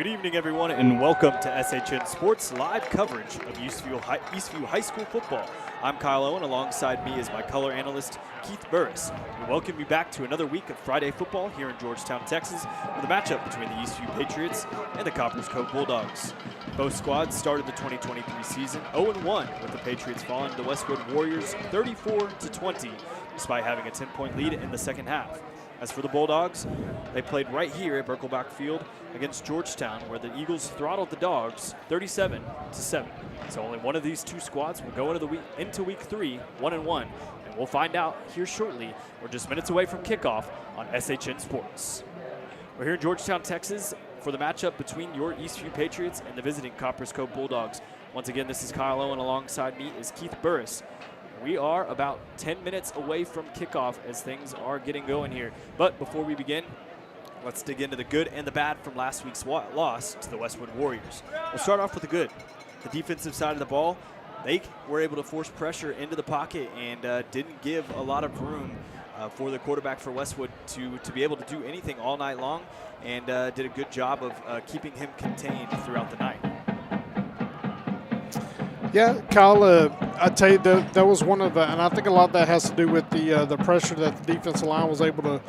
Good evening, everyone, and welcome to SHN Sports live coverage of Eastview High School football. I'm Kyle Owen. Alongside me is my color analyst, Keith Burris. We welcome you back to another week of Friday football here in Georgetown, Texas, with a matchup between the Eastview Patriots and the Copperas Cove Bulldawgs. Both squads started the 2023 season 0-1, with the Patriots falling to the Westwood Warriors 34-20, despite having a 10-point lead in the second half. As for the Bulldogs, they played right here at Birkelbach Field against Georgetown, where the Eagles throttled the Dogs 37-7. So only one of these two squads will go into week 3 1-1, and we'll find out here shortly. We're just minutes away from kickoff on SHN Sports. We're here in Georgetown, Texas, for the matchup between your Eastview Patriots and the visiting Copperas Cove Bulldogs. Once again, this is Kyle Owen. Alongside me is Keith Burris. We are about 10 minutes away from kickoff as things are getting going here. But before we begin, let's dig into the good and the bad from last week's loss to the Westwood Warriors. We'll start off with the good. The defensive side of the ball, they were able to force pressure into the pocket and didn't give a lot of room for the quarterback for Westwood to be able to do anything all night long, and did a good job of keeping him contained throughout the night. Yeah, Kyle, I tell you, that was one of the, and I think a lot of that has to do with the pressure that the defensive line was able to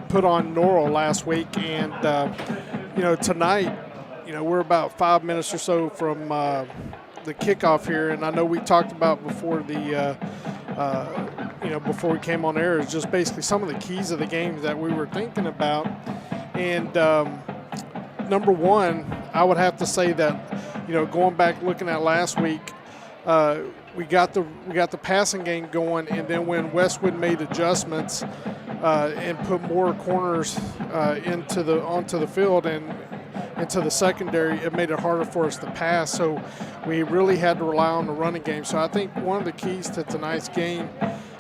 put on Norrell last week. And, tonight, we're about 5 minutes or so from the kickoff here. And I know we talked about before before we came on air, is just basically some of the keys of the game that we were thinking about. And number one, I would have to say that, going back looking at last week, we got the passing game going, and then when Westwood made adjustments and put more corners onto the field and into the secondary, it made it harder for us to pass. So we really had to rely on the running game. So I think one of the keys to tonight's game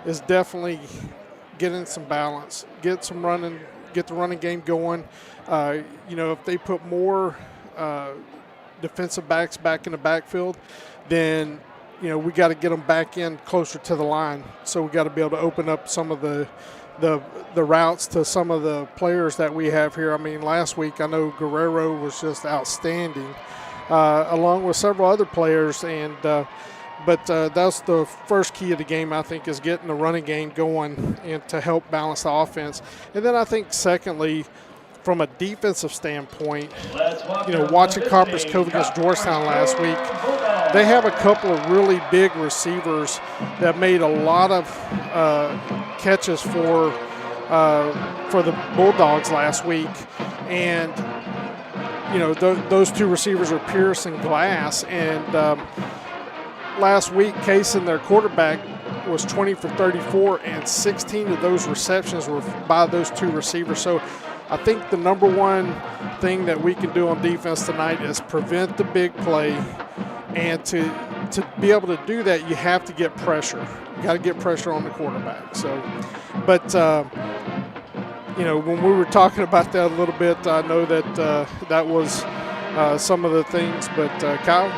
is definitely getting some balance, get the running game going. If they put more defensive backs back in the backfield, then we got to get them back in closer to the line. So we got to be able to open up some of the routes to some of the players that we have here. I mean, last week I know Guerrero was just outstanding, along with several other players. And but that's the first key of the game, I think, is getting the running game going and to help balance the offense. And then I think secondly, from a defensive standpoint, watching Copperas Cove against Georgetown last week, they have a couple of really big receivers that made a lot of catches for the Bulldogs last week. And, those two receivers are Pierce and Glass. And last week, Kaysen, their quarterback, was 20 for 34, and 16 of those receptions were by those two receivers. So I think the number one thing that we can do on defense tonight is prevent the big play, and to be able to do that, you have to get pressure. You got to get pressure on the quarterback. So, but when we were talking about that a little bit, I know that that was some of the things. But Kyle,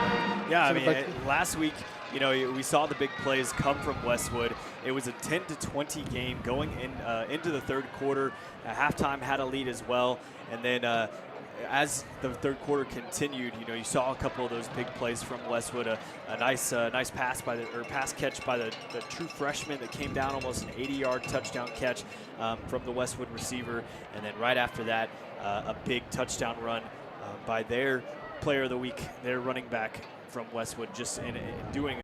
yeah, I mean, last week, we saw the big plays come from Westwood. It was a 10-20 game going into the third quarter. Halftime had a lead as well, and then as the third quarter continued, you saw a couple of those big plays from Westwood. A nice pass pass catch by the true freshman that came down, almost an 80-yard touchdown catch from the Westwood receiver, and then right after that, a big touchdown run by their player of the week, their running back from Westwood, just in doing.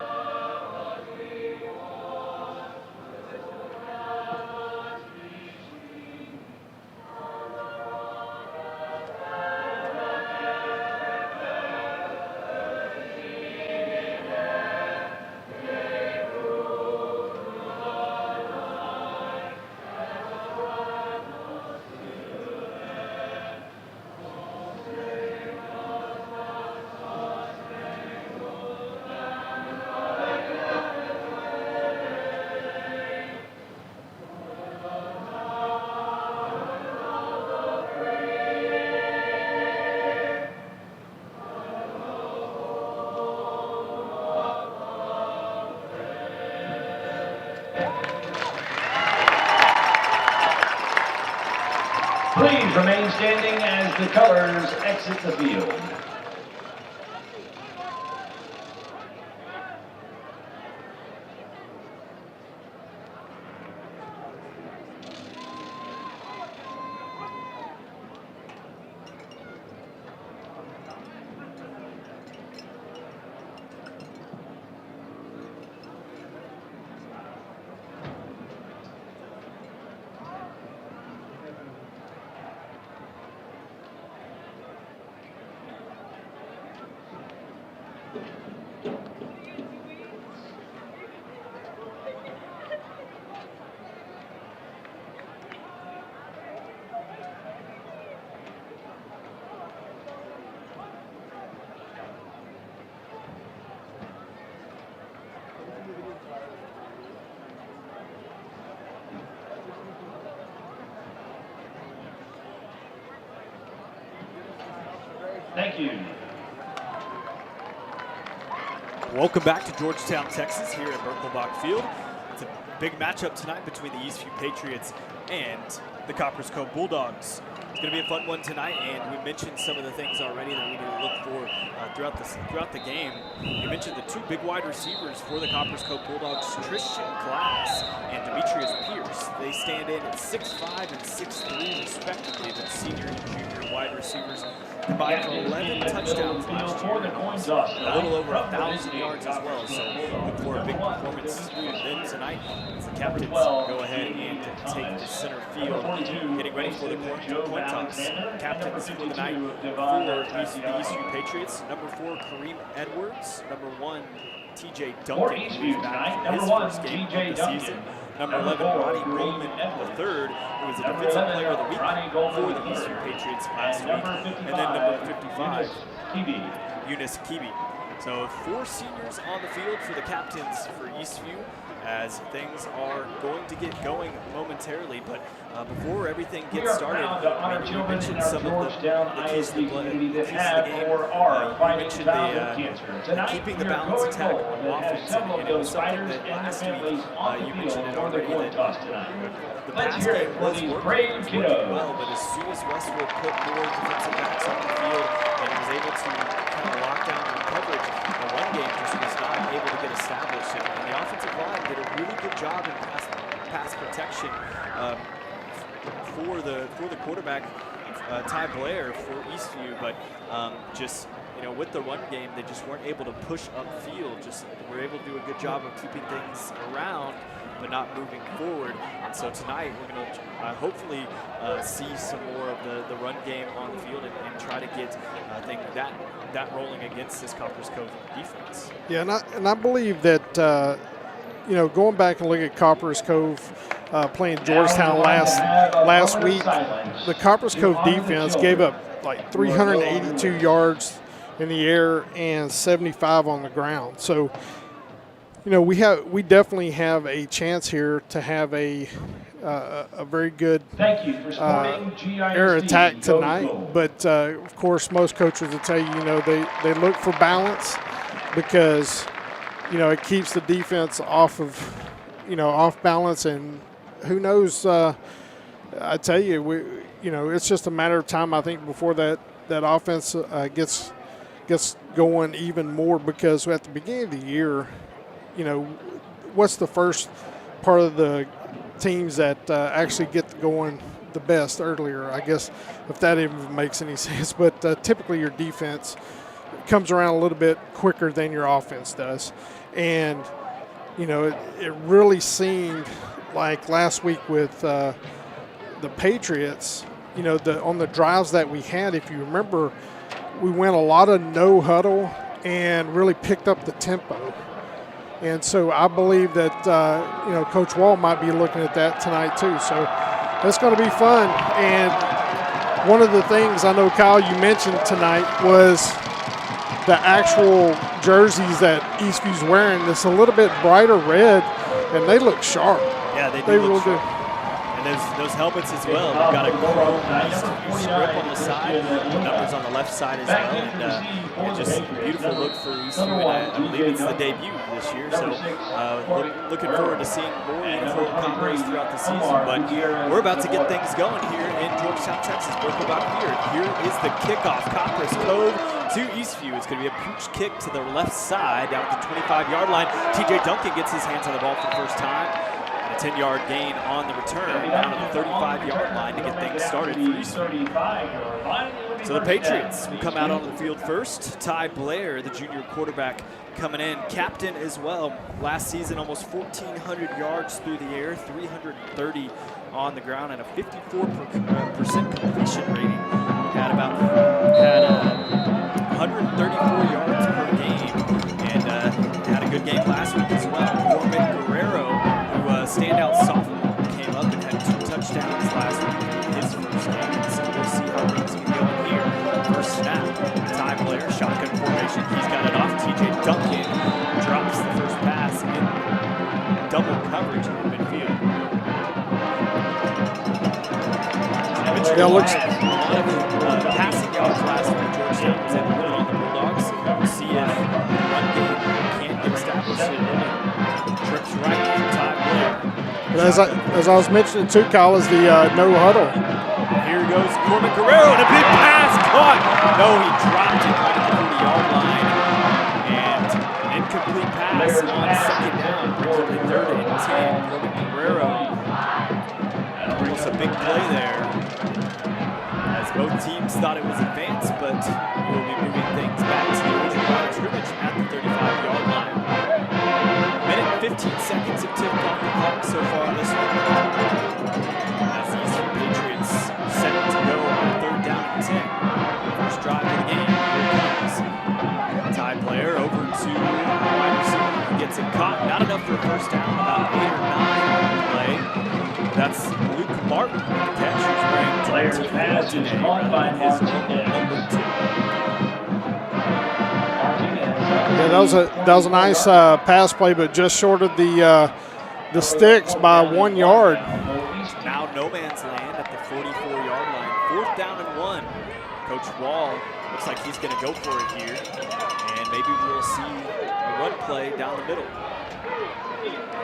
Please remain standing as the colors exit the field. Thank you. Welcome back to Georgetown, Texas, here at Birkelbach Field. It's a big matchup tonight between the Eastview Patriots and the Copperas Cove Bulldawgs. It's going to be a fun one tonight, and we mentioned some of the things already that we need to look for throughout the game. You mentioned the two big wide receivers for the Copperas Cove Bulldogs, Christian Glass and Demetrius Pierce. They stand in at 6'5" and 6'3", respectively. The senior and junior wide receivers combined for 11 touchdowns last year, a little over 1,000 yards as well. So look for a big performance from them tonight as the Captains go ahead and take the center field, getting ready for the coin toss. Captains for the night for the Eastview Patriots: number 4, Kareem Edwards; number 1, TJ Duncan, who's back from his first game of the season; number 11, Ronnie Goldman III, who was a Defensive Player of the Week for the Eastview Patriots last week; and then number 55, Eunice Kibi. So 4 seniors on the field for the Captains for Eastview, as things are going to get going momentarily. But before everything gets started, you mentioned some of the keys to the game. You mentioned the keeping the balance attack on offense, and it was something that last week you mentioned it already, that the pass game was working well, but as soon as Westwood put more defensive backs on the field and was able to kind of lock down the coverage, the run game just was not able to get established. And the offensive line did a really good job in pass protection for the quarterback, Ty Blair, for Eastview, but just with the run game, they just weren't able to push upfield. Just were able to do a good job of keeping things around, but not moving forward. And so tonight we're going to hopefully see some more of the run game on the field and try to get that rolling against this Copperas Cove defense. Yeah, and I believe that going back and looking at Copperas Cove playing Georgetown last week, the Copperas Cove defense gave up like 382 yards in the air and 75 on the ground. So we definitely have a chance here to have a very good air attack tonight. But of course, most coaches will tell you, they look for balance, because it keeps the defense off balance, and who knows? I tell you, it's just a matter of time, I think, before that offense gets going even more, because at the beginning of the year, what's the first part of the teams that actually get going the best earlier, I guess, if that even makes any sense. But typically your defense comes around a little bit quicker than your offense does. And, it really seemed like last week with the Patriots, on the drives that we had, if you remember, we went a lot of no huddle and really picked up the tempo. And so I believe that, Coach Wall might be looking at that tonight too. So that's going to be fun. And one of the things I know, Kyle, you mentioned tonight was the actual jerseys that Eastview's wearing. It's a little bit brighter red, and they look sharp. Yeah, they do look sharp. And those helmets as well. We've got a chrome Eastview strip on the side, numbers on the left side as well, and just a beautiful look for Eastview. And I believe it's the debut this year, so looking forward to seeing more uniform Copperas throughout the season. But we're about to get things going here in Georgetown, Texas. Broken about here is the kickoff. Copperas Cove to Eastview. It's going to be a pooch kick to the left side down at the 25-yard line. TJ Duncan gets his hands on the ball for the first time. A 10-yard gain on the return down to the 35-yard line to get things started. So the Patriots will come out on the field first. Ty Blair, the junior quarterback, coming in. Captain as well. Last season, almost 1,400 yards through the air, 330 on the ground, and a 54% completion rating. Had 134 yards per game, and had a good game last week as well. Corbin Guerrero, who standout sophomore, came up and had 2 touchdowns last week in his first game. So we'll see how things can go in here. First snap, Ty Blair, shotgun formation. He's got it off. TJ Duncan drops the first pass in double coverage in midfield. Yeah, looks. Passing yards last week. Georgetown was able to put on the Bulldogs. We'll see if one game can't get established. Trips right to Ty Blair. As I was mentioning too, Kyle, is the no huddle. Here goes Corbin Guerrero, and a big pass caught. No, he dropped it right at the 40-yard line. And incomplete pass on second down. Brings up a 3rd and 10. Corbin Guerrero. Almost a big play there. As both teams thought it was advanced, but we'll be moving things back to the original line of scrimmage at the 35-yard line. Minute and 15 seconds of tip off the clock so far on this one. As the Eastern Patriots set to go on 3rd down and 10. First drive of the game. Here it comes. Ty Blair over to wide receiver. He gets it caught. Not enough for a first down. About 8 or 9 on the play. That's Luke Martin, the catch, who's wearing Players pass is caught by number 2. Yeah, that was a nice pass play, but just short of the sticks by 1 yard. Now no man's land at the 44-yard line. 4th down and 1. Coach Wall looks like he's going to go for it here, and maybe we'll see a run play down the middle.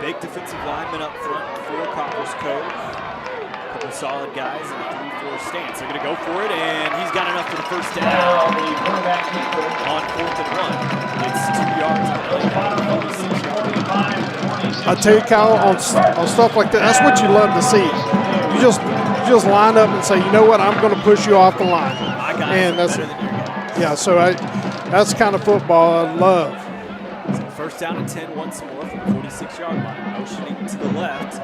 Big defensive lineman up front for Copperas Cove. A couple solid guys in a 3-4 stance. They're going to go for it, and he's got enough for the first down. On 4th and 1. It's 2 yards on the 46 yard. I tell you, Kyle, on stuff like that, that's what you love to see. You just line up and say, you know what, I'm going to push you off the line. My guys and that's better than your guys. Yeah, so that's the kind of football I love. So first down and 10 once more from the 46-yard line. Motioning to the left.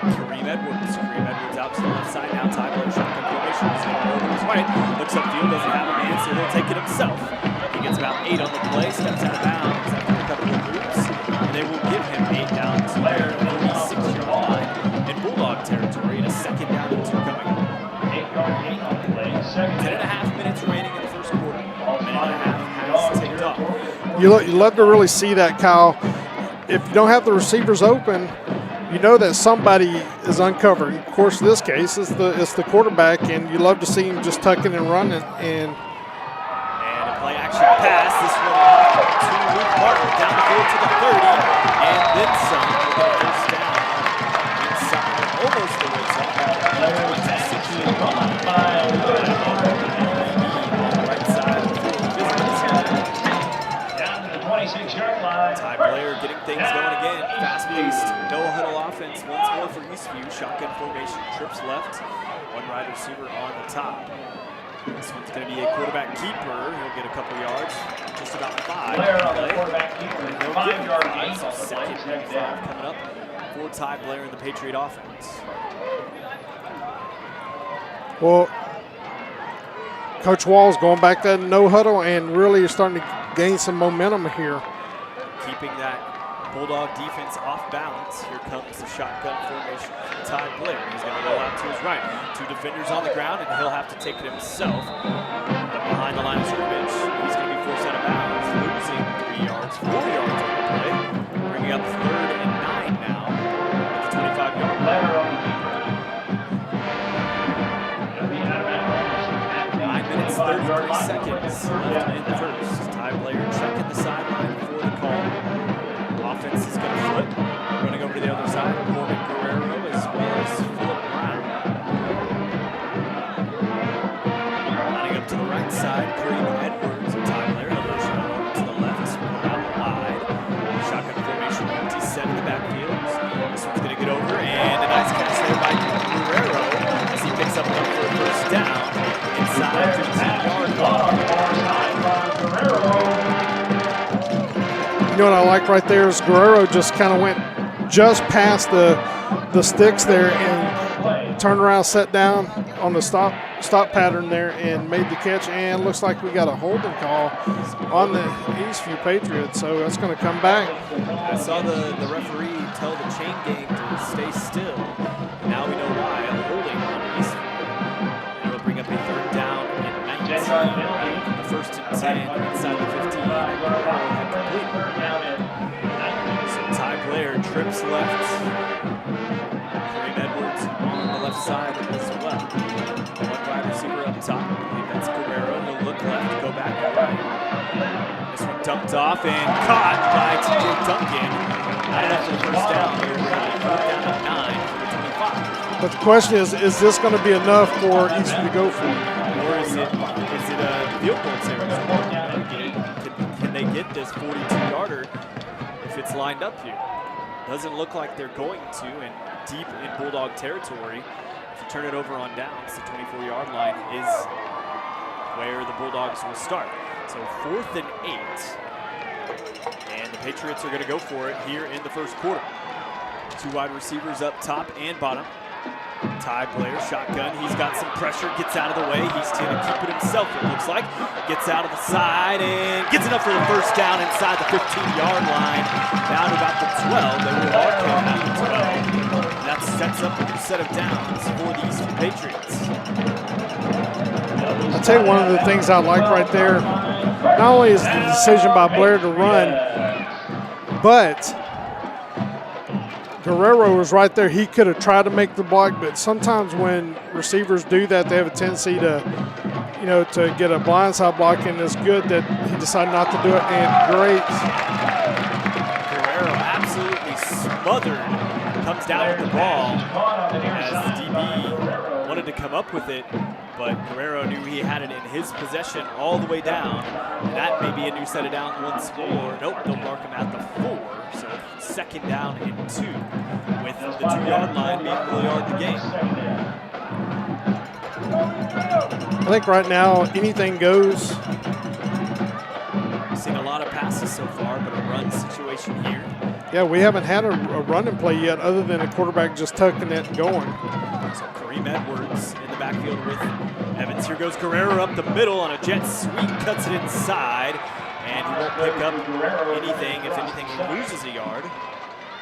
Kareem Edwards. Kareem Edwards out to the left side now. Ty Blair shotgun formation. He's going to go over his right. Looks upfield, doesn't have a man, so he'll take it himself. He gets about 8 on the play, steps out of bounds after a couple of moves, and they will give him 8 down to their 36-yard line in Bulldog territory, and a 2nd down and 2 coming up. 8-yard gain on the play. 10.5 minutes remaining in the first quarter. A minute and a half has ticked off. You love to really see that, Kyle. If you don't have the receivers open, you know that somebody is uncovered. Of course, in this case, it's the quarterback, and you love to see him just tucking and running. And a play action pass. This one to Luke Martin down the field to the 30, and then some. We'll get a first down inside, almost the way side. Ty Blair getting things going again. Fast-paced, no-huddle offense once more for Eastview. Shotgun formation, trips left. 1 wide receiver on the top. This one's going to be a quarterback keeper. He'll get a couple yards, just about 5. Blair on the quarterback keeper. 5-yard gain. So 2nd and 5 coming up for Ty Blair and the Patriot offense. well, Coach Wall's going back to no huddle and really is starting to gain some momentum here. Keeping that Bulldog defense off balance. Here comes the shotgun formation from Ty Blair. He's going to roll out to his right. 2 defenders on the ground, and he'll have to take it himself. But behind the line of scrimmage, he's going to be forced out of bounds, losing 3 yards, 4 yards on the play. Bringing up 3rd and 9 now at the 25-yard line. 2-yard 3 seconds left in the first. Ty Blair checking the sideline before the call. Offense is going to flip. Running over to the other side, Corbin Guerrero as well as Philip Brown. Lining up to the right side, Kareem Edwards and Ty Blair. They'll push it over to the left, out wide. Shotgun formation, empty set in the backfield. This one's going to get over, and a nice catch there by Guerrero as he picks up one for a first down inside 15-yard line. You know what I like right there is Guerrero just kind of went just past the sticks there and turned around, sat down on the stop pattern there and made the catch. And looks like we got a holding call on the Eastview Patriots, so that's going to come back. I saw the referee tell the chain gang to stay still. Now we know why. A holding on Eastview. It'll bring up a third down and 19. The first and 10 inside the 15. So Ty Blair trips left. Kareem Edwards on the left side as well. One wide receiver up top. I believe that's Guerrero. He'll look left, go back right. This one dumped off and caught by TJ Duncan. Not enough for the first down. Here we're down to 9 for the 25. But the question is this going to be enough for Eastview to go for it? Or is it a field goal territory? Can they get this 42-yarder if it's lined up here? Doesn't look like they're going to, and deep in Bulldog territory. If you turn it over on downs, the 24-yard line is where the Bulldogs will start. So 4th and 8. And the Patriots are going to go for it here in the first quarter. 2 wide receivers up top and bottom. Ty Blair, shotgun. He's got some pressure, gets out of the way. He's going to keep it himself, it looks like. Gets out of the side and gets enough for the first down inside the 15-yard line. Down to about the 12. They will all count out the 12. That sets up a new set of downs for the Eastview Patriots. I'll tell you one of the things I like right there, not only is the decision by Blair to run, but Guerrero was right there. He could have tried to make the block, but sometimes when receivers do that, they have a tendency to, to get a blindside block, and it's good that he decided not to do it. And great. Guerrero absolutely smothered. Comes down with the ball as the DB wanted to come up with it, but Guerrero knew he had it in his possession all the way down. That may be a new set of down once more. Nope, they'll mark him at the 4. So 2nd down and 2 with the 2-yard line being the yard of the game. I think right now anything goes. Seen a lot of passes so far, but a run situation here. Yeah, we haven't had a run and play yet other than a quarterback just tucking it and going. So Kareem Edwards in the backfield with Evans. Here goes Guerrero up the middle on a jet sweep, cuts it inside, and he won't pick up anything. If anything, he loses a yard.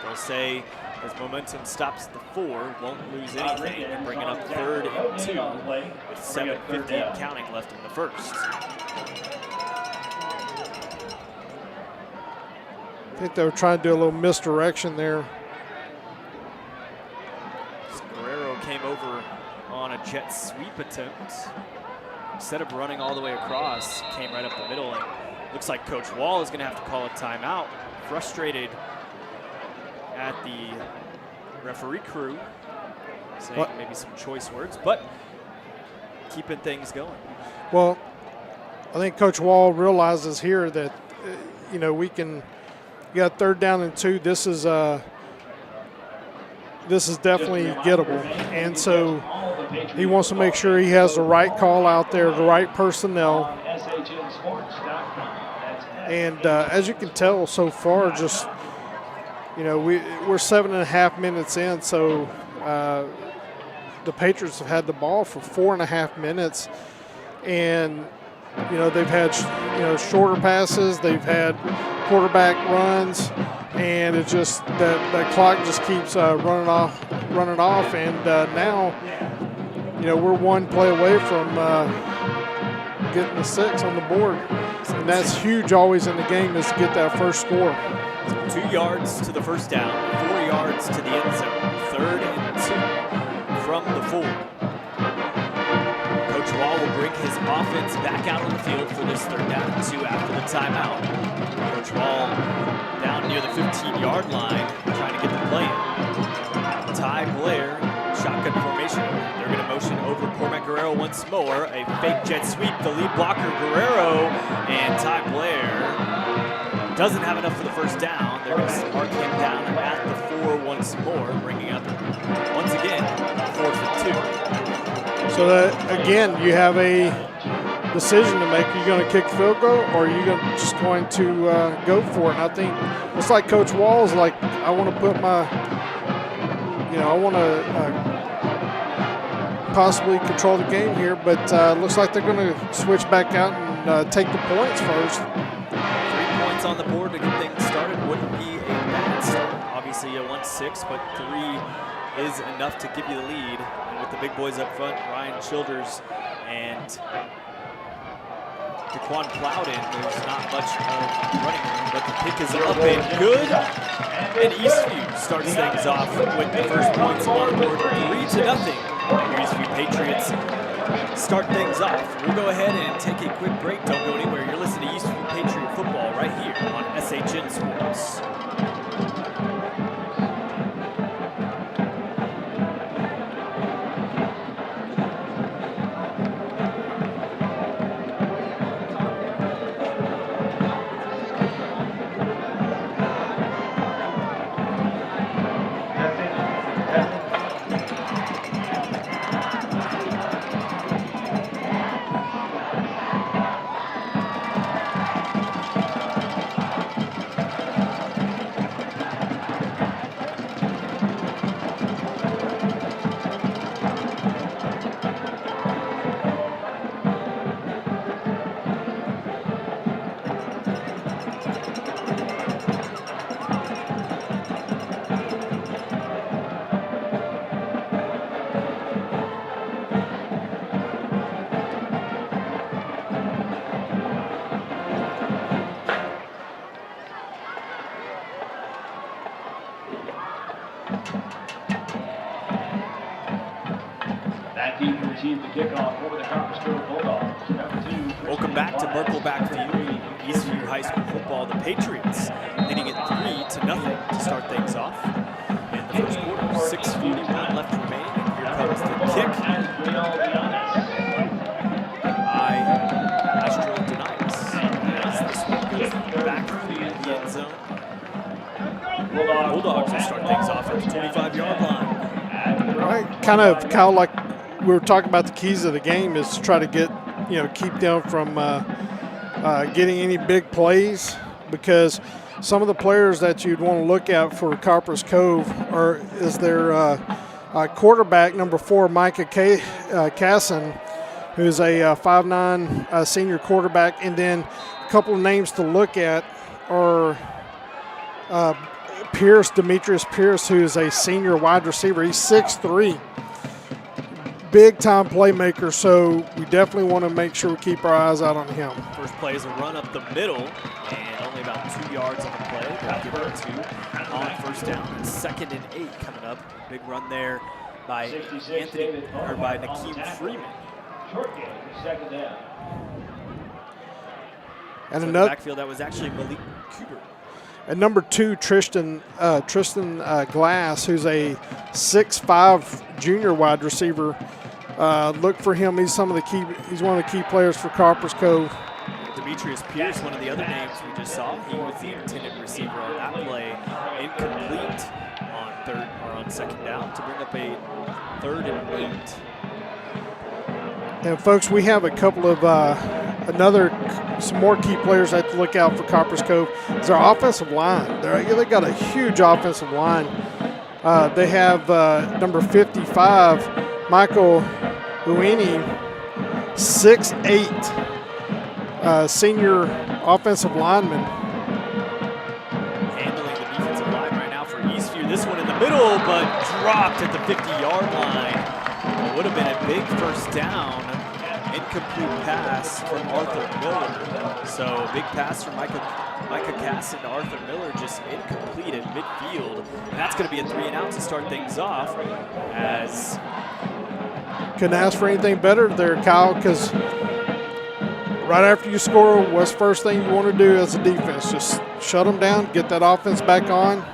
They'll say his momentum stops at the 4, won't lose anything, and bring it up 3rd and 2 with 7:50 and counting left in the first. I think they were trying to do a little misdirection there. So Guerrero came over on a jet sweep attempt. Instead of running all the way across, came right up the middle, and looks like Coach Wall is going to have to call a timeout. Frustrated at the referee crew, saying maybe some choice words, but keeping things going. Well, I think Coach Wall realizes here that, we can. You got 3rd down and 2. This is definitely gettable, and so he wants to make sure he has the right call out there, the right personnel. And as you can tell so far, just we're 7.5 minutes in, so the Patriots have had the ball for 4.5 minutes, and they've had shorter passes, they've had quarterback runs, and it's just that clock just keeps running off, and now we're one play away from getting the 6 on the board, and that's huge always in the game, is to get that first score. 2 yards to the first down, 4 yards to the end zone, 3rd and 2 from the 4. Coach Coach Wall will bring his offense back out on the field for this 3rd down and 2 after the timeout. Coach Wall down near the 15-yard line trying to get the play in. Ty Blair, shotgun formation. They're going to motion over Cormac Guerrero once more. A fake jet sweep. The lead blocker, Guerrero, and Ty Blair doesn't have enough for the 1st down. They're going to mark him down at the 4 once more, bringing up, once again, 4th and 2. So that, again, you have a decision to make. Are you going to kick field goal, or are you just going to go for it? And I think it's like Coach Wall's like, I want to put my, I want to possibly control the game here, but looks like they're going to switch back out and take the points first. 3 points on the board to get things started wouldn't be a bad start. Obviously, you won 6, but 3 is enough to give you the lead. And with the big boys up front, Ryan Childers and DeQuan Plowden, there's not much of running room, but the kick is up and good. And Eastview starts things off with the first points on the board, 3-0. Your Eastview Patriots start things off. We'll go ahead and take a quick break. Don't go anywhere. You're listening to Eastview Patriot Football right here on SHN Sports. That team received the kickoff over the Copperas Cove Bulldawgs. Number 2. Welcome back to Merkelbach Field, Eastview High School football. The Patriots leading it 3-0 to start things off. In the first quarter, 6:41 left remaining. Here comes the kick by Astro Denias. As this one goes back through the end zone. Bulldogs will start things off at the 25-yard line. All right, kind of, Kyle, like we were talking about, the keys of the game is to try to get, keep them from getting any big plays, because some of the players that you'd want to look at for Copperas Cove is their quarterback, number 4, Micah Casson, who's a 5'9" senior quarterback, and then a couple of names to look at are Demetrius Pierce, who's a senior wide receiver. He's 6'3", big-time playmaker, so we definitely want to make sure we keep our eyes out on him. First play is a run up the middle, and only about 2 yards on the play. They'll give it to on 1st down. And 2nd and 8 coming up. Big run there by Nakeem Freeman. Short game, 2nd down. And so another backfield, that was actually Malik Cooper. And number 2, Tristan Glass, who's a 6'5" junior wide receiver. Look for him. He's one of the key players for Copperas Cove. Demetrius Pierce, one of the other names we just saw. He was the intended receiver on that play. Incomplete on 2nd down to bring up a 3rd and 8. And folks, we have a couple of some more key players I have to look out for Copperas Cove. Is our offensive line. They got a huge offensive line. They have number 55, Michael Uini, 6'8", senior offensive lineman. Handling the defensive line right now for Eastview. This one in the middle, but dropped at the 50-yard line. It would have been a big 1st down. Incomplete pass from Arthur Miller. So big pass from Micah Casson to Arthur Miller, just incomplete at midfield. And that's going to be a 3-and-out to start things off, as couldn't ask for anything better there, Kyle, because right after you score, what's the first thing you want to do as a defense? Just shut them down, get that offense back on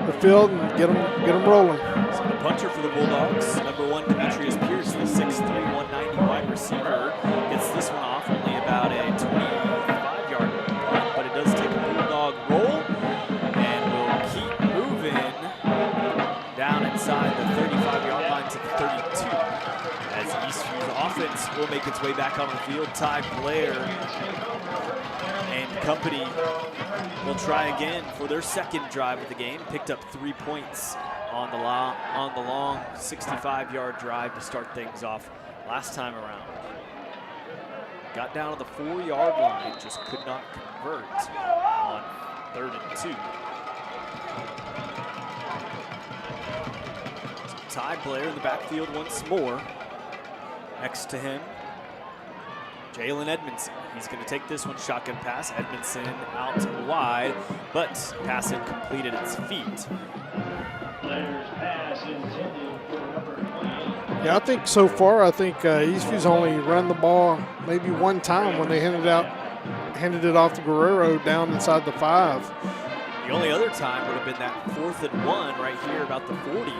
the field, and get them rolling. So the punter for the Bulldogs, number 1, Demetrius Pierce, the 6'3", 190 wide receiver, gets this one off only about a 25-yard punt, but it does take a Bulldog roll, and will keep moving down inside the 35-yard line to the 32. As Eastview's offense will make its way back on the field, Ty Blair and company will try again for their second drive of the game. Picked up 3 points on the long 65-yard drive to start things off last time around. Got down to the 4-yard line, just could not convert on 3rd and 2. So Ty Blair in the backfield once more. Next to him, Jalen Edmondson. He's going to take this one, shotgun pass. Edmondson out wide, but pass incomplete at its feet. Yeah, I think so far, Eastview's only run the ball maybe one time when they handed it off to Guerrero down inside the 5. The only other time would have been that 4th and 1 right here about the 40.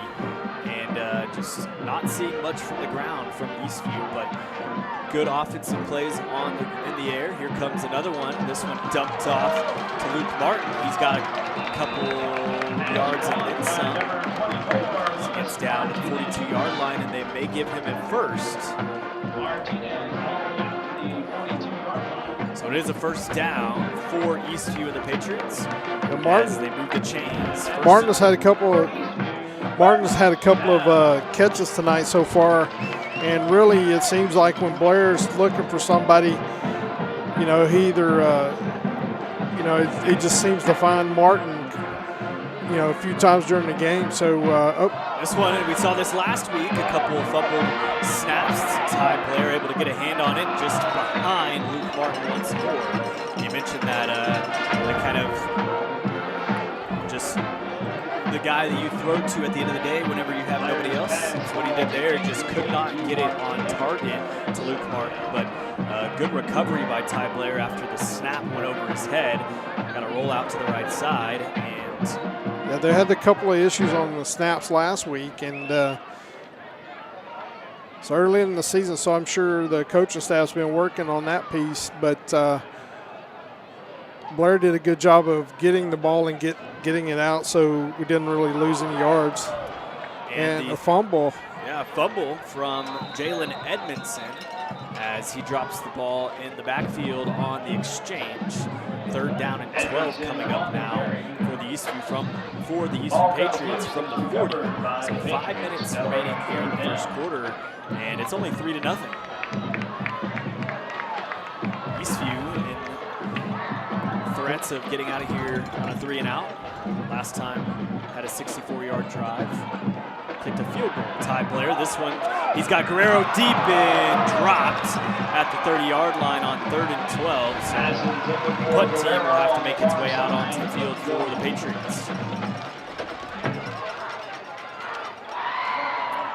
And just not seeing much from the ground from Eastview, but good offensive plays in the air. Here comes another one. This one dumped off to Luke Martin. He's got a couple yards and then some. He gets down to the 42-yard line, and they may give him a first. So it is a first down for Eastview and the Patriots as they move the chains. Martin's had a couple of catches tonight so far, and really it seems like when Blair's looking for somebody, he either, he just seems to find Martin, a few times during the game. So, this one, we saw this last week, a couple of fumbled snaps. Ty Blair able to get a hand on it just behind Luke Martin once more. You mentioned that the kind of just the guy that you throw to at the end of the day whenever you have nobody else. That's what he did there. Just could not get it on target to Luke Martin. But good recovery by Ty Blair after the snap went over his head. Got to roll out to the right side. And yeah, they had a couple of issues on the snaps last week, and it's early in the season, so I'm sure the coaching staff's been working on that piece. But Blair did a good job of getting the ball and getting it out, so we didn't really lose any yards. And a fumble. Yeah, a fumble from Jalen Edmondson as he drops the ball in the backfield on the exchange. 3rd down and 12 coming up now for the Eastview Patriots from the 40. So 5 minutes remaining here in the first quarter, and it's only 3-0. Eastview in threats of getting out of here on a 3-and-out. Last time had a 64-yard drive. Kicked a field goal. Ty Blair, this one, he's got Guerrero deep and dropped at the 30-yard line on 3rd and 12. So the punt team will have to make its way out onto the field for the Patriots.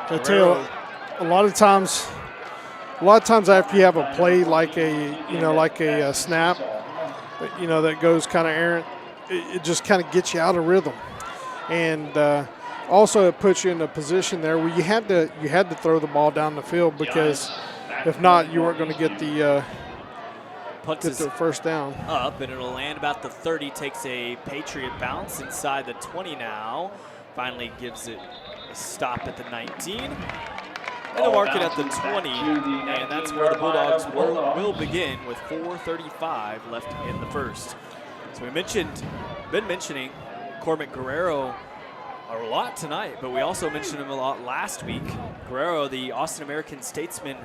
I tell you, a lot of times after you have a play like a snap, that goes kind of errant, it just kind of gets you out of rhythm, and also it puts you in a position there where you had to throw the ball down the field, because if not, you weren't going to get the first down. Up, and it'll land about the 30. Takes a Patriot bounce inside the 20 now. Finally gives it a stop at the 19. And they'll mark it at the 20, and that's where the Bulldogs will begin with 4:35 left in the first. So been mentioning Cormac Guerrero a lot tonight, but we also mentioned him a lot last week. Guerrero, the Austin American Statesman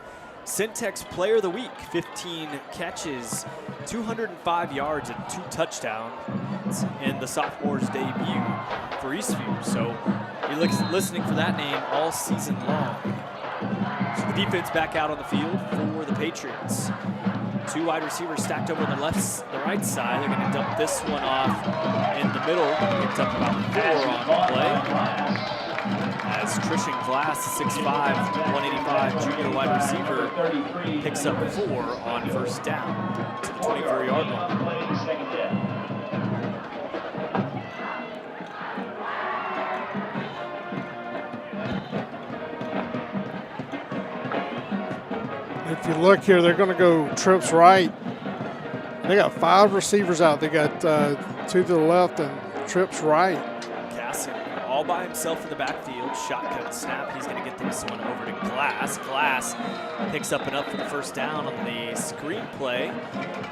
Centex Player of the Week, 15 catches, 205 yards, and 2 touchdowns in the sophomore's debut for Eastview. So you're listening for that name all season long. So the defense back out on the field for the Patriots. 2 wide receivers stacked over the right side. They're going to dump this one off in the middle. Picked up about 4 on the play. As Trishan Glass, 6'5", 185 junior wide receiver, picks up 4 on first down to the 24-yard line. If you look here, they're going to go trips right. They got 5 receivers out. They got 2 to the left and trips right. Casson all by himself in the backfield. Shotgun snap. He's going to get this one over to Glass. Glass picks up enough for the first down on the screen play,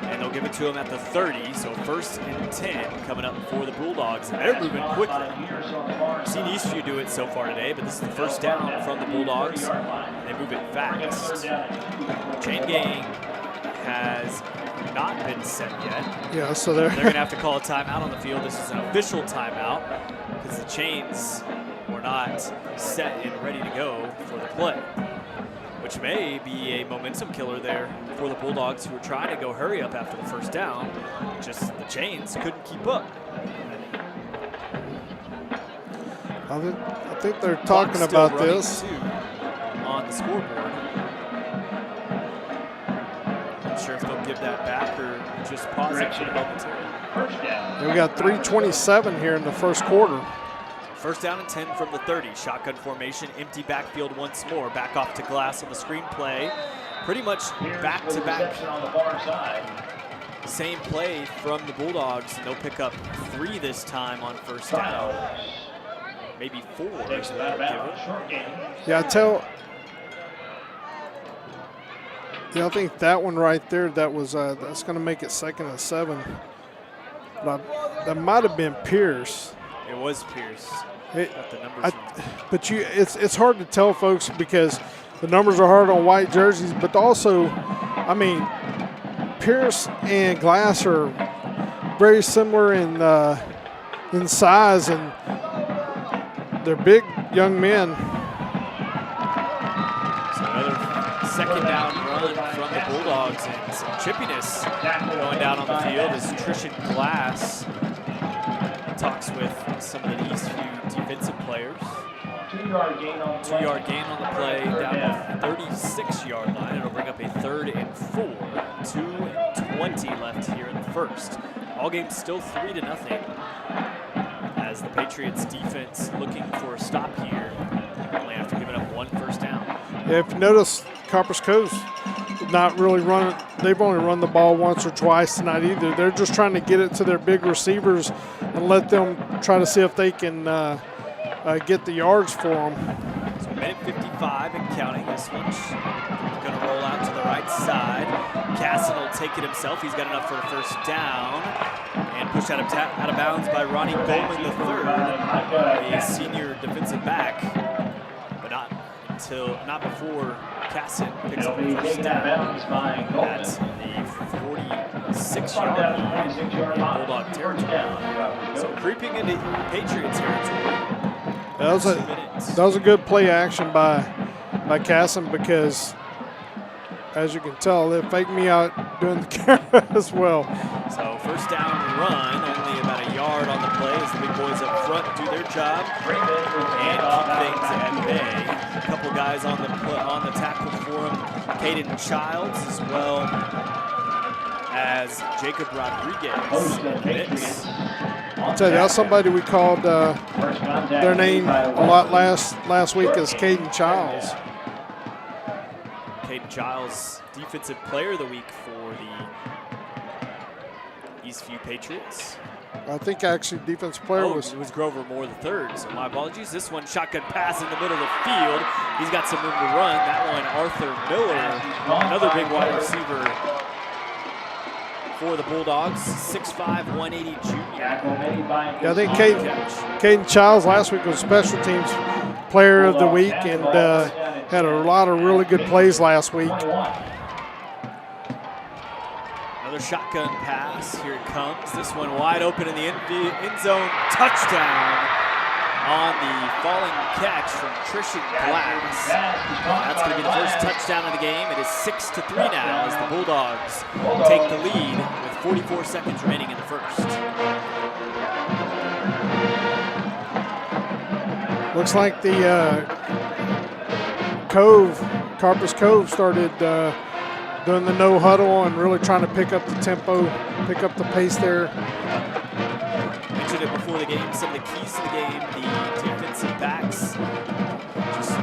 and they'll give it to him at the 30. So 1st and 10 coming up for the Bulldogs. And they're moving quickly. We've seen Eastview do it so far today, but this is the first down from the Bulldogs. They move it fast. Chain gang has not been set yet. Yeah, so they're going to have to call a timeout on the field. This is an official timeout because the chains were not set and ready to go for the play, which may be a momentum killer there for the Bulldogs, who are trying to go hurry up after the first down. Just the chains couldn't keep up. I think they're talking about this. On the scoreboard. Not sure if they'll give that back or just pause it momentarily. We got 3:27 here in the first quarter. First down and 10 from the 30. Shotgun formation, empty backfield once more. Back off to Glass on the screen play. Pretty much back-to-back. Same play from the Bulldogs, and they'll pick up 3 this time on first down. Maybe 4. Yeah, I think that one right there, that's going to make it 2nd and 7. But that might have been Pierce. It was Pierce. But it's hard to tell, folks, because the numbers are hard on white jerseys. But also, I mean, Pierce and Glass are very similar in size, and they're big young men. So another second down run from the Bulldogs, and some chippiness going down on the field as Trishan Glass talks with some of the Eastview defensive players. 2-yard gain on the 2-yard gain on the play down to 36-yard line. It'll bring up a 3rd and 4. 2:20 left here in the first. All games still 3-0. As the Patriots defense looking for a stop here, only after giving up 1 first down. Yeah, if you notice, Copperas Cove's not really running. They've only run the ball once or twice tonight either. They're just trying to get it to their big receivers and let them try to see if they can get the yards for them. So minute 55 and counting. This one's going to roll out to the right side. Casson will take it himself. He's got enough for the first down. And pushed out of bounds by Ronnie Goldman III, a senior defensive back, but not before Casson picks up the first down at the 46-yard line in Bulldog territory. So creeping into Patriots territory. That was a good play action by Casson, because, as you can tell, they faked me out doing the camera as well. So first down and run, only about a yard on the play as the big boys up front do their job and keep things at bay. A couple guys on the tackle for him, Caden Childs, as well as Jacob Rodriguez in the mix. I'll tell you, that's somebody we called their name a lot last week as Caden Childs. Caden Childs, Defensive Player of the Week for the Eastview Patriots. I think actually defensive player it was Grover Moore III, so my apologies. This one, shotgun pass in the middle of the field. He's got some room to run. That one, Arthur Miller, another big wide receiver for the Bulldogs, 6'5", 180 junior. Yeah, I think Caden Childs last week was Special Teams Player of the Week and had a lot of really good plays last week. Another shotgun pass. Here it comes. This one wide open in the end zone. Touchdown on the falling catch from Trishan Glass. That's going to be the first touchdown of the game. It is 6-3 now as the Bulldogs take the lead with 44 seconds remaining in the first. Looks like the Copperas Cove started doing the no huddle and really trying to pick up the tempo, pick up the pace there. Mentioned it before the game, some of the keys to the game, the defensive backs just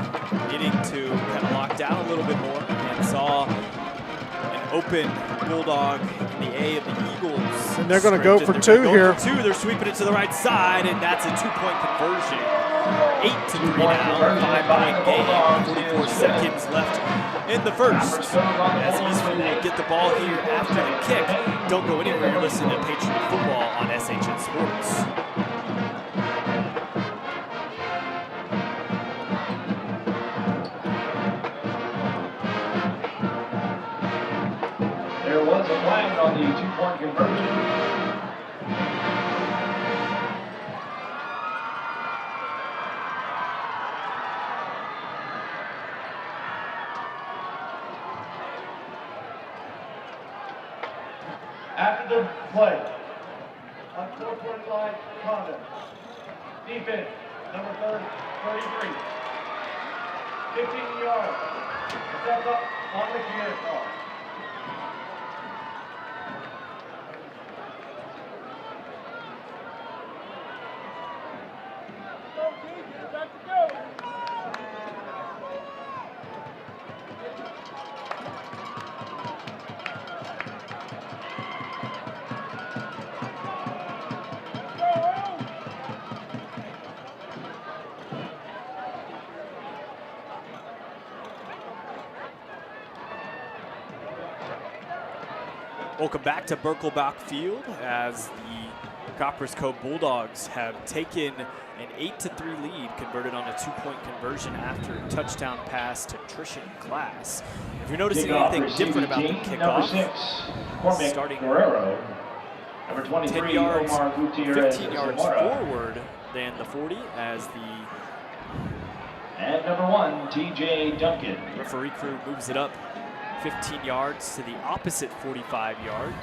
needing to kind of lock down a little bit more, and saw an open Bulldog in the A of the Eagles. And they're going to go for two here. They're sweeping it to the right side, and that's a 2-point conversion. 8-3 now, 5-point game, 44 seconds left in the first. As Eastview will get the ball here after the kick. Don't go anywhere. You're listening to Patriot Football on SHN Sports. There was a flag on the 2-point conversion. After the play, on 4-point line, conduct. Defense, number 33. 15 yards. Step up on the kick off. Welcome back to Birkelbach Field as the Copperas Cove Bulldawgs have taken an 8-3 lead, converted on a 2-point conversion after a touchdown pass to Trishan Class. If you're noticing anything different about the kickoff, starting Guerrero, number 23, 10 yards, Omar Gutierrez 15 yards forward than the 40 as the and number 1, TJ Duncan. referee crew moves it up 15 yards to the opposite 45-yard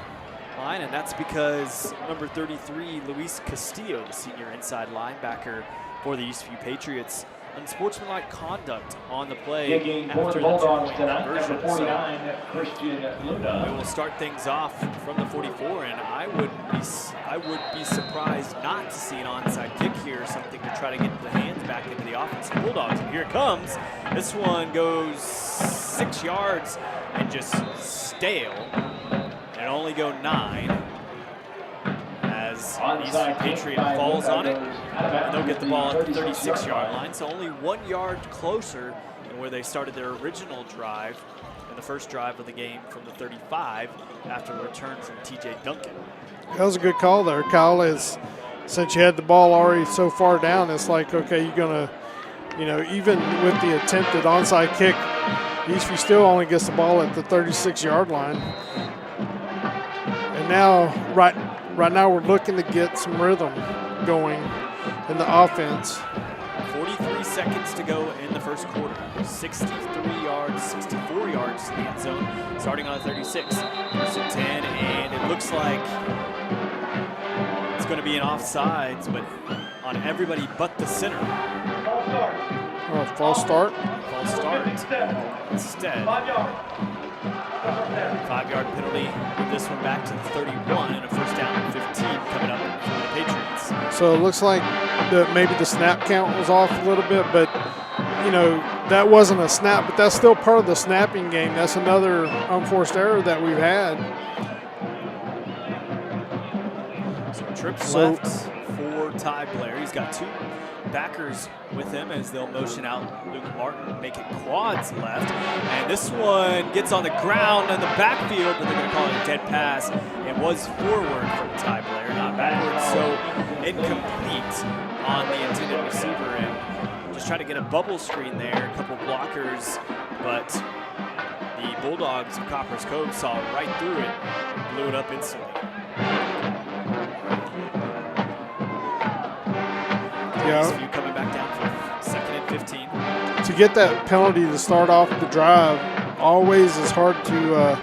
line, and that's because number 33, Luis Castillo, the senior inside linebacker for the Eastview Patriots, unsportsmanlike conduct on the play Kicking for after the Bulldogs the tonight, conversion. number 49, Christian Luna. We will start things off from the 44, and I would be surprised not to see an onside kick here, something to try to get the hands back into the offensive Bulldogs. And here it comes. This one goes 6 yards and just stale, and only go 9 as the Patriot falls on it, and they'll get the ball at the 36-yard line, so only 1 yard closer than where they started their original drive in the first drive of the game from the 35 after a return from TJ Duncan. That was a good call there, Kyle. Since you had the ball already so far down, it's like, okay, you're going to, even with the attempted onside kick, Eastview still only gets the ball at the 36-yard line. And now, right now, we're looking to get some rhythm going in the offense. 43 seconds to go in the first quarter. 63 yards, 64 yards to the end zone, starting on a 36. First and 10, and it looks like it's going to be an offsides, but on everybody but the center. Oh, false start. False start. Instead, 5-yard penalty. Move this one back to the 31 and a first down and 15 coming up for the Patriots. So it looks like maybe the snap count was off a little bit, but that wasn't a snap, but that's still part of the snapping game. That's another unforced error that we've had. So trips left for Ty Blair. He's got 2 backers with him as they'll motion out Luke Martin, make it quads left. And this one gets on the ground in the backfield, but they're going to call it a dead pass. It was forward from Ty Blair, not backwards, so incomplete on the intended receiver. And just trying to get a bubble screen there, a couple blockers, but the Bulldogs of Copperas Cove saw right through it and blew it up instantly. Eastview coming back down for 2nd and 15. To get that penalty to start off the drive always is hard to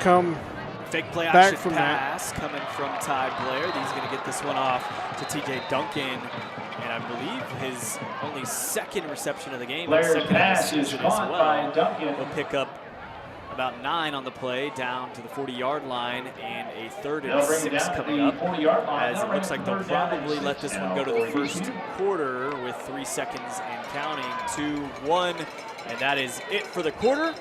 come Fake play back action from pass coming from Ty Blair. He's going to get this one off to TJ Duncan. And I believe his only second reception of the game. Blair's Second pass of the is season as caught by well. Duncan. He'll pick up about 9 on the play, down to the 40-yard line, and a 3rd and 6 coming up. As it looks like they'll probably let this one go to the first quarter with 3 seconds and counting. 2-1, and that is it for the quarter.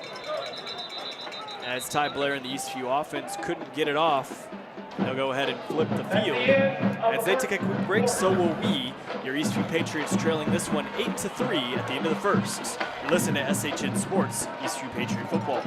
As Ty Blair and the Eastview offense couldn't get it off, they'll go ahead and flip the field. As they take a quick break, so will we. Your Eastview Patriots trailing this one 8-3 at the end of the first. You listen to SHN Sports, Eastview Patriot Football.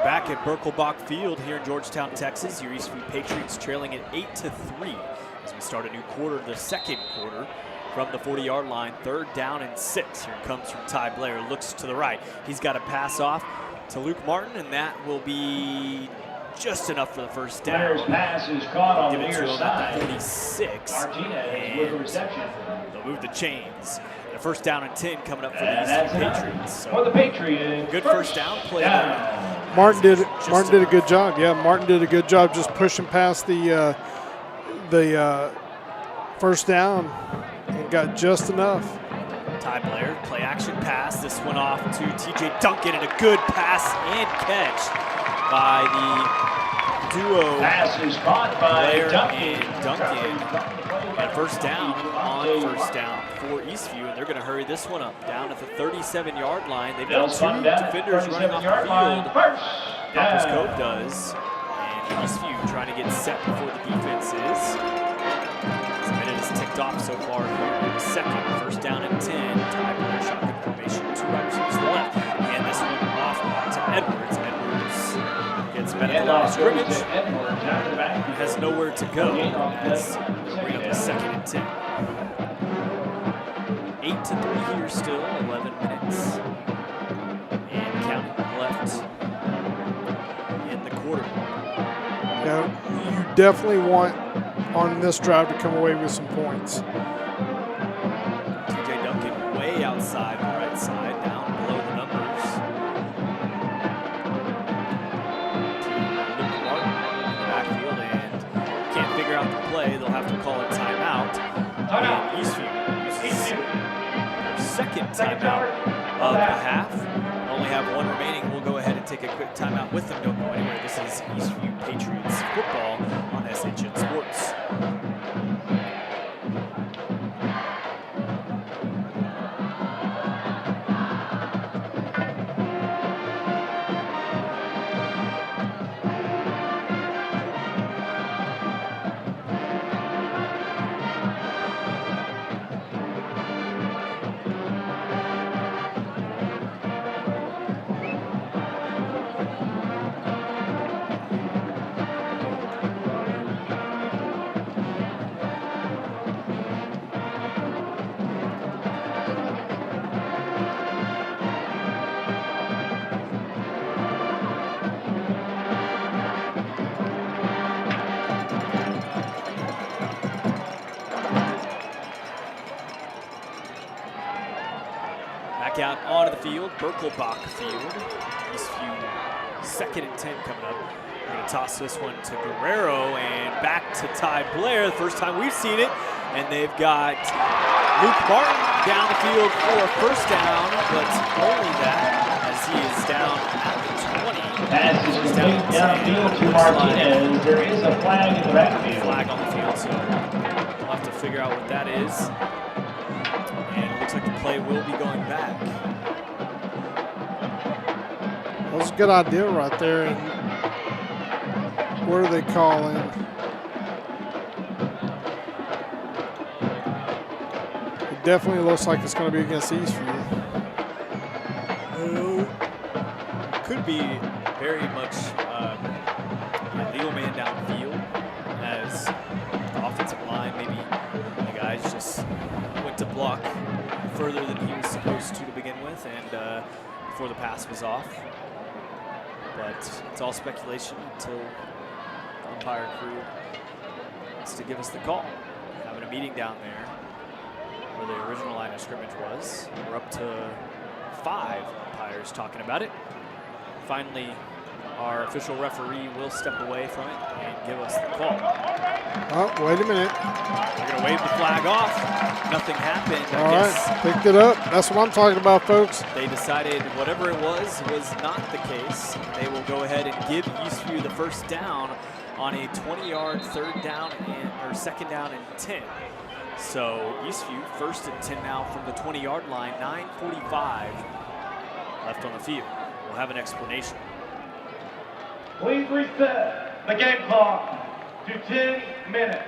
Back at Birkelbach Field here in Georgetown, Texas. Your Eastview Patriots trailing at 8-3 as we start a new quarter, the second quarter from the 40-yard line. 3rd down and 6. Here it comes from Ty Blair. Looks to the right. He's got a pass off to Luke Martin, and that will be just enough for the first down. Blair's pass is caught on the Give it near to him side. at the 46. Martinez with the reception. They'll move the chains. And a 1st down and 10 coming up for the And that's Eastview enough Patriots. So for the Patriots. good first down play there. Martin did a good job. Yeah, Martin did a good job just pushing past the first down and got just enough. Ty Blair, play action pass. This one off to TJ Duncan, and a good pass and catch by the duo. Pass is caught by Blair Duncan. and Duncan. And 1st down on 1st down for Eastview, and they're going to hurry this one up down at the 37-yard line. They've got 2 defenders running off the field. Copperas Cove does, and Eastview trying to get set before the defense is. This minute is ticked off so far here in the second. 1st down and 10. Ty Blair shotgun formation, 2 wide receivers to the left, and this one off to Edwards. Edwards gets met at the line of scrimmage. He has nowhere to go as they'll bring up the 2nd and 10. 8-3 here still, 11 minutes and counting left in the quarter. Yeah, you definitely want on this drive to come away with some points. TJ Duncan way outside the right side, down below the numbers. Luke Martin in the backfield and can't figure out the play. They'll have to call a timeout. And Eastview uses their 2nd timeout of the half. Only have 1 remaining. We'll go ahead and take a quick timeout with them. Don't go anywhere. This is Eastview Patriots football on SHN Sports. Back out onto the field, Birkelbach Field. Eastview 2nd and 10 coming up. We're going to toss this one to Guerrero and back to Ty Blair. The first time we've seen it. And they've got Luke Martin down the field for a 1st down, but only that as see is down at the 20. Pass is complete downfield to Martinez. There is a flag in the backfield. Flag on the field, so we'll have to figure out what that is. And it looks like the play will be going back. That was a good idea right there. And what are they calling? It definitely looks like it's going to be against Eastview. Could be very much a legal man downfield, as the offensive line, maybe the guys just went to block further than he was supposed to begin with, and before the pass was off. But it's all speculation until the umpire crew wants to give us the call. Having a meeting down there where the original line of scrimmage was. We're up to 5 umpires talking about it. Finally, our official referee will step away from it and give us the call. Oh, wait a minute. They're going to wave the flag off. Nothing happened. All right, picked it up. That's what I'm talking about, folks. They decided whatever it was not the case. They will go ahead and give Eastview the first down on a 20-yard second down and 10. So Eastview first and 10 now from the 20-yard line, 9:45 left on the field. We'll have an explanation. Please reset the game clock to 10 minutes.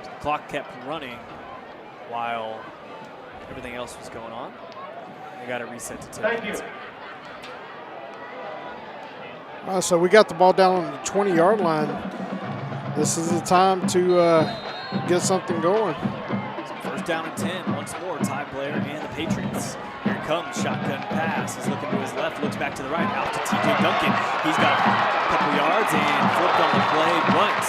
The clock kept running while everything else was going on. They got to reset to 10 Thank minutes. you. So we got the ball down on the 20-yard line. This is the time to get something going. So first down and 10 once more. Ty Blair and the Patriots. Here comes shotgun pass. He's looking to his left, looks back to the right, out to TJ Duncan. He's got a couple yards and flipped on the play, but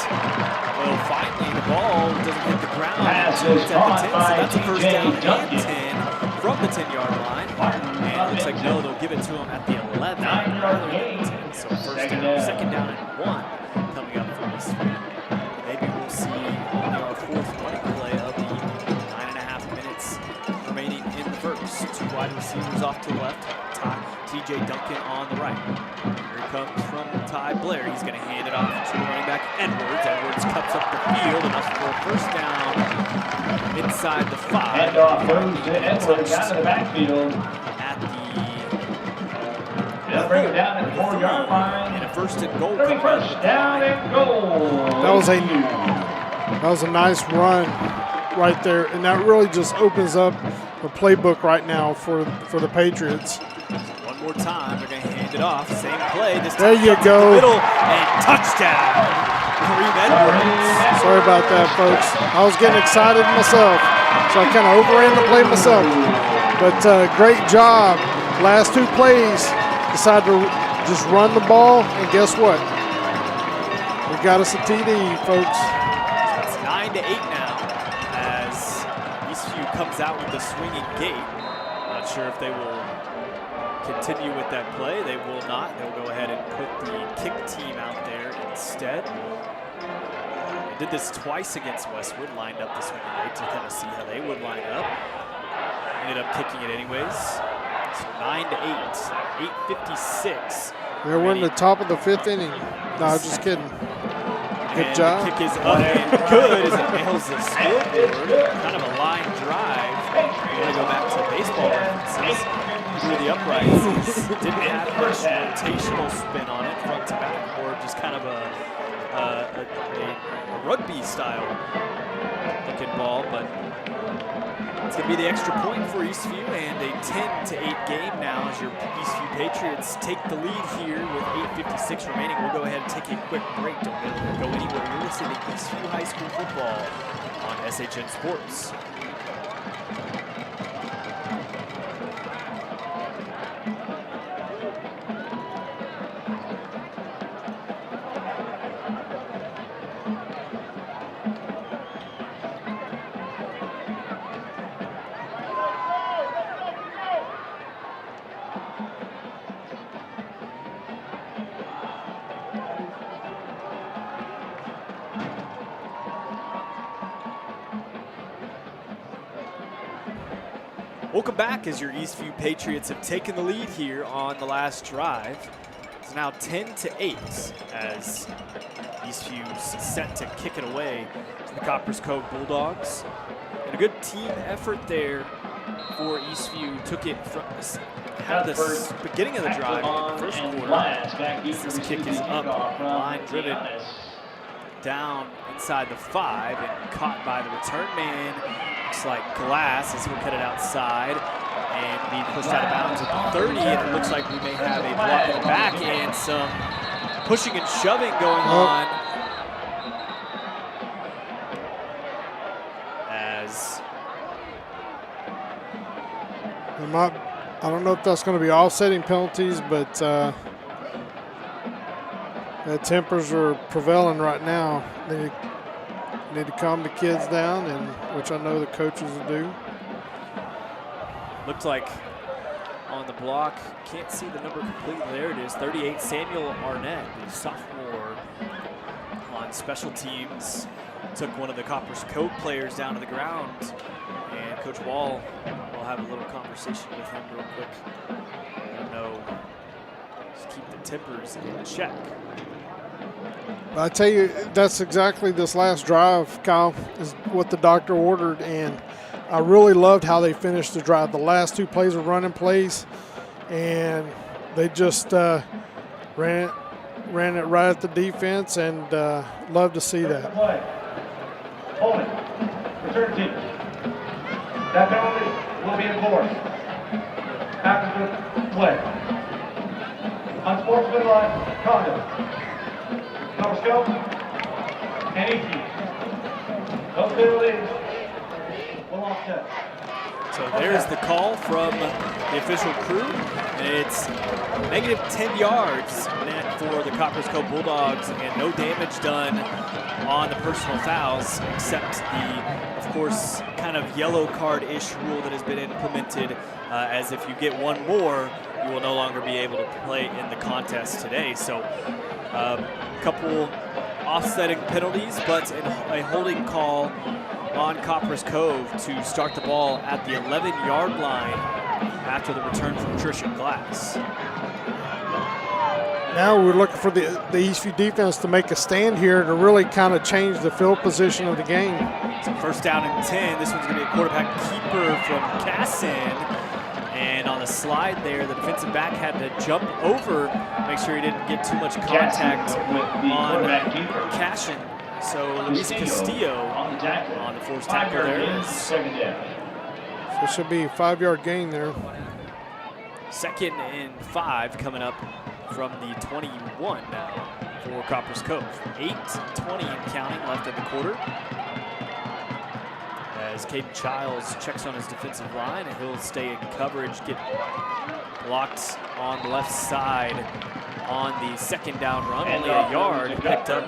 well, finally the ball doesn't hit the ground. Pass So is it's at the 10, so caught that's a by first TJ down Duncan. and 10 from the 10-yard line. And it looks like no, they'll give it to him at the 11 rather than the 10. So second down and 1 coming up for this. Maybe we'll see only our 4th running play of the 9.5 minutes remaining in the first. 2 wide receivers off to the left. TJ Duncan on the right. Here he comes from Ty Blair. He's going to hand it off to the running back Edwards. Edwards cuts up the field, enough for a first down inside the 5. Handoff goes to Edwards out of the backfield. At They'll bring it down at the 4-yard line. and a first and goal. Bring first down and goal. That was a nice run right there, and that really just opens up the playbook right now for the Patriots. One more time, they're going to hand it off. Same play. This There time you cuts go. in the middle and touchdown. Kareem Edwards. Sorry about that, folks. I was getting excited myself, so I kind of overran the play myself. But great job. Last 2 plays, decided to just run the ball, and guess what? We got us a TD, folks. It's 9-8 now as Eastview comes out with the swinging gate. Not sure if they will continue with that play. They will not. They'll go ahead and put the kick team out there instead. They did this twice against Westwood, lined up the swinging gate to kind of see how they would line up. Ended up kicking it anyways. So 9-8, 8:56. We're in the top of the 5th inning. No, just kidding. Good And job. the kick is up and good as it nails the scoreboard. Kind of a line drive. We're going to go back to baseball references. Through the uprights. Didn't have much rotational spin on it, front to back, or just kind of a rugby style looking ball, but it's going to be the extra point for Eastview and a 10-8 game now as your Eastview Patriots take the lead here with 8:56 remaining. We'll go ahead and take a quick break. Don't go anywhere. You're listening to Eastview High School football on SHN Sports. Welcome back as your Eastview Patriots have taken the lead here on the last drive. It's now 10-8 as Eastview's set to kick it away to the Copperas Cove Bulldawgs. And a good team effort there for Eastview. Took it from had the beginning of the drive in the first quarter. This kick is up, line driven down inside the 5 and caught by the return man. Looks like Glass as he'll cut it outside and be pushed out of bounds at the 30. And it looks like we may have a block in the back and some pushing and shoving going on. As I don't know if that's going to be offsetting penalties, but the tempers are prevailing right now. They need to calm the kids down, and which I know the coaches will do. Looked like on the block, can't see the number completely. There it is, 38, Samuel Arnett, the sophomore on special teams. Took one of the Copperas Cove players down to the ground, and Coach Wall will have a little conversation with him real quick. I don't know, just keep the tempers in check. I tell you, that's exactly this last drive, Kyle, is what the doctor ordered, and I really loved how they finished the drive. The last 2 plays were running plays, and they just ran it right at the defense, and love to see that. Hold it. Return team. That penalty will be enforced. After the play. Unsportsmanlike conduct. Copperas Cove and Eastview. Those penalties will offset. So there's the call from the official crew, and it's negative 10 yards net for the Copperas Cove Bulldawgs, and no damage done on the personal fouls, except the, of course, kind of yellow card-ish rule that has been implemented, as if you get one more, you will no longer be able to play in the contest today. So a couple offsetting penalties, but a holding call on Copperas Cove to start the ball at the 11-yard line after the return from Trisha Glass. Now we're looking for the Eastview defense to make a stand here to really kind of change the field position of the game. So first down and 10. This one's going to be a quarterback keeper from Casson. And on the slide there, the defensive back had to jump over, make sure he didn't get too much contact on Casson. So Luis Castillo on the forced tackle there. So it should be a 5-yard gain there. 2nd and 5 coming up from the 21 now for Copperas Cove. 8:20 and counting left in the quarter. As Caden Childs checks on his defensive line, and he'll stay in coverage, get blocked on the left side on the 2nd down run. Only a yard picked up.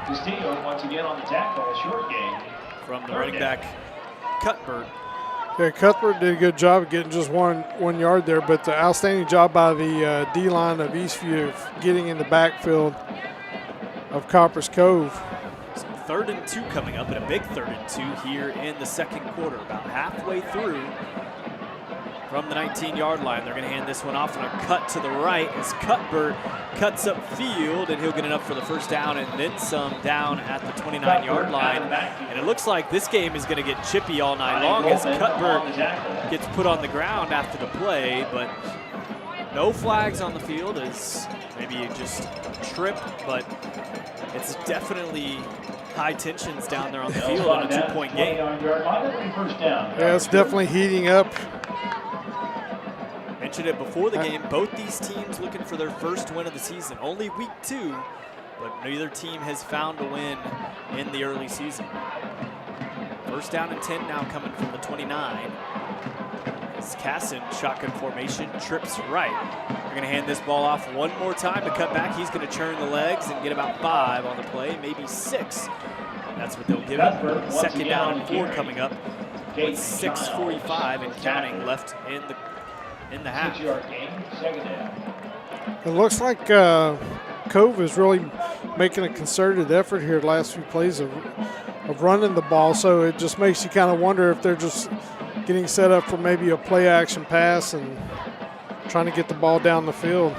Castillo once again on the tackle, short gain from the running back, Cuthbert. Yeah, Cuthbert did a good job of getting just one yard there, but the outstanding job by the D-line of Eastview of getting in the backfield of Copperas Cove. So 3rd and 2 coming up, and a big 3rd and 2 here in the 2nd quarter. About halfway through from the 19-yard line. They're going to hand this one off on a cut to the right as Cuthbert cuts up field, and he'll get enough for the first down and then some down at the 29-yard line. And it looks like this game is going to get chippy all night long as Cuthbert gets put on the ground after the play, but no flags on the field as maybe just a trip, but it's definitely high tensions down there on the field on a 2-point game. Yeah, it's definitely heating up. Mentioned it before the game, both these teams looking for their first win of the season. Only week 2, but neither team has found a win in the early season. First down and 10 now coming from the 29. As Casson, shotgun formation, trips right. They're going to hand this ball off one more time to cut back. He's going to churn the legs and get about 5 on the play, maybe 6. That's what they'll give him. 2nd down and 4 coming up with 6:45 and counting left in the half. It looks like Cove is really making a concerted effort here the last few plays of running the ball, so it just makes you kind of wonder if they're just getting set up for maybe a play action pass and trying to get the ball down the field.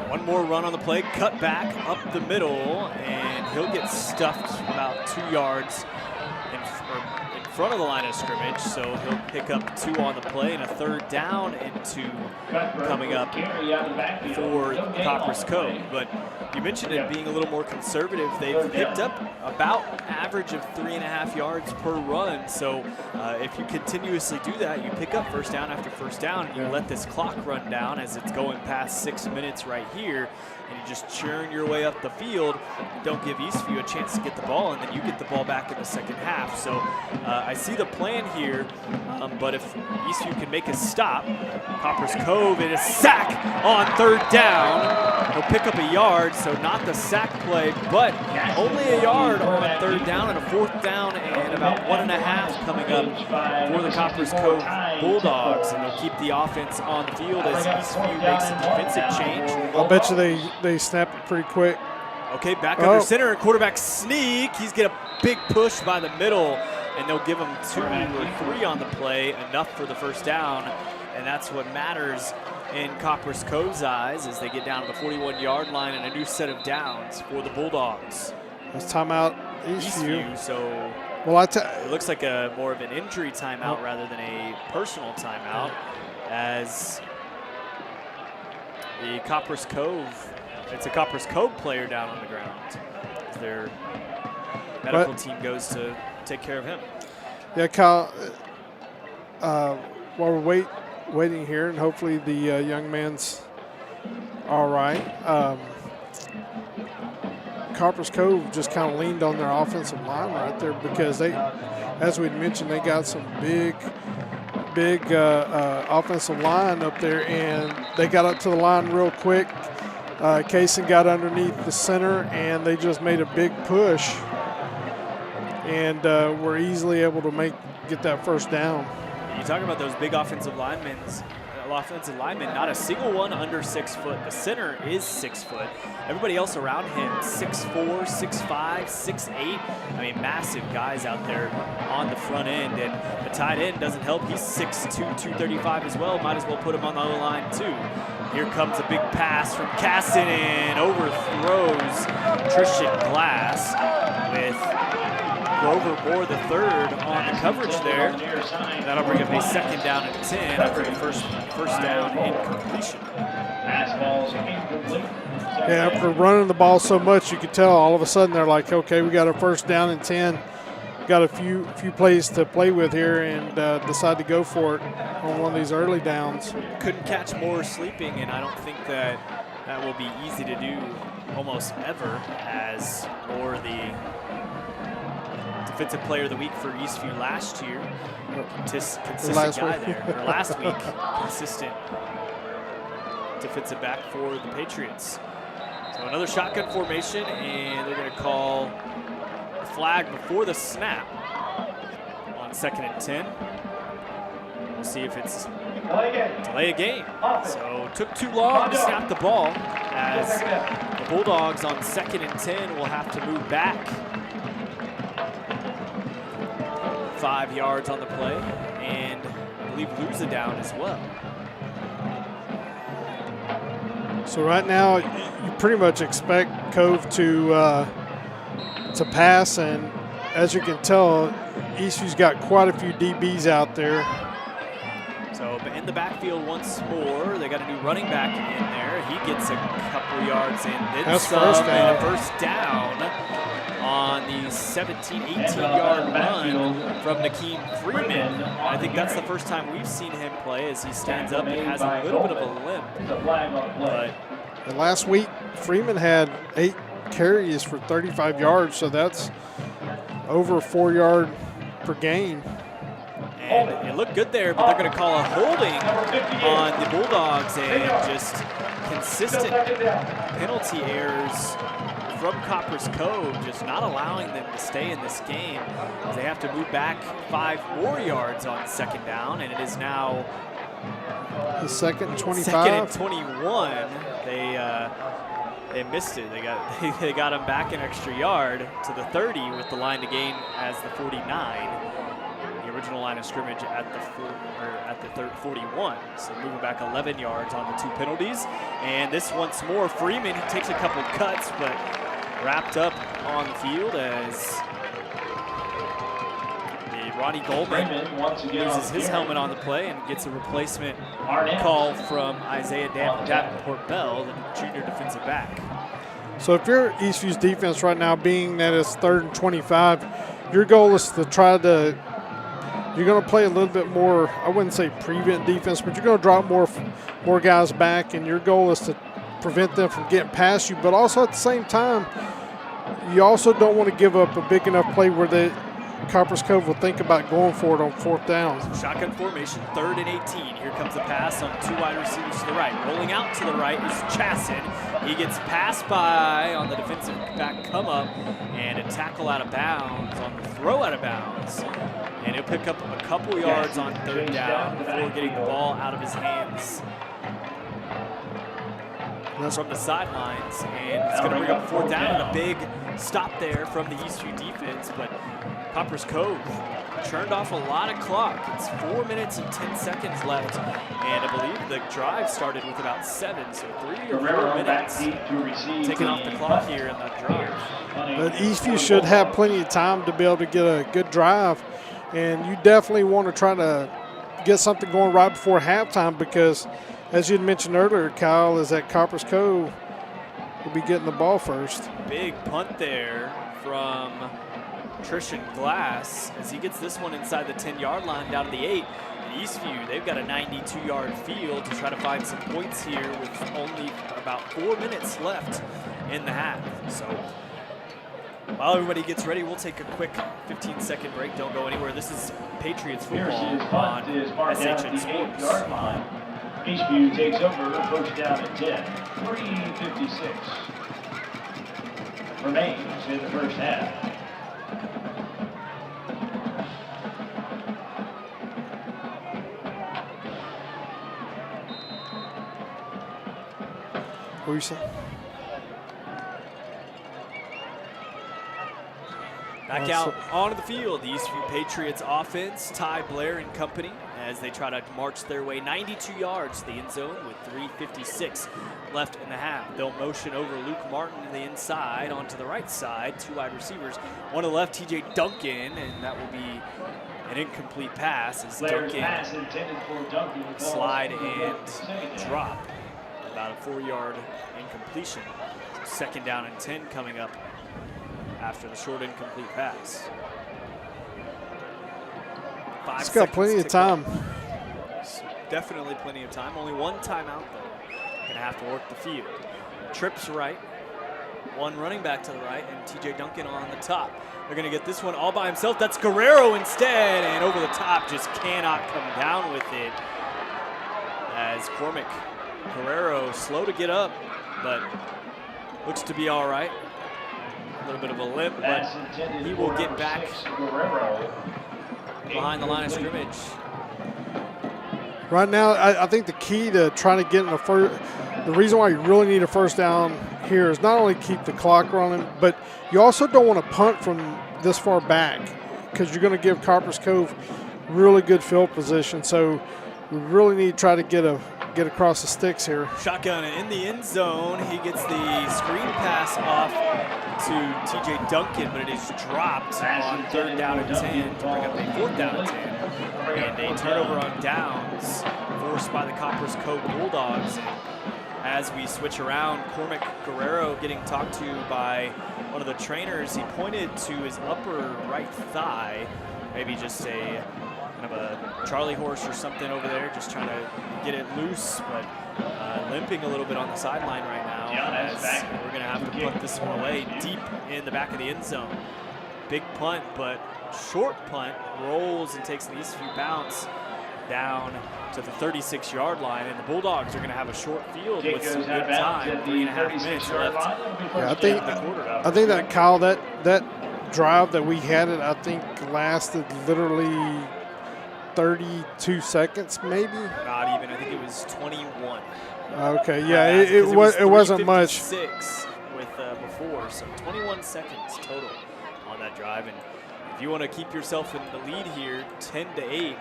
One more run on the play, cut back up the middle, and he'll get stuffed about 2 yards in front of the line of scrimmage, so he'll pick up 2 on the play and a 3rd down and 2 coming up for Copperas Cove. But you mentioned it being a little more conservative. They've picked up about average of 3.5 yards per run. So if you continuously do that, you pick up first down after first down, and you let this clock run down as it's going past 6 minutes right here, and you just churn your way up the field. You don't give Eastview a chance to get the ball, and then you get the ball back in the second half. So I see the plan here, but if Eastview can make a stop, Copperas Cove, and a sack on 3rd down. He'll pick up a yard, so not the sack play, but only a yard on 3rd down and a 4th down and about 1.5 coming up for the Copperas Cove Bulldawgs, and they'll keep the offense on the field as Eastview makes a defensive change. I'll bet you they snap it pretty quick. Okay, back under center, and quarterback sneak. He's get a big push by the middle, and they'll give him 2 or 3 on the play, enough for the first down, and that's what matters in Copperas Cove's eyes as they get down to the 41-yard line and a new set of downs for the Bulldogs. That's timeout Eastview. So well, it looks like a more of an injury timeout rather than a personal timeout, as the Copperas Cove, it's a Copperas Cove player down on the ground. Their medical team goes to take care of him. Yeah, Kyle, while we're waiting here, and hopefully the young man's all right. Copperas Cove just kind of leaned on their offensive line right there because they, as we mentioned, they got some big offensive line up there, and they got up to the line real quick. Kaysen got underneath the center, and they just made a big push, and were easily able to get that first down. You talk about those big offensive linemen, not a single one under 6 foot. The center is 6 foot. Everybody else around him, 6'4", 6'5", 6'8". I mean, massive guys out there on the front end. And the tight end doesn't help. He's 6'2", 235 as well. Might as well put him on the other line too. Here comes a big pass from Casson and overthrows Tristan Glass with Grover Moore the third on the coverage there. That'll bring up a 2nd down and 10 after the first down incompletion. Yeah, after running the ball so much, you could tell all of a sudden they're like, okay, we got a 1st down and 10. Got a few plays to play with here, and decide to go for it on one of these early downs. Couldn't catch Moore sleeping, and I don't think that will be easy to do almost ever, as Moore, the Defensive Player of the Week for Eastview last year. Consistent guy there. Or last week, consistent defensive back for the Patriots. So another shotgun formation, and they're going to call a flag before the snap on 2nd and 10. We'll see if it's delay a game. So it took too long to snap the ball, as the Bulldogs on 2nd and 10 will have to move back 5 yards on the play, and I believe lose a down as well. So right now, you pretty much expect Cove to pass, and as you can tell, Eastview's got quite a few DBs out there. So in the backfield once more, they got a new running back in there. He gets a couple yards in, then some, and a first down on the 17, 18-yard run from Nakeem Freeman. I think that's the first time we've seen him play, as he stands up and has a little bit of a limp. And last week, Freeman had 8 carries for 35 yards, so that's over 4 yard per game. And it looked good there, but they're going to call a holding on the Bulldogs, and just consistent penalty errors from Copperas Cove, just not allowing them to stay in this game, as they have to move back 5 more yards on 2nd down, and it is now the 2nd and 25. 2nd and 21. They missed it. They got him back an extra yard to the 30 with the line to gain as the 49. the original line of scrimmage at the 41. So moving back 11 yards on the 2 penalties. And this once more, Freeman, he takes a couple cuts, but wrapped up on the field as Ronnie Goldman loses his helmet on the play and gets a replacement call from Isaiah Davenport-Bell, the junior defensive back. So if you're Eastview's defense right now, being that it's 3rd and 25, your goal is to you're going to play a little bit more, I wouldn't say prevent defense, but you're going to drop more guys back, and your goal is to prevent them from getting past you. But also at the same time, you also don't want to give up a big enough play where Copperas Cove will think about going for it on 4th down. Shotgun formation, 3rd and 18. Here comes the pass on 2 wide receivers to the right. Rolling out to the right is Chasson. He gets passed by on the defensive back come up, and a tackle out of bounds on the throw out of bounds. And he'll pick up a couple yards on 3rd down before getting the ball out of his hands. From the sidelines, and it's going to bring up 4th down, and a big stop there from the Eastview defense, but Copperas Cove churned off a lot of clock. It's 4 minutes and 10 seconds left, and I believe the drive started with about 7, so 3 or 4 minutes taking off the clock here in that drive. But Eastview should have plenty of time to be able to get a good drive, and you definitely want to try to get something going right before halftime because, as you had mentioned earlier, Kyle, is that Copperas Cove will be getting the ball first. Big punt there from Trishan Glass as he gets this one inside the 10-yard line down to the 8. And Eastview, they've got a 92-yard field to try to find some points here with only about 4 minutes left in the half. So while everybody gets ready, we'll take a quick 15-second break. Don't go anywhere. This is Patriots football on SHN Sports. Eastview takes over, 1st down at 10. 3:56 remains in the 1st half. What were you saying? Back out onto the field, the Eastview Patriots offense, Ty Blair and company, as they try to march their way 92 yards to the end zone with 3:56 left in the half. They'll motion over Luke Martin to the inside onto the right side, 2 wide receivers. One to the left, TJ Duncan, and that will be an incomplete pass as Duncan slide and drop. About a 4-yard incompletion. 2nd down and 10 coming up after the short incomplete pass. It's got plenty of time. Definitely plenty of time. Only 1 timeout, though. Going to have to work the field. Trips right. 1 running back to the right, and TJ Duncan on the top. They're going to get this one all by himself. That's Guerrero instead, and over the top, just cannot come down with it. As Cormac Guerrero slow to get up, but looks to be all right. A little bit of a limp, but he will get back behind the line of scrimmage. Right now, I think the key to trying to get in the reason why you really need a 1st down here is not only keep the clock running, but you also don't want to punt from this far back because you're going to give Copperas Cove really good field position. So we really need to try to get across the sticks here. Shotgun in the end zone. He gets the screen pass off to TJ Duncan, but it is dropped on 3rd down and 10 to bring up a 4th down and 10. And a turnover on downs forced by the Copperas Cove Bulldawgs. As we switch around, Cormac Guerrero getting talked to by one of the trainers. He pointed to his upper right thigh, maybe just a kind of a Charlie horse or something over there, just trying to get it loose, but limping a little bit on the sideline right now as we're going to have to punt this one away deep in the back of the end zone. Big punt, but short punt, rolls and takes an Eastview bounce down to the 36-yard line, and the Bulldogs are going to have a short field with some good time, 3.5 minutes left. Yeah, I think that, Kyle, that drive that we had, I think lasted literally 32 seconds, maybe. Not even. I think it was 21. Okay, yeah, it wasn't much. 6 with before, so 21 seconds total on that drive. And if if you want to keep yourself in the lead here, 10-8, you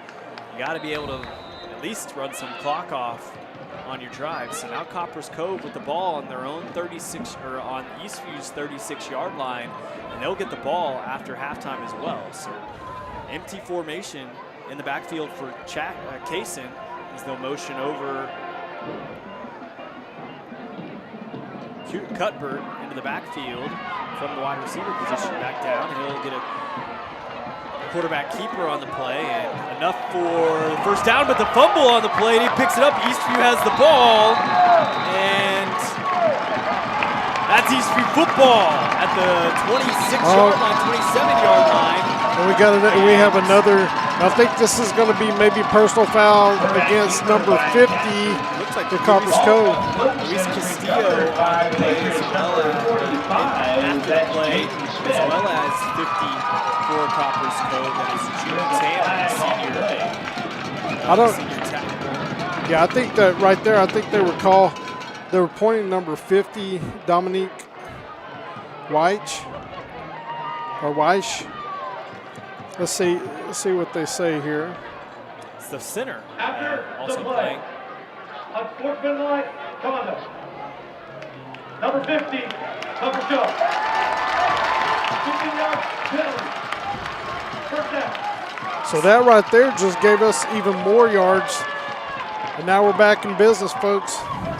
got to be able to at least run some clock off on your drive. So now Copperas Cove with the ball on their own 36, or on Eastview's 36-yard line, and they'll get the ball after halftime as well. So empty formation in the backfield for Kaysen as they'll motion over Cuthbert into the backfield from the wide receiver position back down. He'll get a quarterback keeper on the play, and enough for the first down, but the fumble on the play, and he picks it up. Eastview has the ball, and that's Eastview football at the 26-yard line, 27-yard line. And we have another. I think this is going to be maybe personal foul against number 50 Looks like for Copperas Cove. Luis Castillo on the play as well as after the play, as well as 50 for Copperas Cove. That is June Tanner, senior tackle. Yeah, I think that right there, I think they were pointing number 50, Dominique Weich. Let's see what they say here. It's the center After also the play, playing. unsportsmanlike conduct. Number 50, Copperas Cove. 15-yard penalty. First down. So that right there just gave us even more yards. And now we're back in business, folks.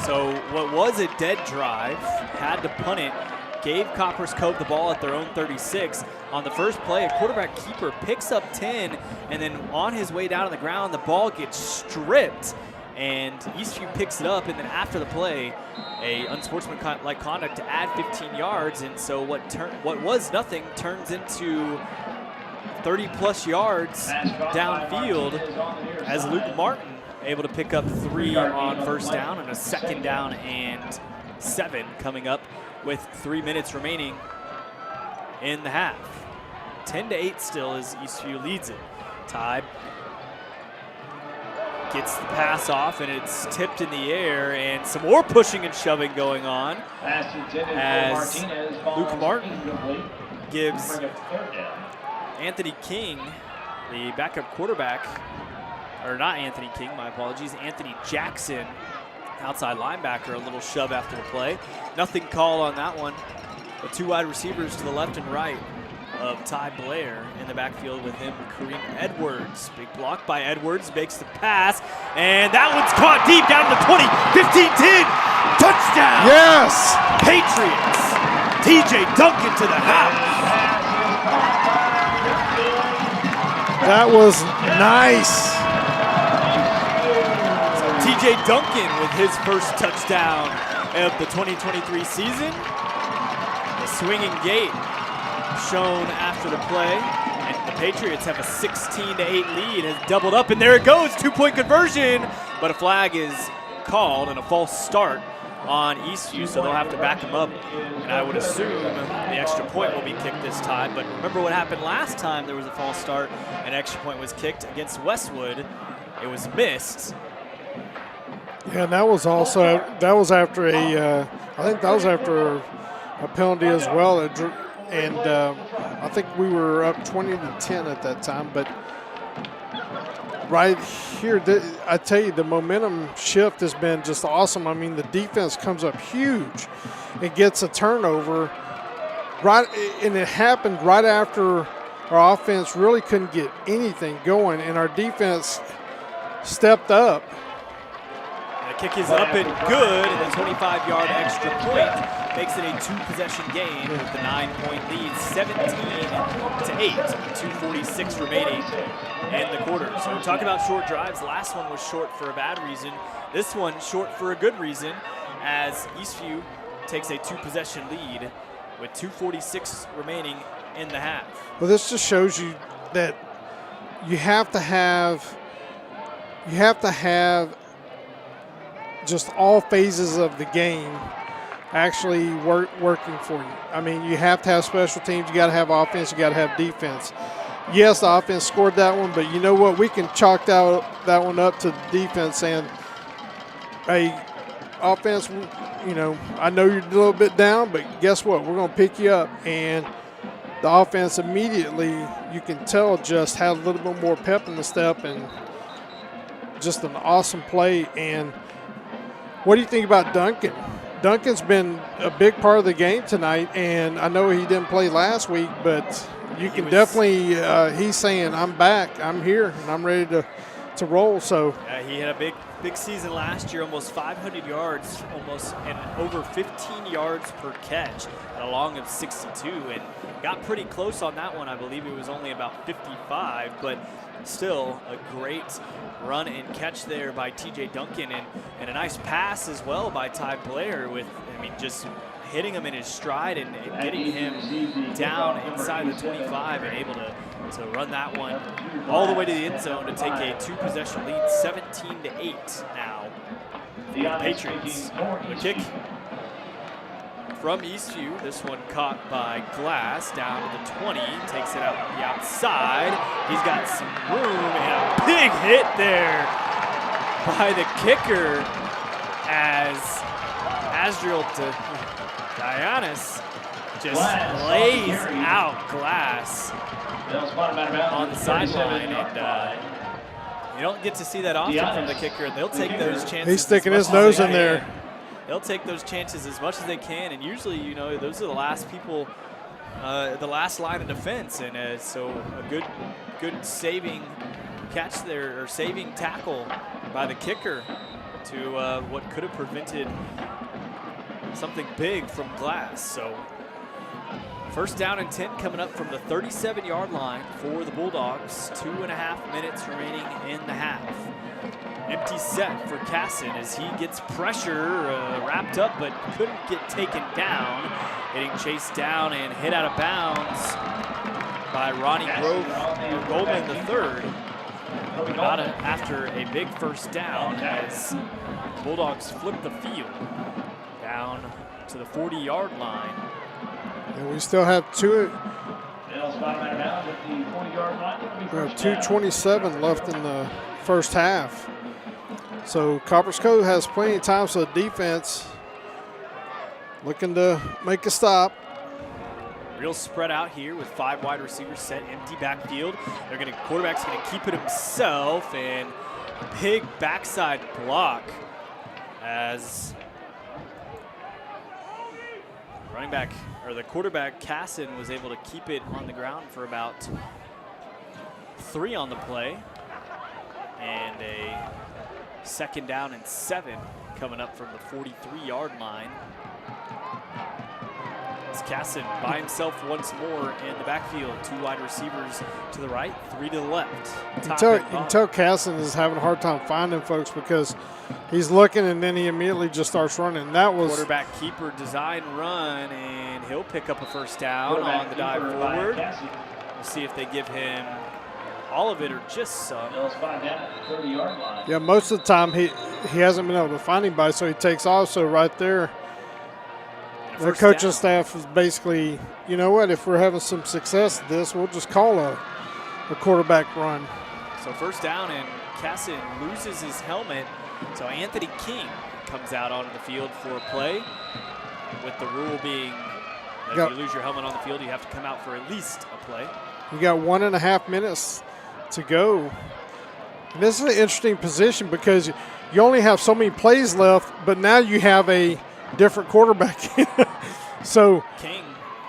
So what was a dead drive, had to punt it, gave Copperas Cove the ball at their own 36. On the first play, a quarterback keeper picks up 10, and then on his way down to the ground, the ball gets stripped, and Eastview picks it up, and then after the play, a unsportsmanlike conduct to add 15 yards, and so what was nothing turns into 30-plus yards downfield as Luke Martin able to pick up 3 on first down, and a second down and 7 coming up with 3 minutes remaining in the half. 10-8 still as Eastview leads it. Ty gets the pass off, and it's tipped in the air, and some more pushing and shoving going on as Luke Martin gives Anthony King, the backup quarterback, or not Anthony King, my apologies, Anthony Jackson, outside linebacker, a little shove after the play. Nothing called on that one. The 2 wide receivers to the left and right of Ty Blair in the backfield with him, Kareem Edwards. Big block by Edwards, makes the pass, and that one's caught deep down to the 20, 15, 10, touchdown! Yes! Patriots, TJ Duncan to the house. That was nice. TJ Duncan with his first touchdown of the 2023 season. A swinging gate shown after the play, and the Patriots have a 16-8 lead, has doubled up, and there it goes, 2-point conversion, but a flag is called and a false start on Eastview, so they'll have to back them up, and I would assume the extra point will be kicked this time. But remember what happened last time there was a false start, an extra point was kicked against Westwood. It was missed. Yeah, and that was after a penalty as well, and I think we were up 20-10 at that time. But right here, I tell you, the momentum shift has been just awesome. I mean, the defense comes up huge and gets a turnover, right, and it happened right after our offense really couldn't get anything going, and our defense stepped up. Kick is up and good, and the 25-yard extra point makes it a 2-possession game with the 9-point lead, 17-8, 2:46 remaining in the quarter. So we talk about short drives. The last one was short for a bad reason. This one short for a good reason, as Eastview takes a 2-possession lead with 2:46 remaining in the half. Well, this just shows you that you have to have just all phases of the game actually working for you. I mean, you have to have special teams, you got to have offense, you got to have defense. Yes, the offense scored that one, but you know what? We can chalk that one up to the defense and, hey, offense, you know, I know you're a little bit down, but guess what? We're going to pick you up. And the offense immediately, you can tell, just had a little bit more pep in the step, and just an awesome play. And what do you think about Duncan? Duncan's been a big part of the game tonight, and I know he didn't play last week, but you can definitely he's saying, I'm back, I'm here, and I'm ready to roll. So he had a big season last year, almost 500 yards, and over 15 yards per catch at a long of 62, and got pretty close on that one. I believe it was only about 55, but still a great run and catch there by TJ Duncan, and a nice pass as well by Ty Blair with, just hitting him in his stride and getting him down inside the 25 and able to run that one all the way to the end zone to take a 2-possession lead, 17-8 now. The Patriots. The kick from Eastview. This one caught by Glass down to the 20. Takes it out the outside. He's got some room and a big hit there by the kicker as Asriel Dianis just lays out Glass on the sideline, and you don't get to see that often from the kicker. They'll take those chances. He's sticking his nose in there. They'll take those chances as much as they can, and usually, those are the last people, the last line of defense, and so a good saving catch there, or saving tackle by the kicker to what could have prevented something big from Glass. So first down and 10 coming up from the 37-yard line for the Bulldogs. 2.5 minutes remaining in the half. Empty set for Casson as he gets pressure wrapped up but couldn't get taken down. Getting chased down and hit out of bounds by Ronnie Goldman III. After a big first down as Bulldogs flip the field down to the 40-yard line. And we still have 2:27 left in the first half. So Copperas Cove has plenty of time, so the defense looking to make a stop. Real spread out here with 5 wide receivers set, empty backfield. Quarterback's gonna keep it himself, and a big backside block as running back, or the quarterback, Casson, was able to keep it on the ground for about 3 on the play. And a second down and 7 coming up from the 43-yard line. It's Casson by himself once more in the backfield. 2 wide receivers to the right, 3 to the left. You can tell Casson is having a hard time finding folks because he's looking and then he immediately just starts running. That was quarterback keeper design run, and he'll pick up a first down on the dive forward. We'll see if they give him all of it or just some. Yeah, most of the time he hasn't been able to find anybody, so he takes off. So right there, the coaching staff is basically, you know what, if we're having some success at this, we'll just call a quarterback run. So first down, and Casson loses his helmet. So Anthony King comes out onto the field for a play, with the rule being that if you lose your helmet on the field, you have to come out for at least a play. You got 1.5 minutes to go. And this is an interesting position because you only have so many plays left, but now you have a different quarterback. So King,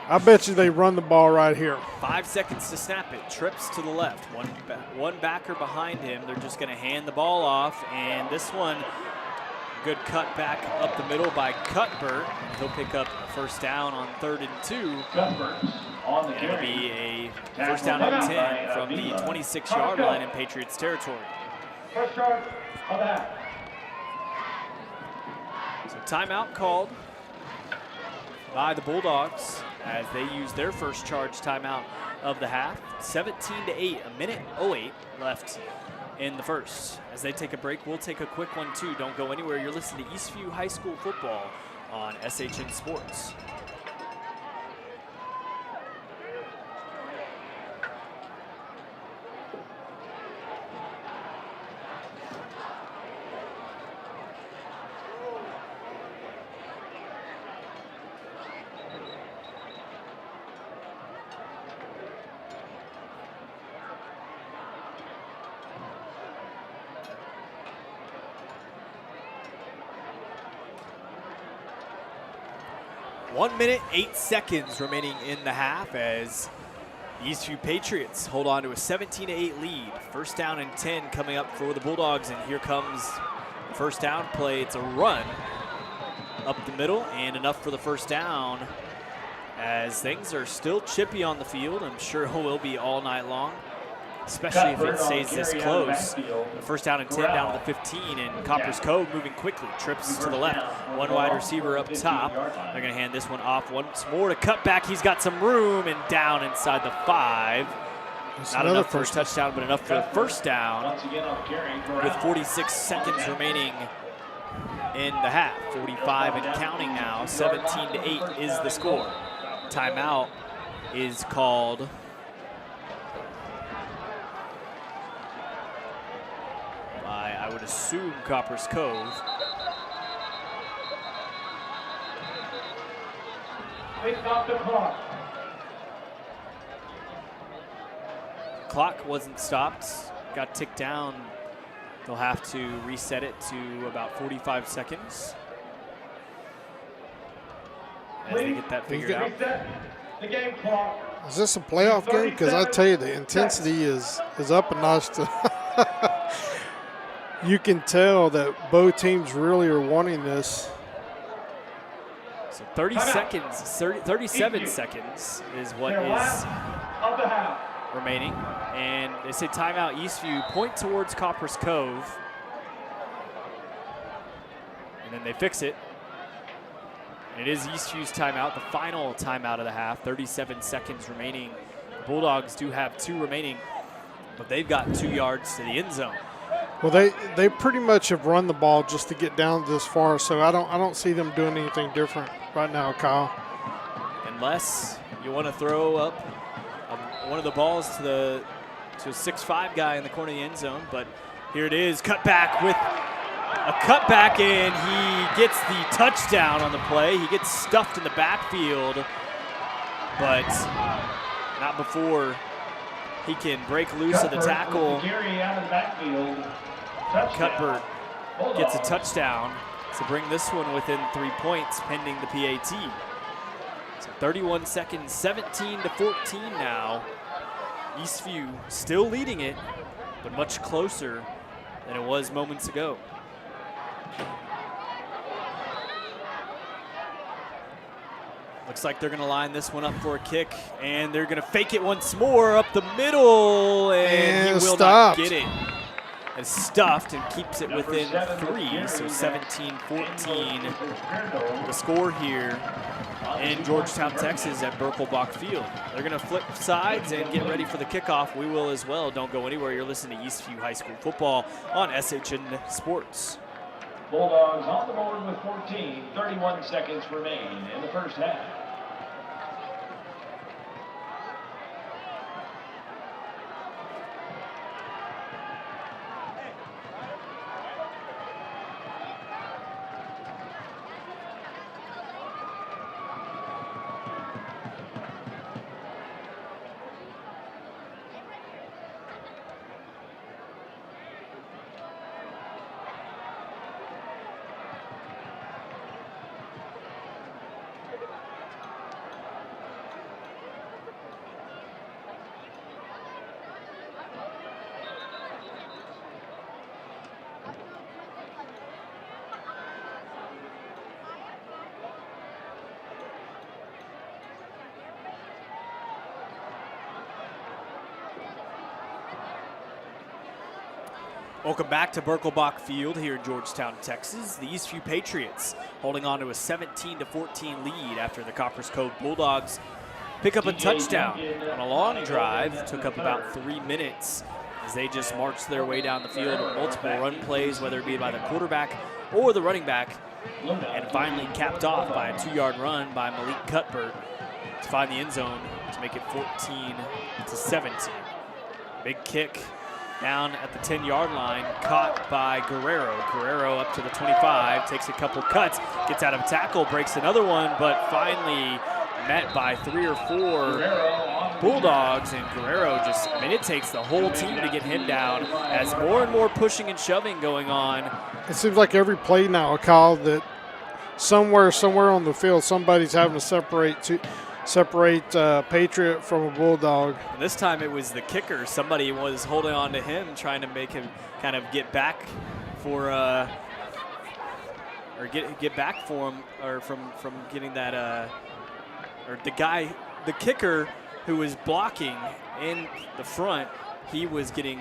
I bet you they run the ball right here. 5 seconds to snap it. Trips to the left. One backer behind him. They're just going to hand the ball off, and this one, good cut back up the middle by Cuthbert. He'll pick up first down on 3rd and 2. And it'll be a first down and 10 from the 26-yard line in Patriots territory. So timeout called by the Bulldogs as they use their first charge timeout of the half. 17-8, 1:08 left in the first. As they take a break, we'll take a quick one too. Don't go anywhere. You're listening to Eastview High School football on SHN Sports. 1 minute, 8 seconds remaining in the half as the Eastview Patriots hold on to a 17-8 lead. First down and 10 coming up for the Bulldogs, and here comes the first down play. It's a run up the middle and enough for the first down as things are still chippy on the field. I'm sure it will be all night long, especially if it stays this close. The first down and 10 down to the 15, and Copperas Cove moving quickly. Trips to the left. One wide receiver up top. They're going to hand this one off once more to cut back. He's got some room and down inside the 5. Not enough for a touchdown, but enough for the first down with 46 seconds remaining in the half. 45 and counting now. 17-8 is the score. Timeout is called by, I would assume, Copperas Cove. They stopped the clock. Clock wasn't stopped, got ticked down. They'll have to reset it to about 45 seconds as they get that figured out. The game clock. Is this a playoff game? Because I tell you, the intensity is up a notch. You can tell that both teams really are wanting this. So 37 seconds is what is remaining. And they say timeout Eastview, point towards Copperas Cove. And then they fix it. And it is Eastview's timeout, the final timeout of the half, 37 seconds remaining. The Bulldogs do have 2 remaining, but they've got 2 yards to the end zone. Well, they pretty much have run the ball just to get down this far, so I don't see them doing anything different right now, Kyle. Unless you want to throw up one of the balls to a 6'5" guy in the corner of the end zone, but here it is, cut back with a cutback, and he gets the touchdown on the play. He gets stuffed in the backfield, but not before he can break loose of the tackle. Cuthbert gets a touchdown to bring this one within 3 points pending the PAT. So 31 seconds, 17-14 now. Eastview still leading it, but much closer than it was moments ago. Looks like they're going to line this one up for a kick, and they're going to fake it once more up the middle, and he will not get it. It's stuffed and keeps it within 3, so 17-14 the score here in Georgetown, Texas at Birkelbach Field. They're going to flip sides and get ready for the kickoff. We will as well. Don't go anywhere. You're listening to Eastview High School football on SHN Sports. Bulldogs on the board with 14, 31 seconds remain in the first half. Welcome back to Birkelbach Field here in Georgetown, Texas. The Eastview Patriots holding on to a 17-14 lead after the Copperas Cove Bulldogs pick up a touchdown on a long drive. Took up about 3 minutes as they just marched their way down the field with multiple run plays, whether it be by the quarterback or the running back, and finally capped off by a 2-yard run by Malik Cuthbert to find the end zone to make it 14-17. Big kick down at the 10-yard line, caught by Guerrero. Guerrero up to the 25, takes a couple cuts, gets out of a tackle, breaks another one, but finally met by 3 or 4 Bulldogs, and Guerrero just, I mean, it takes the whole team to get him down as more and more pushing and shoving going on. It seems like every play now, Kyle, that somewhere on the field, somebody's having to separate Patriot from a Bulldog. And this time it was the kicker. Somebody was holding on to him, trying to make him kind of get back for get back for him, or from getting that or the kicker who was blocking in the front. He was getting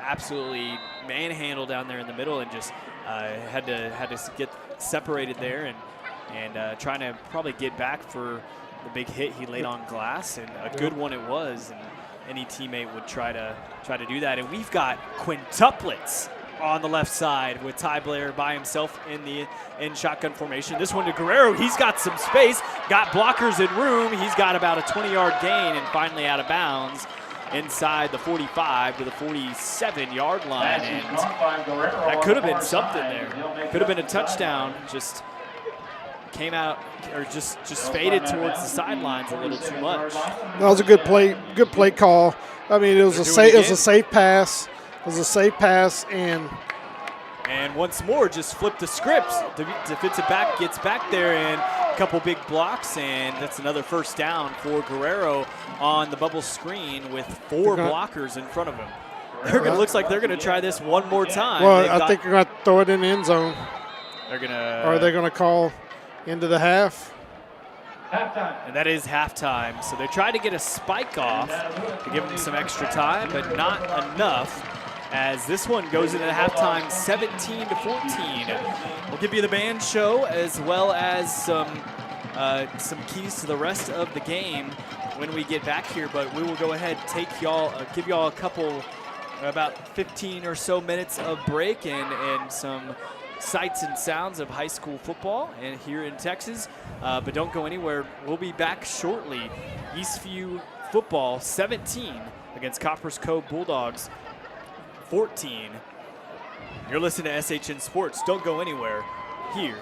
absolutely manhandled down there in the middle, and just had to get separated there, and trying to probably get back for the big hit he laid on glass, and a good one it was. And any teammate would try to do that. And we've got quintuplets on the left side with Ty Blair by himself in shotgun formation. This one to Guerrero. He's got some space, got blockers in room. He's got about a 20-yard gain, and finally out of bounds inside the 45 to the 47-yard line. And that could have been something there. Could have been a touchdown. Just came out, or just faded towards the sidelines a little too much. That was a good play call. I mean, it was a safe pass. It was a safe pass, and once more, just flip the script. Defensive back gets back there, and a couple big blocks, and that's another first down for Guerrero on the bubble screen with four blockers in front of him. Looks like they're gonna try this one more time. Well, I think they're gonna throw it in the end zone. They're gonna. Or are they gonna call into the half? Halftime. And that is halftime. So they tried to get a spike off to give them some extra time, but not enough, as this one goes into halftime 17-14. We'll give you the band show as well as some keys to the rest of the game when we get back here, but we will go ahead, give y'all a couple, about 15 or so minutes of break and some sights and sounds of high school football and here in Texas, but don't go anywhere. We'll be back shortly. Eastview football 17 against Copperas Cove Bulldawgs 14. You're listening to SHN Sports. Don't go anywhere here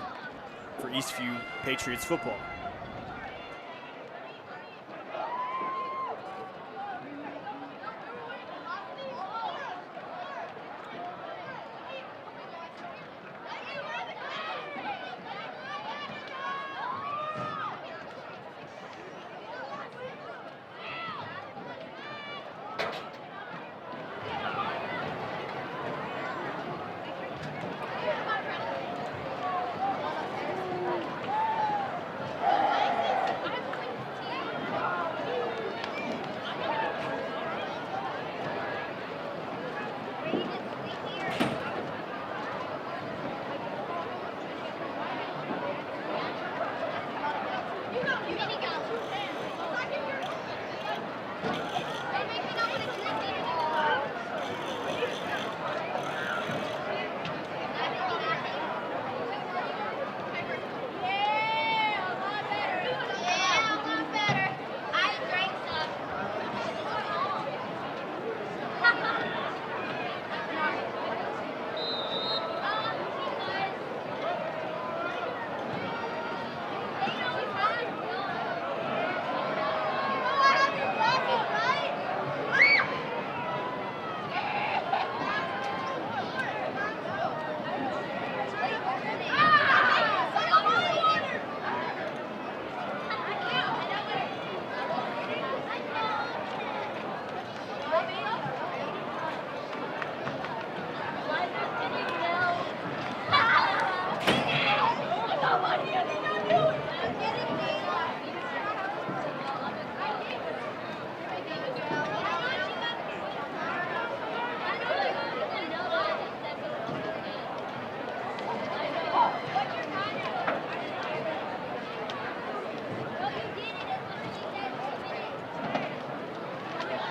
for Eastview Patriots football.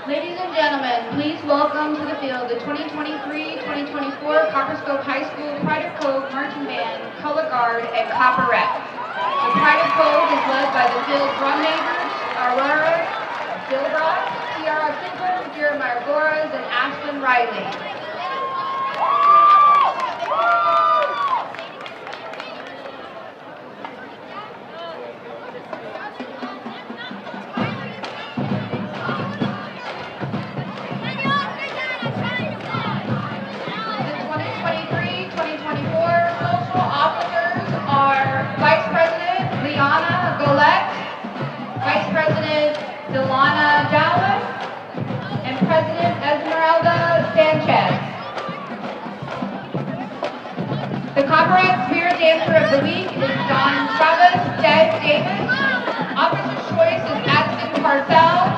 Ladies and gentlemen, please welcome to the field the 2023-2024 Copperas Cove High School Pride of Cove Marching Band, Color Guard, and Copperettes. The Pride of Cove is led by the field drum majors, Aurora Gilbride, Tiara Pinker, Jeremiah Goras, and Aspen Riley. The 2023-2024 Social Officers the week is Don Chavez, Dave Davis. Officer's choice is Addison Parcell.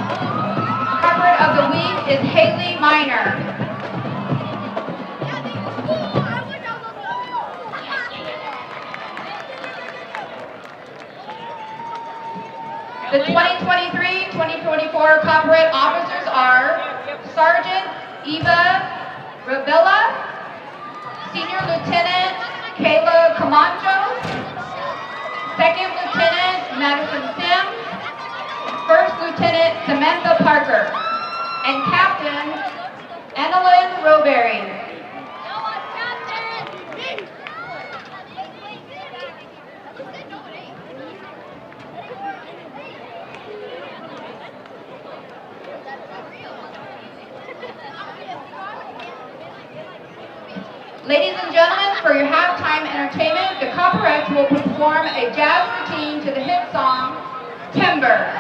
Corporate of the week is Haley Miner. The 2023-2024 corporate officers are Sergeant Eva Ravilla, Senior Lieutenant Kayla Camacho, Second Lieutenant Madison Sims, First Lieutenant Samantha Parker, and Captain Annalyn Roberry. Ladies and gentlemen, for your halftime entertainment, the Copperas will perform a jazz routine to the hit song, Timber.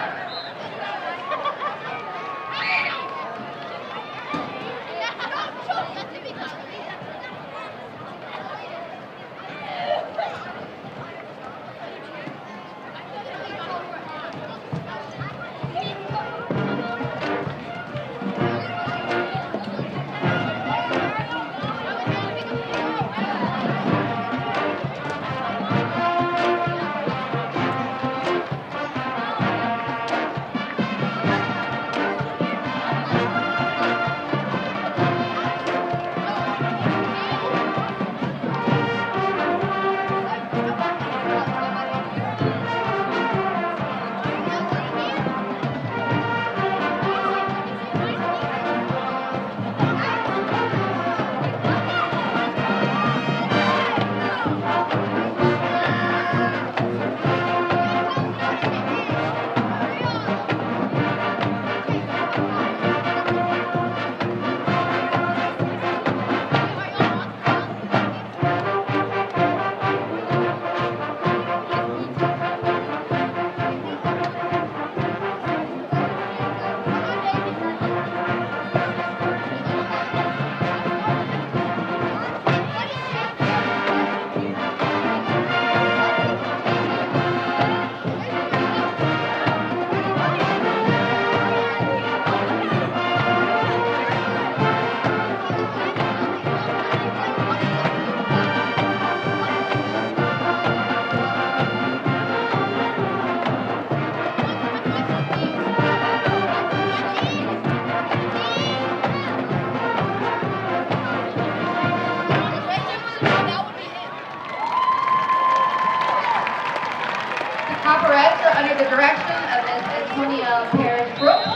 Copperas are under the direction of Ms. Antonia Perez-Brooks,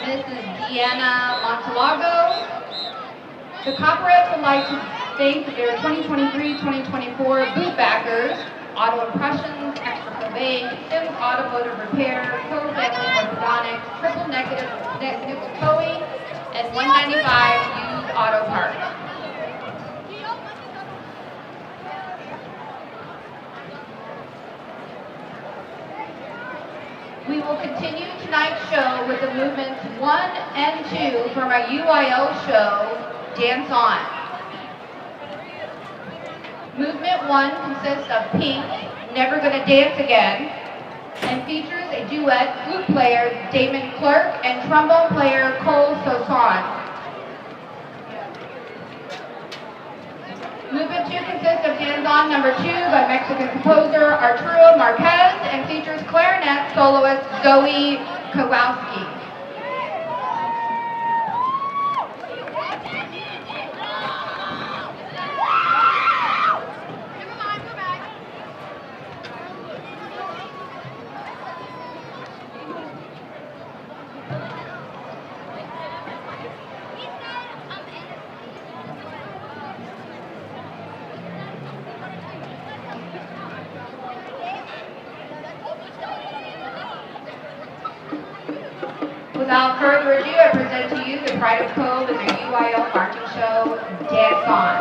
Mrs. Deanna Montalago. The Copperas would like to thank their 2023-2024 boot backers, Auto Impressions, Extra Conveying, Sims Automotive Repair, Cove Family Orthodontics, Triple Negative Nickel Towing, and 195 Used Auto Parts. We will continue tonight's show with the movements 1 and 2 from our UIL show, Dance On. Movement 1 consists of Pink, Never Gonna Dance Again, and features a duet flute player, Damon Clark, and trombone player, Cole Sosan. Movement 2 consists of Dance On number 2 by Mexican composer Arturo Marquez and features clarinet soloist Zoe Kowalski. Without further ado, I present to you the Pride of Cove and their UIL marching show, Dance On.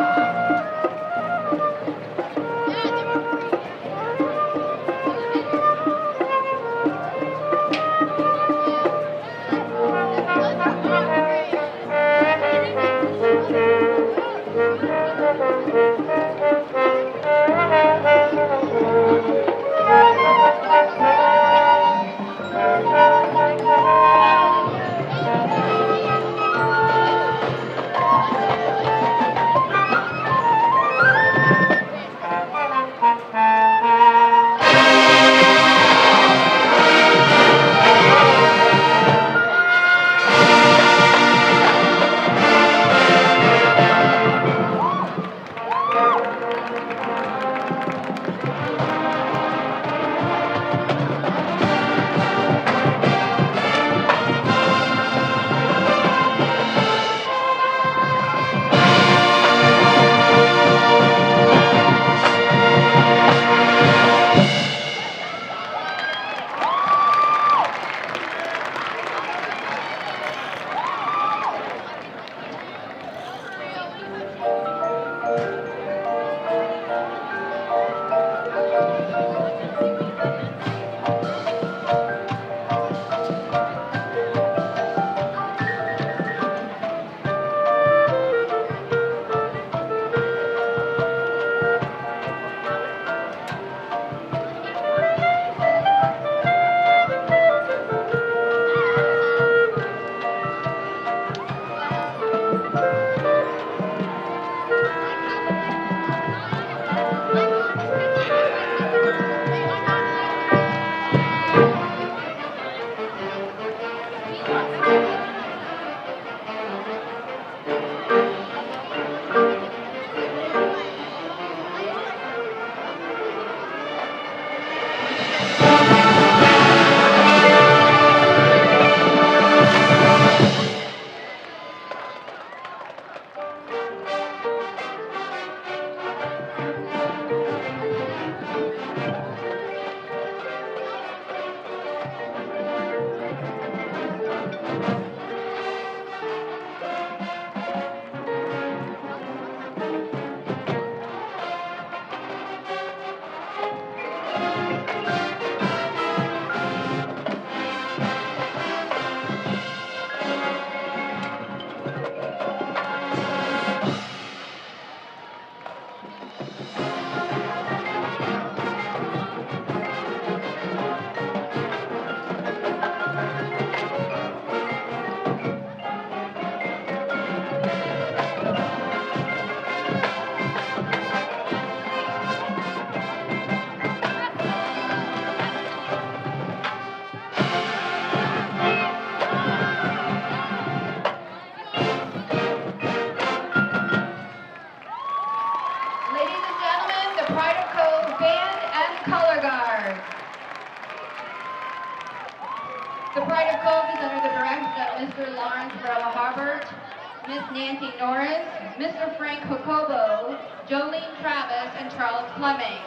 Miss Nancy Norris, Mr. Frank Jacobo, Jolene Travis, and Charles Fleming.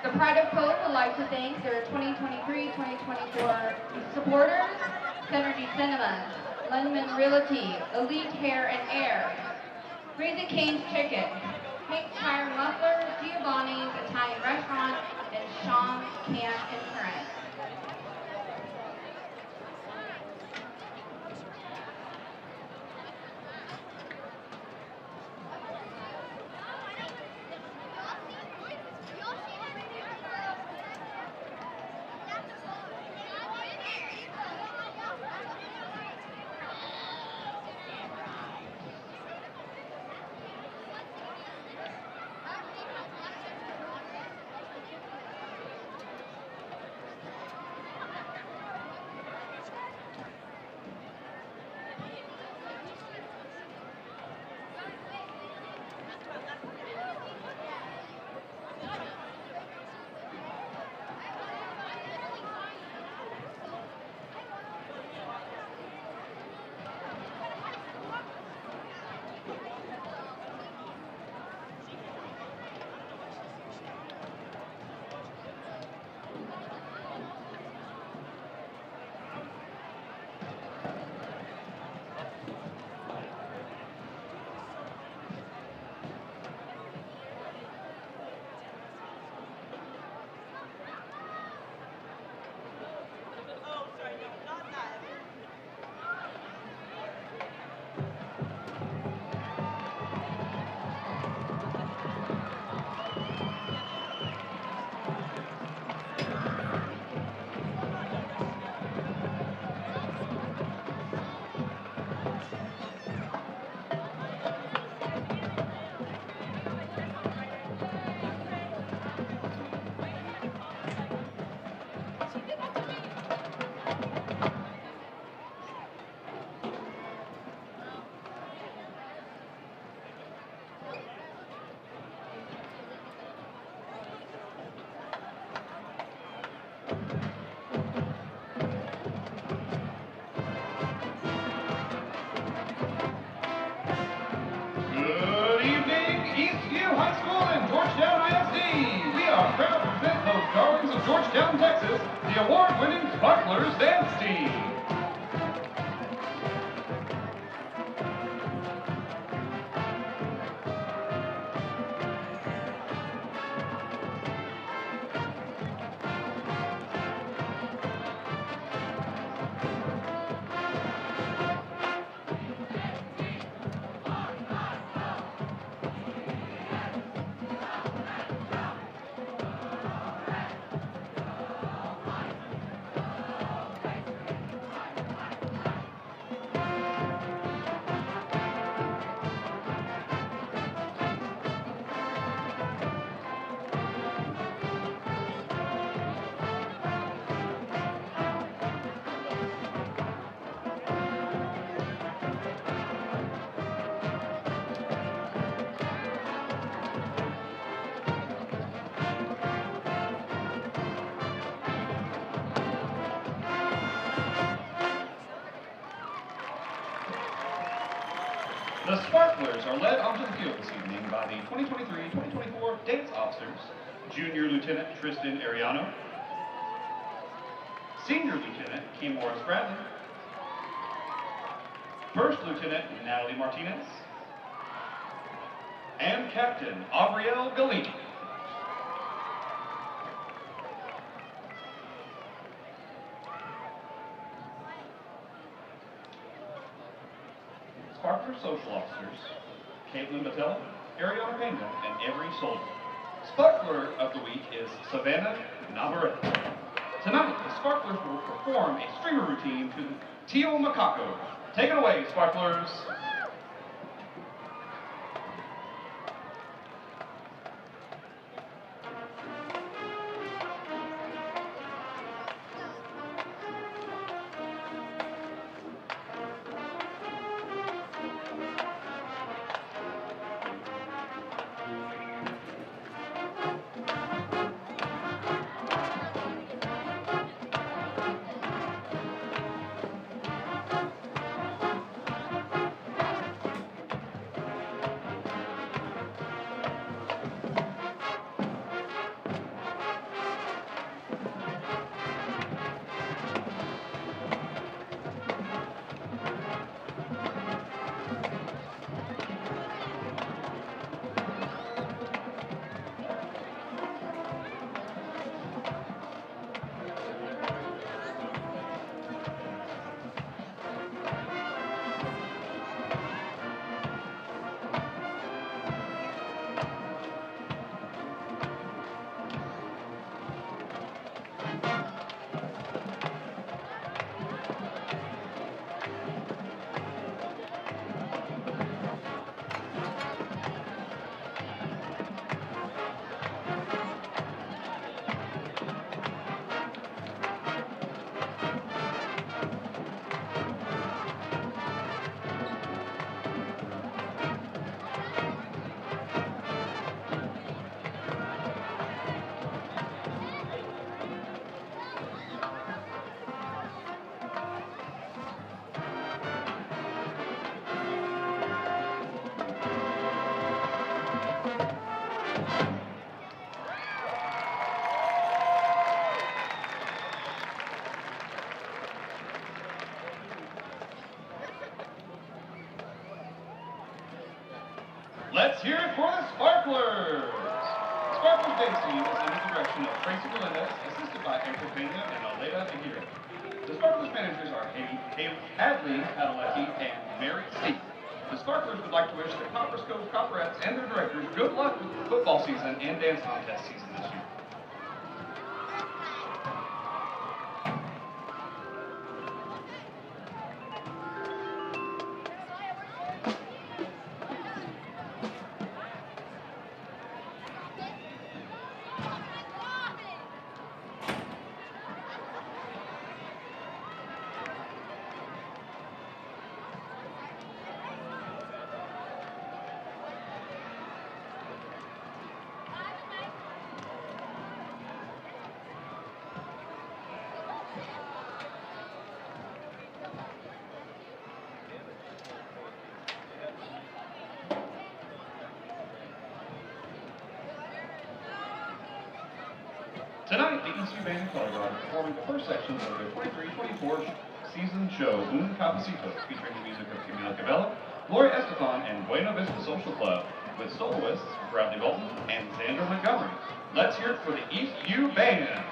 The Pride of Cove would like to thank their 2023-2024 supporters, Synergy Cinemas, Lundman Realty, Elite Hair and Air, Raising Cane's Chicken, Hank's Tire Muffler, Giovanni's Italian Restaurant, and Sean's Camp Insurance. Good evening, Eastview High School and Georgetown ISD. We are proud to present those darlings of Georgetown, Texas, the award-winning Sparklers Dance Team. The Sparklers are led onto the field this evening by the 2023-2024 dance officers, Junior Lieutenant Tristan Ariano, Senior Lieutenant Kim Morris Bradley, First Lieutenant Natalie Martinez, and Captain Aubrielle Galini. Sparkler social officers, Caitlin Batella, Ariana Pena, and Avery Soldier. Sparkler of the week is Savannah Navarrete. Tonight, the Sparklers will perform a streamer routine to Tio Macaco. Take it away, Sparklers. Let's hear it for the Sparklers. The Sparklers dance team is under the direction of Tracy Melendez, assisted by April Pena and Aleda Aguirre. The Sparklers managers are Hadley Padalecki and Mary Steve. The Sparklers would like to wish the Copperas Cove Copperettes and their directors good luck with the football season and dance contest season this year. Tonight, the ECU Band and Color Guard are performing the first sections of their 23-24 season show, Un Cafecito, featuring the music of Camila Cabello, Gloria Estefan, and Buena Vista Social Club, with soloists Bradley Bolton and Xander Montgomery. Let's hear it for the ECU Band.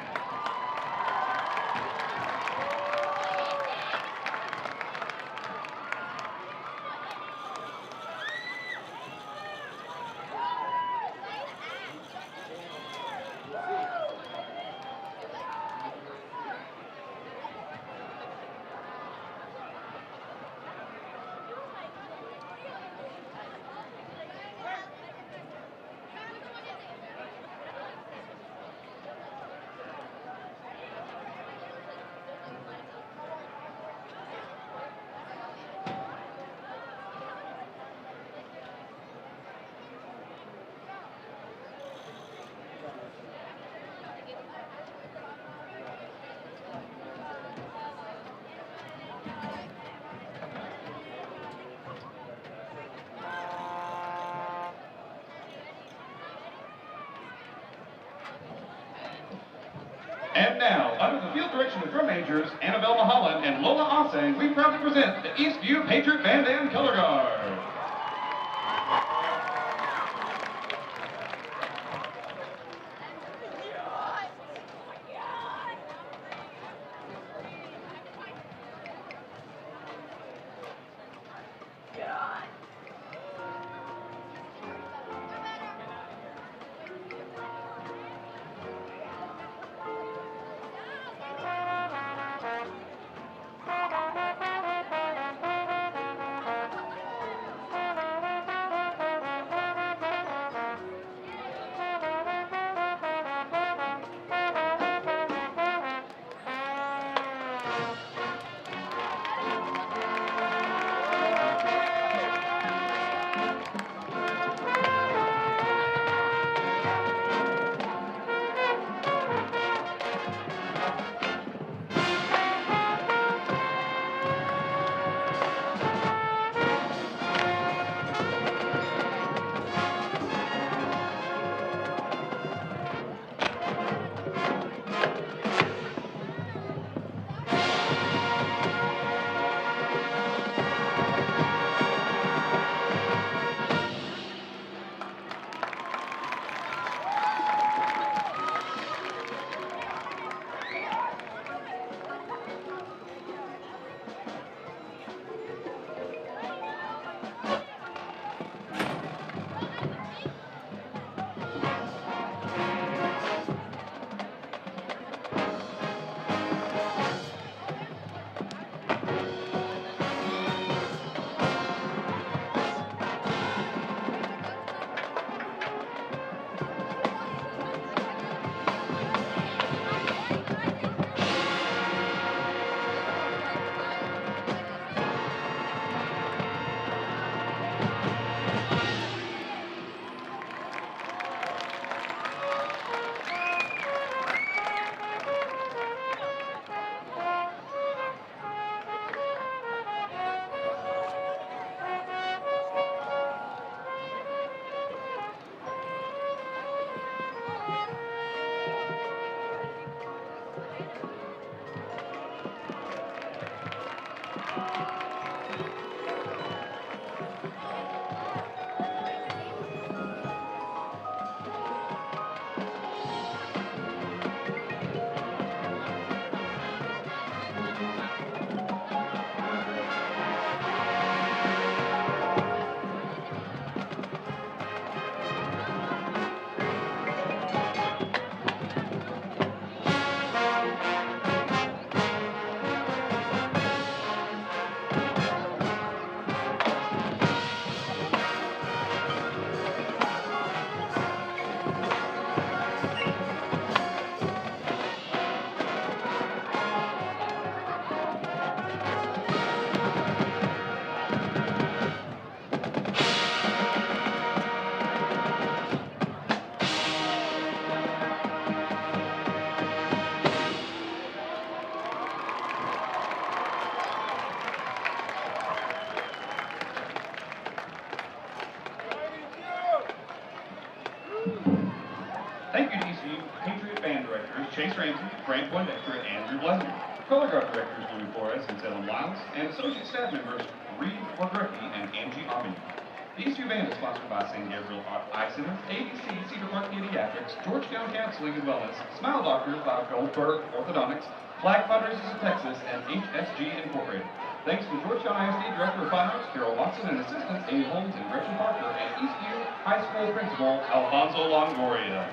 And now, under the field direction of drum majors Annabelle Mahalan and Lola Asang, we proudly present the Eastview Patriot Band and Color Guard. Chase Ramsey, Frank Poindexter, and Andrew Blender. Color guard directors Louis Flores and Salem Lyles, and associate staff members Reed Orgrecki and Angie Armin. The Eastview Band is sponsored by San Gabriel Eye Center, ABC, Cedar Park Pediatrics, Georgetown Counseling and Wellness, Smile Doctors by Goldberg Orthodontics, Flag Fundraisers of Texas, and HSG Incorporated. Thanks to Georgetown ISD Director of Fine Arts Carol Watson and assistants Amy Holmes and Gretchen Parker, and Eastview High School Principal Alfonso Longoria.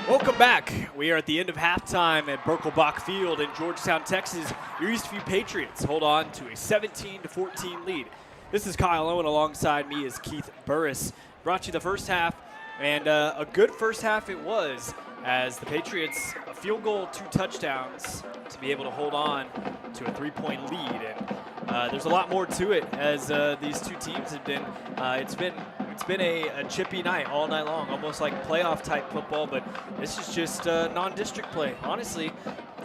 Welcome back. We are at the end of halftime at Birkelbach Field in Georgetown, Texas. Your Eastview Patriots hold on to a 17-14 lead. This is Kyle Owen. Alongside me is Keith Burris. Brought you the first half, and a good first half it was, as the Patriots, a field goal, 2 touchdowns to be able to hold on to a 3-point lead. And there's a lot more to it, as these two teams have been. It's been a chippy night all night long, almost like playoff type football, but this is just non-district play. Honestly,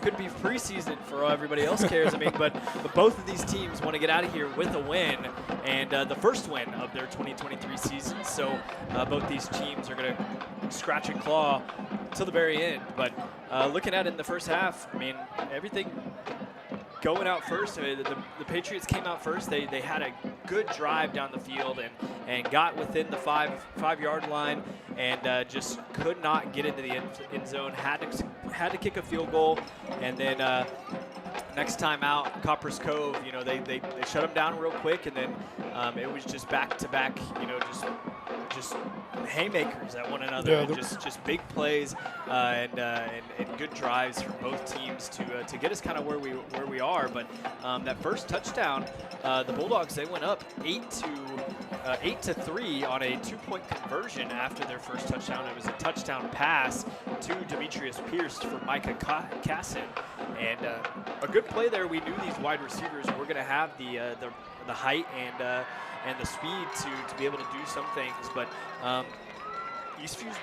could be preseason for all everybody else cares. I mean, but both of these teams want to get out of here with a win, and the first win of their 2023 season. So both these teams are going to scratch and claw till the very end. But looking at it in the first half, I mean, everything going out first. The Patriots came out first. They had a good drive down the field and got within the five-yard line, and just could not get into the end zone. Had to kick a field goal, and then next time out, Copperas Cove, they shut them down real quick, and then it was just back-to-back, just haymakers at one another, and just big plays and good drives from both teams to get us kind of where we are. But that first touchdown, the Bulldogs, they went up 8-3 on a 2-point conversion after their first touchdown. It was a touchdown pass to Demetrius Pierce for Micah Casson, and a good play there. We knew these wide receivers were going to have the height and the speed to be able to do some things, but Eastview's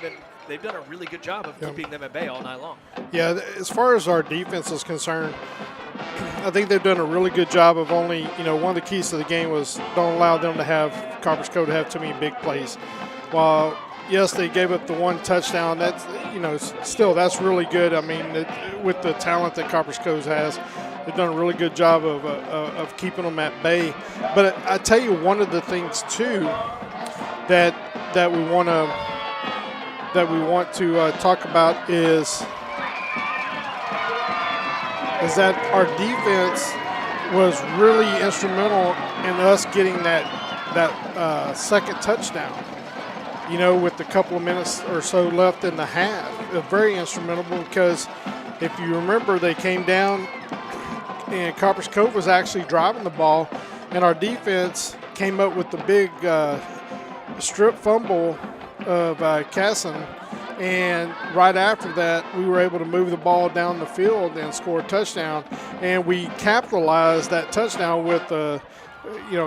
they've done a really good job of keeping them at bay all night long. Yeah, as far as our defense is concerned, I think they've done a really good job of only, one of the keys to the game was don't allow them to have Copperas Cove to have too many big plays. While, yes, they gave up the 1 touchdown, that's, still that's really good. I mean, with the talent that Copperas Cove has, they've done a really good job of keeping them at bay. But I tell you, one of the things too that we want to talk about is that our defense was really instrumental in us getting that second touchdown. with a couple of minutes or so left in the half. Very instrumental because if you remember, they came down and Copperas Cove was actually driving the ball, and our defense came up with the big strip fumble of Casson, and right after that we were able to move the ball down the field and score a touchdown, and we capitalized that touchdown with a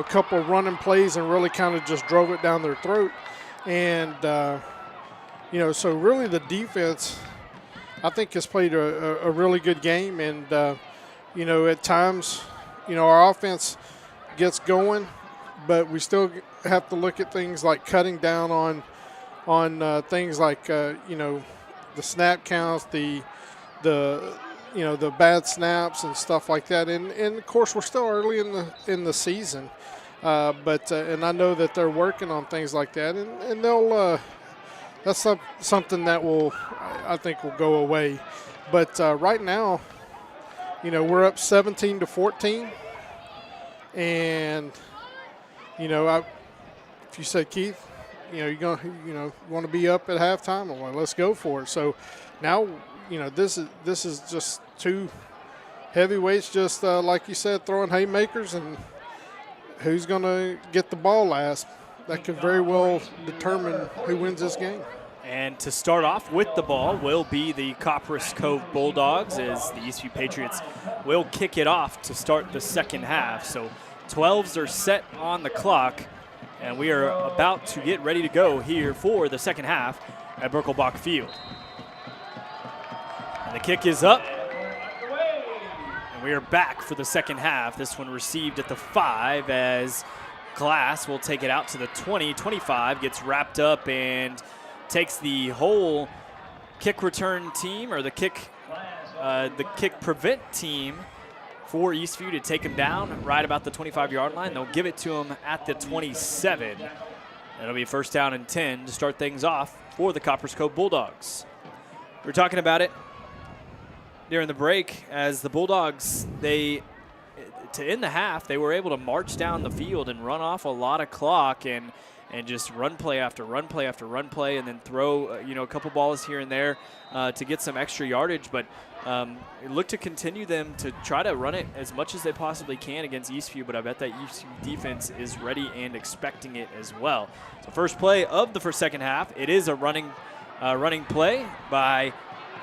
couple of running plays and really kind of just drove it down their throat. And so really the defense, I think, has played a really good game, and at times our offense gets going, but we still have to look at things like cutting down on things like the snap counts, the bad snaps and stuff like that. And of course we're still early in the season, but I know that they're working on things like that, and they'll that's something that I think will go away. But right now, we're up 17-14, and if you said, Keith, you're going to want to be up at halftime, well, let's go for it. So now, this is just two heavyweights, just like you said, throwing haymakers, and who's going to get the ball last. That could very well determine who wins this game. And to start off with the ball will be the Copperas Cove Bulldawgs, as the Eastview Patriots will kick it off to start the second half. So 12s are set on the clock, and we are about to get ready to go here for the second half at Birkelbach Field. And the kick is up, and we are back for the second half. This one received at the 5 as Glass will take it out to the 20. 25 gets wrapped up and takes the whole kick return team, or the kick prevent team for Eastview, to take him down right about the 25-yard line. They'll give it to him at the 27. That'll be first down and 10 to start things off for the Copperas Cove Bulldawgs. We were talking about it during the break, as the Bulldogs, to end the half, they were able to march down the field and run off a lot of clock and just run play after run play after run play, and then throw a couple balls here and there to get some extra yardage. But look to continue them to try to run it as much as they possibly can against Eastview, but I bet that Eastview defense is ready and expecting it as well. So first play of the second half, it is a running play by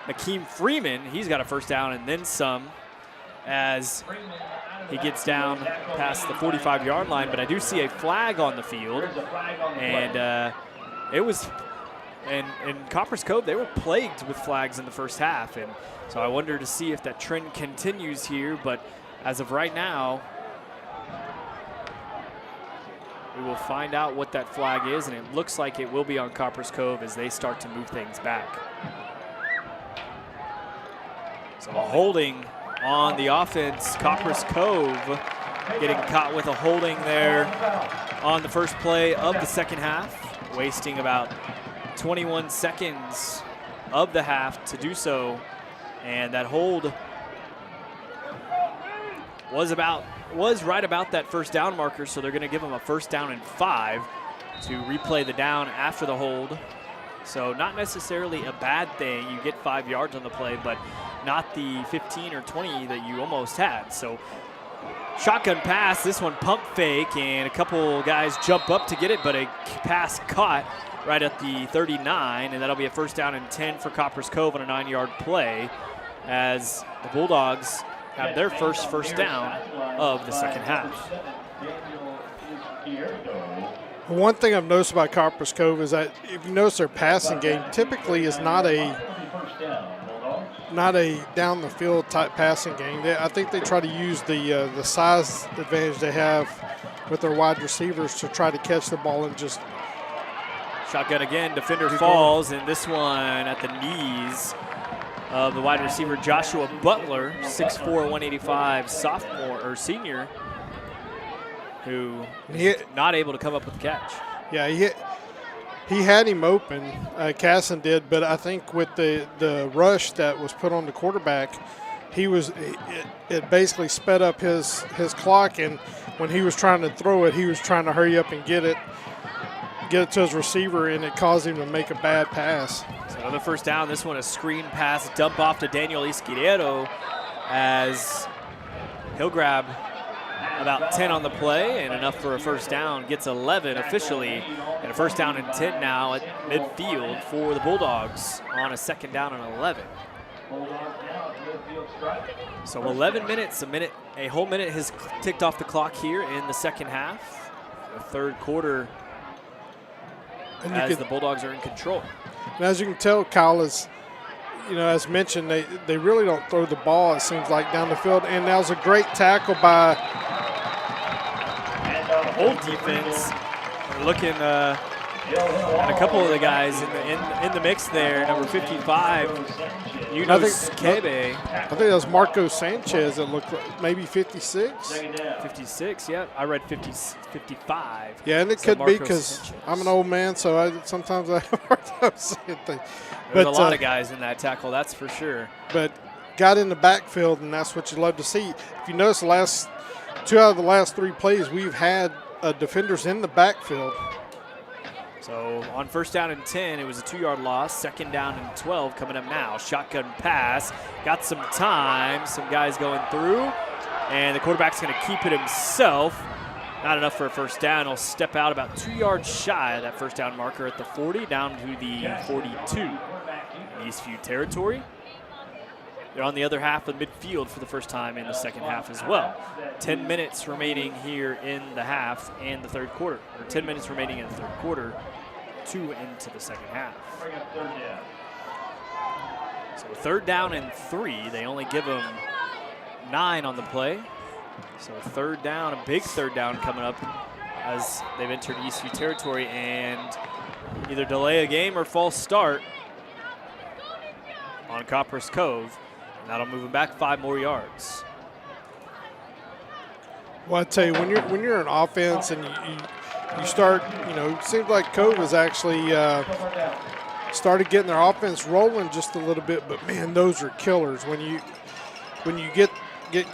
Akeem Freeman. He's got a first down and then some, as he gets down past the 45-yard line, but I do see a flag on the field, and in Copperas Cove, they were plagued with flags in the first half, and so I wonder to see if that trend continues here, but as of right now, we will find out what that flag is, and it looks like it will be on Copperas Cove as they start to move things back. So holding on the offense, Copperas Cove getting caught with a holding there on the first play of the second half, wasting about 21 seconds of the half to do so. And that hold was right about that first down marker, so they're going to give them a first down and 5 to replay the down after the hold. So not necessarily a bad thing. You get 5 yards on the play, but not the 15 or 20 that you almost had. So shotgun pass, this one pump fake, and a couple guys jump up to get it, but a pass caught right at the 39, and that'll be a first down and 10 for Copperas Cove on a 9-yard play, as the Bulldogs have their first down of the second half. One thing I've noticed about Copperas Cove is that if you notice their passing game typically is not a down the field type passing game. I think they try to use the size advantage they have with their wide receivers to try to catch the ball and just shotgun again. Defender falls, and this one at the knees of the wide receiver Joshua Butler, 6'4", 185 sophomore or senior, who is not able to come up with the catch. Yeah, he had him open, Casson did, but I think with the rush that was put on the quarterback, it basically sped up his clock, and when he was trying to throw it, he was trying to hurry up and get it. get it to his receiver, and it caused him to make a bad pass. So another first down. This one a screen pass, dump off to Daniel Izquierdo as he'll grab about 10 on the play and enough for a first down. Gets 11 officially, and a first down and 10 now at midfield for the Bulldogs on a second down and 11. So 11 minutes, a whole minute has ticked off the clock here in the second half. The third quarter as the Bulldogs are in control. And as you can tell, Kyle, is, as mentioned, they really don't throw the ball, it seems like, down the field. And that was a great tackle by the whole defense. We're looking at a couple of the guys in the mix there. Number 55, Yunus Kebe. I think that was Marco Sanchez. It looked like maybe 56. 56, yeah. I read 55. Yeah, and it could be because I'm an old man, so sometimes I have a hard time saying things. There's a lot of guys in that tackle, that's for sure. But got in the backfield, and that's what you love to see. If you notice, two out of the last 3 plays, we've had defenders in the backfield. So on first down and 10, it was a 2-yard loss. Second down and 12 coming up now. Shotgun pass, got some time, some guys going through, and the quarterback's going to keep it himself. Not enough for a first down. He'll step out about 2 yards shy of that first down marker at the 40, down to the 42 in Eastview territory. They're on the other half of midfield for the first time in the second half as well. 10 minutes remaining here in the half and the third quarter, or 10 minutes remaining in the third quarter, 2 into the second half. So third down and 3. They only give them 9 on the play. So a third down, a big third down coming up as they've entered Eastview territory, and either delay a game or false start on Copperas Cove. And that'll move them back 5 more yards. Well, I tell you, when you're an offense and you start, it seems like Cove has actually started getting their offense rolling just a little bit. But man, those are killers when you get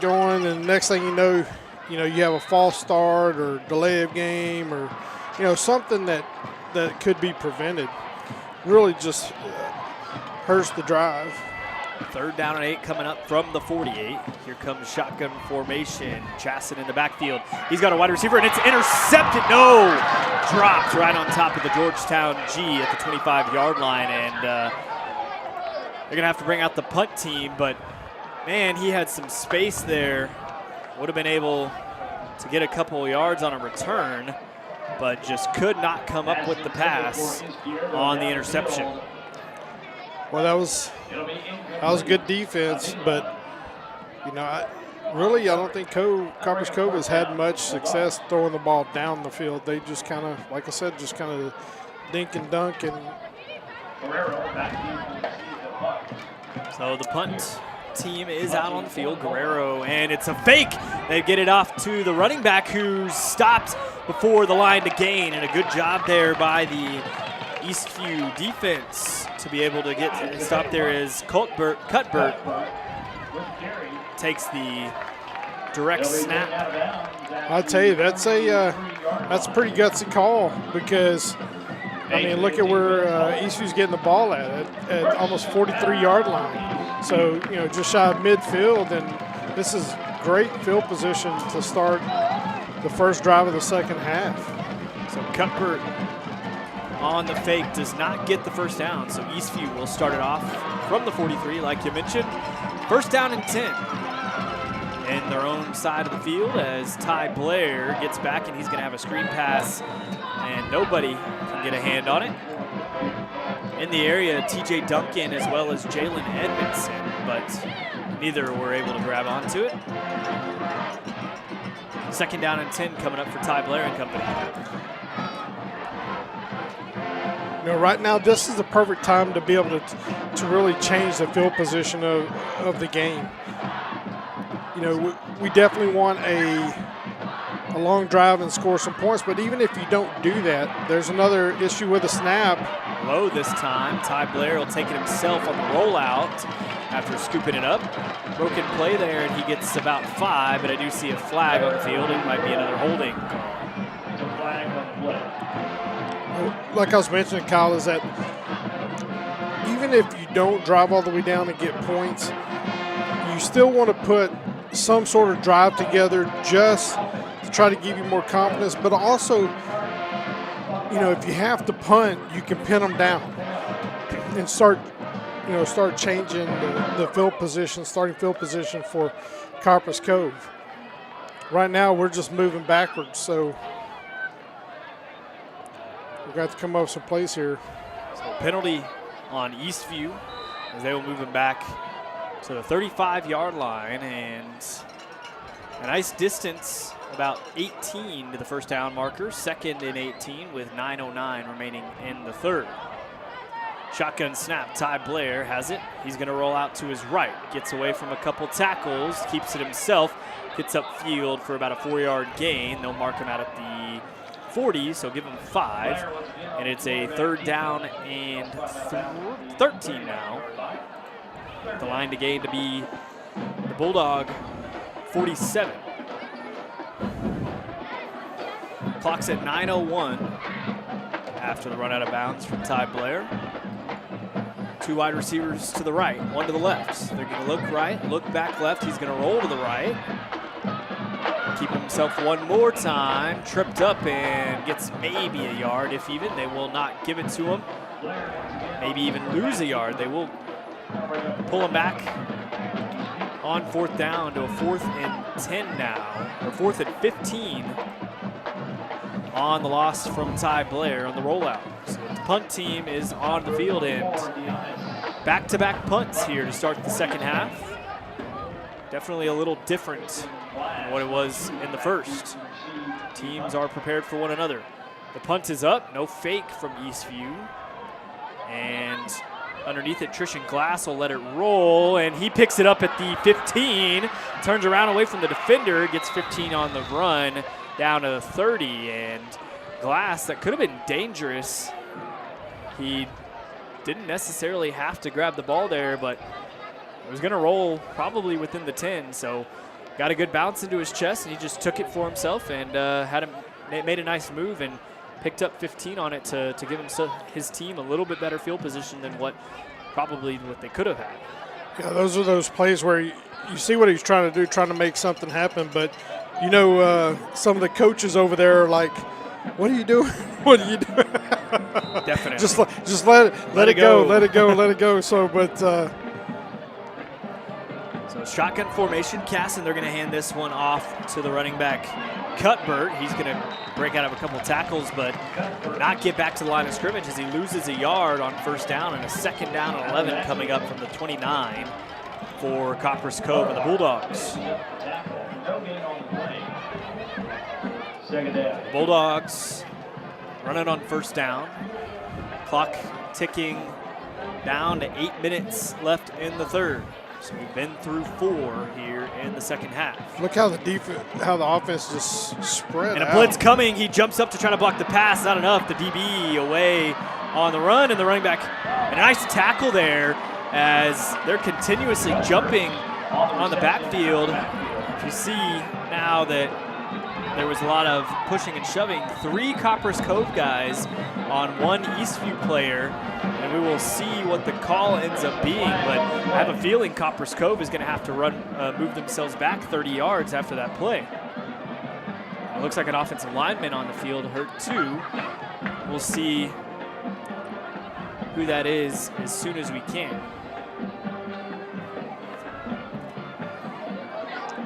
going, and the next thing you know, you have a false start or delay of game, or something that could be prevented. Really just hurts the drive. Third down and 8 coming up from the 48. Here comes shotgun formation. Chasson in the backfield. He's got a wide receiver, and it's intercepted. No! Dropped right on top of the Georgetown G at the 25-yard line, and they're going to have to bring out the punt team, but man, he had some space there. Would have been able to get a couple of yards on a return, but just could not come up with the pass on the interception. Well, that was good defense, but I don't think Copperas Cove has had much success throwing the ball down the field. They just kind of, like I said, dink and dunk. And so the punt team is out on the field. Guerrero, and it's a fake. They get it off to the running back, who stopped before the line to gain, and a good job there by the Eastview defense to be able to get stopped there as Cuthbert takes the direct snap. I'll tell you, that's a pretty gutsy call, because look at where Eastview's getting the ball at almost 43-yard line. So just shy of midfield, and this is great field position to start the first drive of the second half. So Cuthbert on the fake does not get the first down, so Eastview will start it off from the 43, like you mentioned. First down and 10 in their own side of the field as Ty Blair gets back, and he's going to have a screen pass, and nobody can get a hand on it. In the area, TJ Duncan as well as Jalen Edmondson, but neither were able to grab onto it. Second down and 10 coming up for Ty Blair and company. Right now, this is the perfect time to be able to really change the field position of the game. We definitely want a long drive and score some points, but even if you don't do that, there's another issue with the snap. Low this time. Ty Blair will take it himself on the rollout after scooping it up. Broken play there, and he gets about 5, but I do see a flag on the field. It might be another holding. like I was mentioning, Kyle, is that even if you don't drive all the way down and get points, you still want to put some sort of drive together just to try to give you more confidence. But also, you know, if you have to punt, you can pin them down and start changing the field position, starting field position for Copperas Cove. Right now, we're just moving backwards, so we've got to come up with some plays here. So penalty on Eastview as they will move him back to the 35-yard line, and a nice distance, about 18 to the first down marker, 2nd and 18 with 9:09 remaining in the third. Shotgun snap, Ty Blair has it. He's going to roll out to his right, gets away from a couple tackles, keeps it himself, gets upfield for about a 4-yard gain. They'll mark him out at the 40, so give him 5. And it's a 3rd down and 13 now. The line to gain to be the Bulldog 47. Clock's at 9:01 after the run out of bounds from Ty Blair. 2 wide receivers to the right, 1 to the left. They're going to look right, look back left. He's going to roll to the right. Keep himself one more time. Tripped up and gets maybe a yard, if even. They will not give it to him. Maybe even lose a yard. They will pull him back on 4th down to a 4th and 10 now, or 4th and 15 on the loss from Ty Blair on the rollout. So the punt team is on the field, and back-to-back punts here to start the second half. Definitely a little different than what it was in the first. Teams are prepared for one another. The punt is up, no fake from Eastview. And underneath it, Trishan Glass will let it roll, and he picks it up at the 15, turns around away from the defender, gets 15 on the run, down to 30, and Glass, that could have been dangerous. He didn't necessarily have to grab the ball there, but it was going to roll probably within the 10, so got a good bounce into his chest, and he just took it for himself and made a nice move and picked up 15 on it to give his team a little bit better field position than what they could have had. Yeah, those are those plays where you see what he's trying to do, trying to make something happen, but you know, some of the coaches over there are like, what are you doing? What are you doing? Definitely. just let it go, let it go, let it go. So, but so shotgun formation, Cass, and they're going to hand this one off to the running back, Cuthbert. He's going to break out of a couple tackles, but not get back to the line of scrimmage as he loses a yard on 1st down, and a 2nd down and 11 coming up from the 29 for Copperas Cove and the Bulldogs. The Bulldogs running on 1st down. Clock ticking down to 8 minutes left in the third. So we've been through 4 here in the second half. Look how the offense just spread and out. A blitz coming. He jumps up to try to block the pass. Not enough. The DB away on the run, and the running back. A nice tackle there as they're continuously jumping on the backfield. You see now that there was a lot of pushing and shoving. 3 Copperas Cove guys on 1 Eastview player, and we will see what the call ends up being, but I have a feeling Copperas Cove is going to have to move themselves back 30 yards after that play. It looks like an offensive lineman on the field hurt too. We'll see who that is as soon as we can.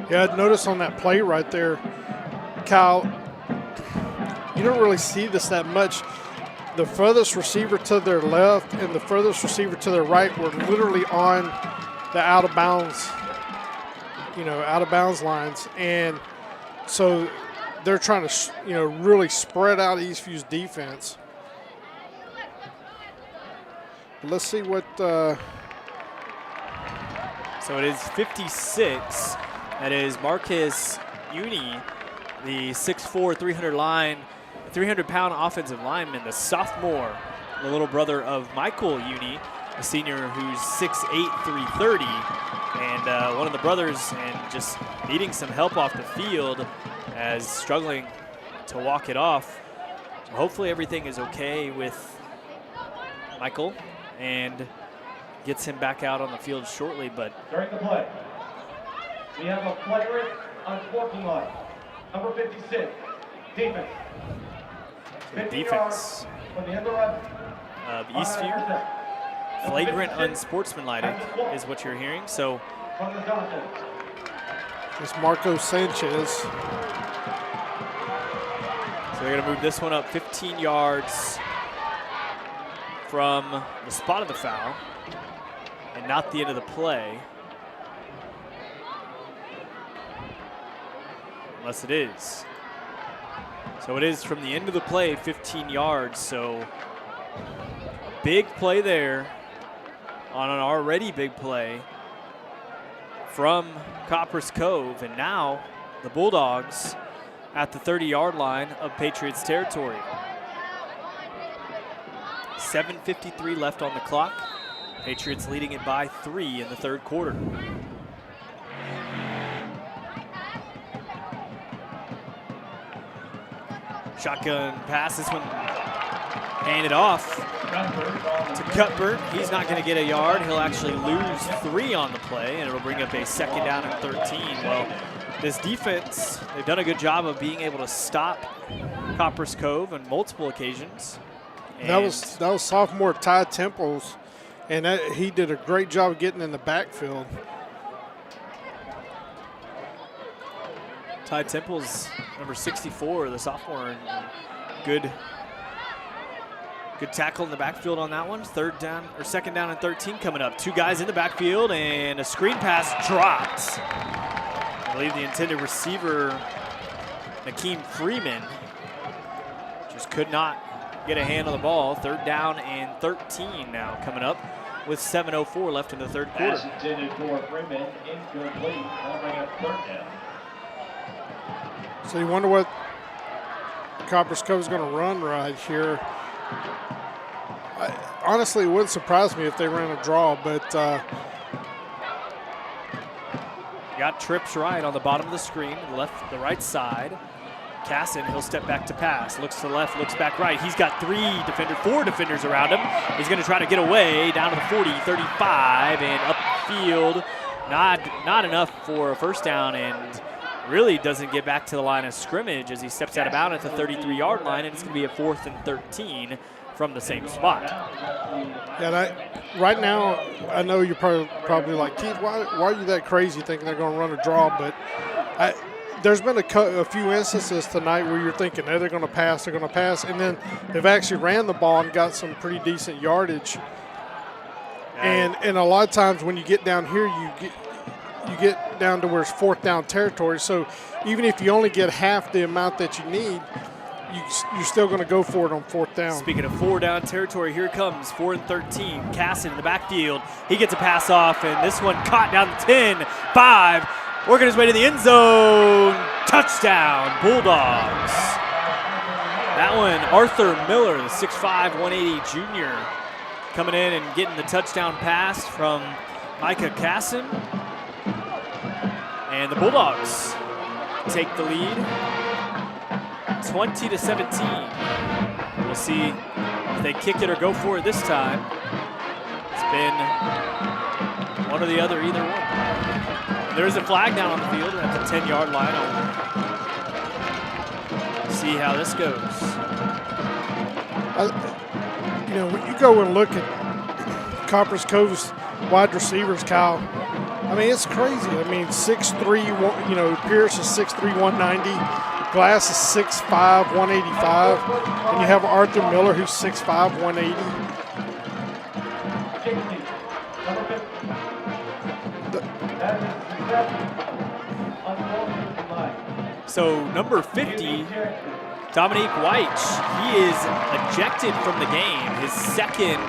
Yeah, notice on that play right there, Kyle, you don't really see this that much. The furthest receiver to their left and the furthest receiver to their right were literally on the out of bounds lines, and so they're trying to really spread out Eastview's defense. But let's see what. So it is 56. That is Marcus Uni, the 6'4", 300-pound offensive lineman, the sophomore, the little brother of Michael Uni, a senior who's 6'8", 330, and one of the brothers, and just needing some help off the field as struggling to walk it off. Hopefully everything is okay with Michael and gets him back out on the field shortly. But During the play, we have a flagrant unsportsmanlike. Number 56, defense. 50 yards defense from the end of the run. of Eastview. Flagrant unsportsmanlike is what you're hearing. So From the Dolphins. It's Marco Sanchez. So they're going to move this one up 15 yards from the spot of the foul and not the end of the play. Unless it is. So it is from the end of the play, 15 yards. So big play there on an already big play from Copperas Cove. And now the Bulldogs at the 30-yard line of Patriots territory. 7:53 left on the clock. Patriots leading it by 3 in the third quarter. Shotgun pass, this one handed off to Cuthbert. He's not going to get a yard. He'll actually lose 3 on the play, and it'll bring up a second down and 13. Well, this defense, they've done a good job of being able to stop Copperas Cove on multiple occasions. That was sophomore Ty Temples, and he did a great job of getting in the backfield. Ty Temples, number 64, the sophomore. Good tackle in the backfield on that one. Second down and 13 coming up. 2 guys in the backfield, and a screen pass dropped. I believe the intended receiver, Nakeem Freeman, just could not get a hand on the ball. Third down and 13 now coming up with 7:04 left in the third quarter. Pass intended for Freeman, incomplete. That'll bring up third down. So you wonder what Copperas Cove is going to run right here. Honestly, it wouldn't surprise me if they ran a draw, but got trips right on the bottom of the screen, the right side. Casson, he'll step back to pass. Looks to the left, looks back right. He's got 4 defenders around him. He's going to try to get away down to the 40, 35, and upfield. Not enough for a first down, and really doesn't get back to the line of scrimmage as he steps out of bounds at the 33-yard line, and it's going to be a 4th and 13 from the same spot. Yeah, right now, I know you're probably like, Keith, why are you that crazy thinking they're going to run a draw? But there's been a few instances tonight where you're thinking, they're going to pass, and then they've actually ran the ball and got some pretty decent yardage. And a lot of times when you get down here, you get down to where it's 4th down territory. So even if you only get half the amount that you need, you're still going to go for it on 4th down. Speaking of 4 down territory, here comes 4th and 13. Casson in the backfield. He gets a pass off, and this one caught down the 10, 5, working his way to the end zone. Touchdown, Bulldogs. That one, Arthur Miller, the 6'5", 180 junior, coming in and getting the touchdown pass from Micah Casson. And the Bulldogs take the lead 20-17. We'll see if they kick it or go for it this time. It's been one or the other, either one. And there's a flag down on the field at the 10-yard line. I'll see how this goes. When you go and look at Copperas Cove's wide receivers, Kyle, I mean, it's crazy. I mean, 6'3", Pierce is 6'3", 190. Glass is 6'5", 185. And you have Arthur Miller, who's 6'5", 180. So number 50, Dominique White, he is ejected from the game. His second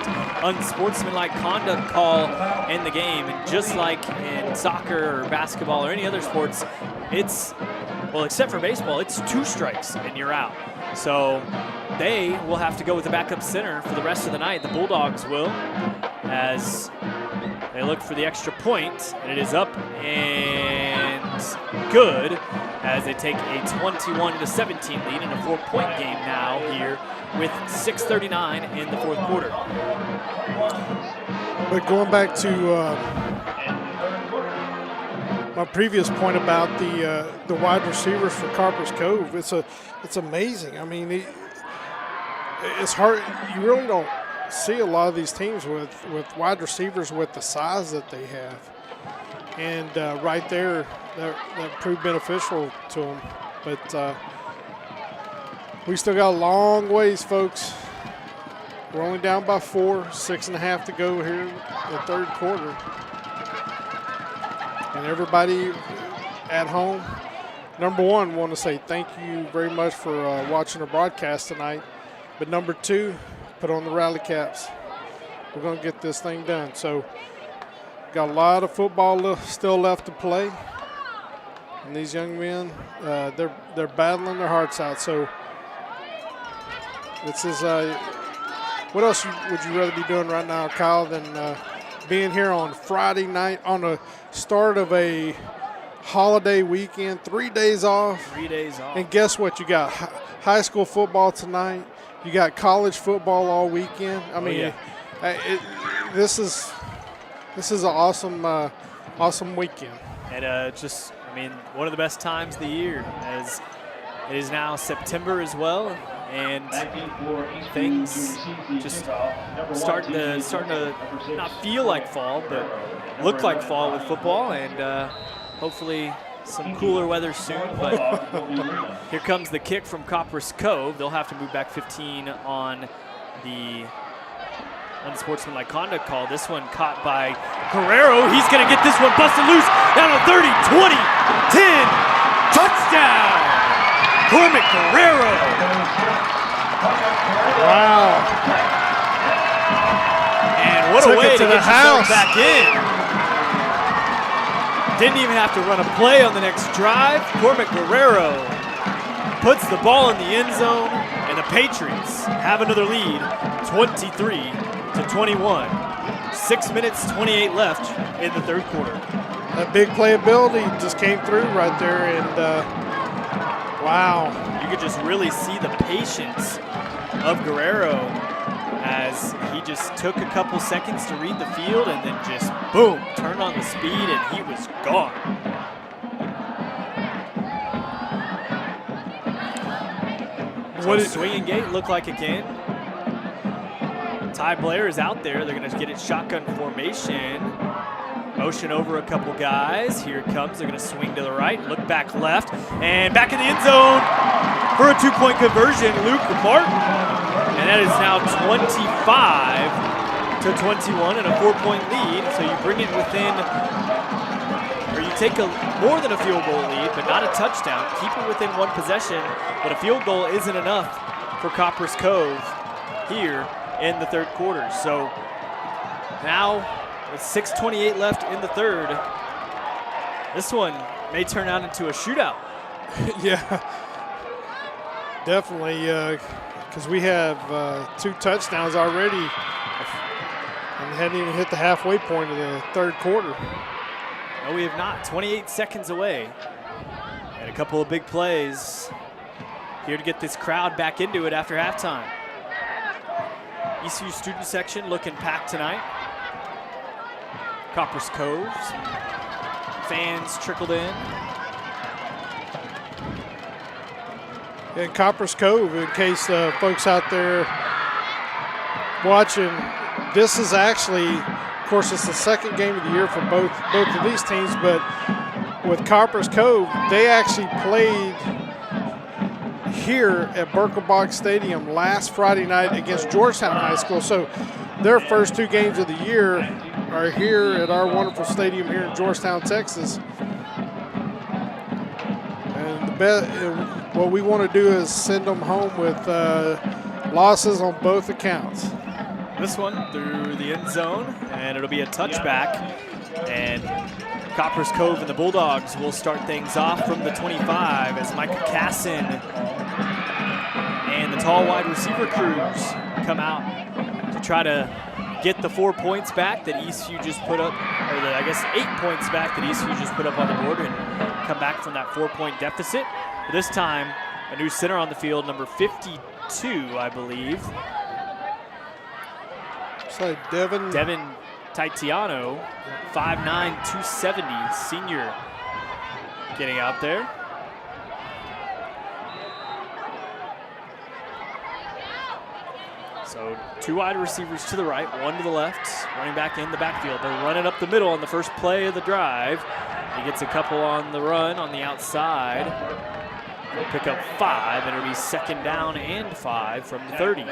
unsportsmanlike conduct call in the game. And just like in soccer or basketball or any other sports, except for baseball, it's 2 strikes and you're out. So they will have to go with the backup center for the rest of the night. The Bulldogs will, as they look for the extra point, and it is up and good as they take a 21-17 lead in a 4-point game now here with 6:39 in the fourth quarter. But going back to my previous point about the wide receivers for Copperas Cove, it's amazing. I mean, it's hard. You really don't see a lot of these teams with wide receivers with the size that they have, and right there, that proved beneficial to them. But we still got a long ways, folks. We're only down by 4, 6.5 to go here in the third quarter. And everybody at home, number one, want to say thank you very much for watching the broadcast tonight. But number two, put on the rally caps. We're going to get this thing done. So got a lot of football still left to play. And these young men, they're battling their hearts out. So this is what else would you rather be doing right now, Kyle, than being here on Friday night on the start of a holiday weekend, 3 days off. 3 days off. And guess what? You got high school football tonight. You got college football all weekend. I mean, this is an awesome weekend. And one of the best times of the year, as it is now September as well, and things just starting to not feel like fall, but look like fall with football, and hopefully some cooler weather soon. But here comes the kick from Copperas Cove. They'll have to move back 15 on the unsportsmanlike conduct call. This one caught by Guerrero. He's going to get this one busted loose down to 30, 20, 10, touchdown! Cormac Guerrero. Wow. And what a way to get yourself back in. Didn't even have to run a play on the next drive. Cormac Guerrero puts the ball in the end zone, and the Patriots have another lead, 23-21. 6 minutes, 28 left in the third quarter. That big playability just came through right there, and wow. You could just really see the patience of Guerrero as he just took a couple seconds to read the field and then just, boom, turned on the speed and he was gone. What did swinging gate look like again? Ty Blair is out there. They're going to get it shotgun formation. Motion over a couple guys. Here it comes. They're going to swing to the right, look back left, and back in the end zone for a two-point conversion, Luke Martin. And that is now 25-21 and a 4-point lead. So you bring it within, or you take more than a field goal lead, but not a touchdown. Keep it within one possession, but a field goal isn't enough for Copperas Cove here in the third quarter. So now with 6:28 left in the third, this one may turn out into a shootout. Yeah, definitely, because we have 2 touchdowns already and hadn't even hit the halfway point of the third quarter. No, we have not. 28 seconds away. And a couple of big plays here to get this crowd back into it after halftime. ECU student section looking packed tonight. Copperas Cove, fans trickled in. In Copperas Cove, in case folks out there watching, this is actually, of course, it's the second game of the year for both of these teams, but with Copperas Cove, they actually played here at Birkelbach Stadium last Friday night against Georgetown High School. So their first 2 games of the year are here at our wonderful stadium here in Georgetown, Texas. And what we want to do is send them home with losses on both accounts. This one through the end zone, and it'll be a touchback. And Copperas Cove and the Bulldogs will start things off from the 25 as Micah Casson and the tall wide receiver crews come out to try to get the 4 points back that ECU just put up, or I guess 8 points back that ECU just put up on the board and come back from that 4-point deficit. But this time, a new center on the field, number 52, 2, I believe. So Devin Titiano, 5'9", 270, senior, getting out there. So 2 wide receivers to the right, 1 to the left, running back in the backfield. They're running up the middle on the first play of the drive. He gets a couple on the run on the outside. He'll pick up 5, and it'll be 2nd down and 5 from the 30.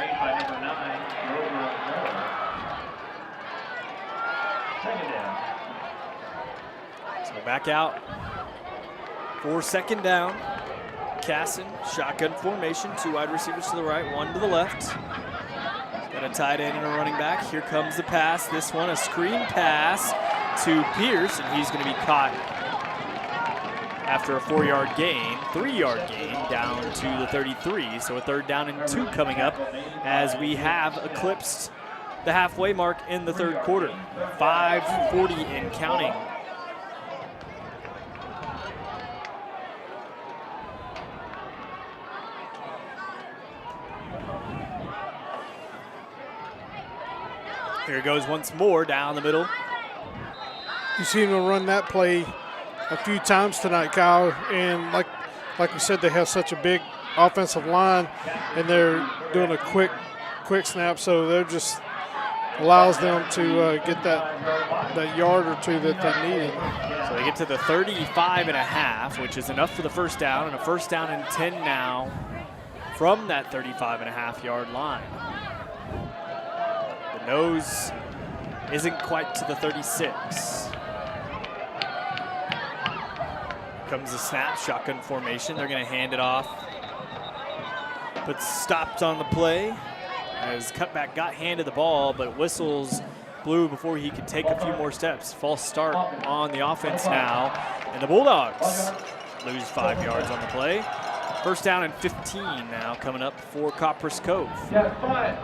So back out for 2nd down. Casson, shotgun formation, 2 wide receivers to the right, 1 to the left. Got a tight end and a running back. Here comes the pass. This one, a screen pass to Pierce, and he's going to be caught after a 4-yard gain, 3-yard gain down to the 33. So a 3rd down and 2 coming up as we have eclipsed the halfway mark in the 3rd quarter. 5:40 and counting. Here it goes once more down the middle. You've seen them run that play a few times tonight, Kyle, and like we said, they have such a big offensive line, and they're doing a quick snap, so they're just allows them to get that yard or 2 that they needed. So they get to the 35.5, which is enough for the 1st down, and a 1st down and 10 now from that 35.5-yard line. The nose isn't quite to the 36. Comes the snap, shotgun formation. They're going to hand it off, but stopped on the play as cutback got handed the ball, but whistles blew before he could take a few more steps. False start on the offense now, and the Bulldogs lose 5 yards on the play. 1st down and 15 now coming up for Copperas Cove. Yeah, 5.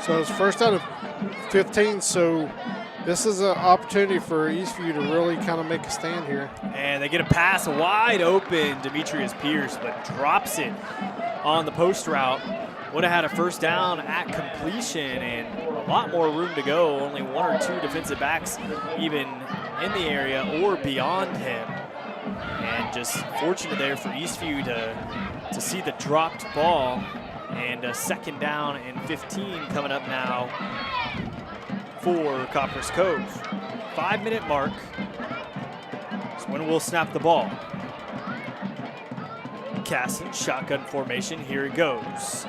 So it's 1st down of 15, so this is an opportunity for Eastview to really kind of make a stand here. And they get a pass wide open, Demetrius Pierce, but drops it on the post route. Would have had a 1st down at completion and a lot more room to go. Only 1 or 2 defensive backs even in the area or beyond him. And just fortunate there for Eastview to see the dropped ball. And a 2nd down and 15 coming up now for Copperas Cove. 5-minute mark. So when we'll snap the ball. Casson, shotgun formation, here it goes.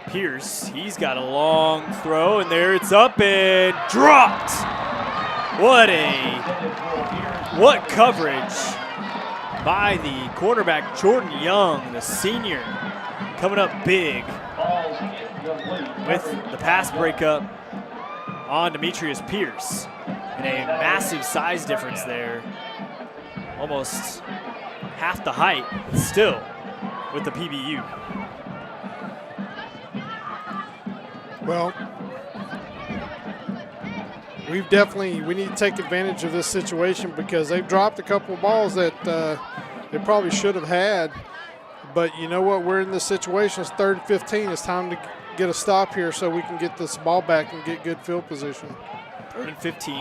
Pierce, he's got a long throw, and there it's up and dropped. What coverage by the quarterback, Jordan Young, the senior, coming up big with the pass breakup on Demetrius Pierce. And a massive size difference there. Almost half the height, but still with the PBU. Well, we need to take advantage of this situation because they've dropped a couple of balls that they probably should have had. But you know what? We're in this situation. It's 3rd and 15. It's time to get a stop here so we can get this ball back and get good field position. 3rd and 15.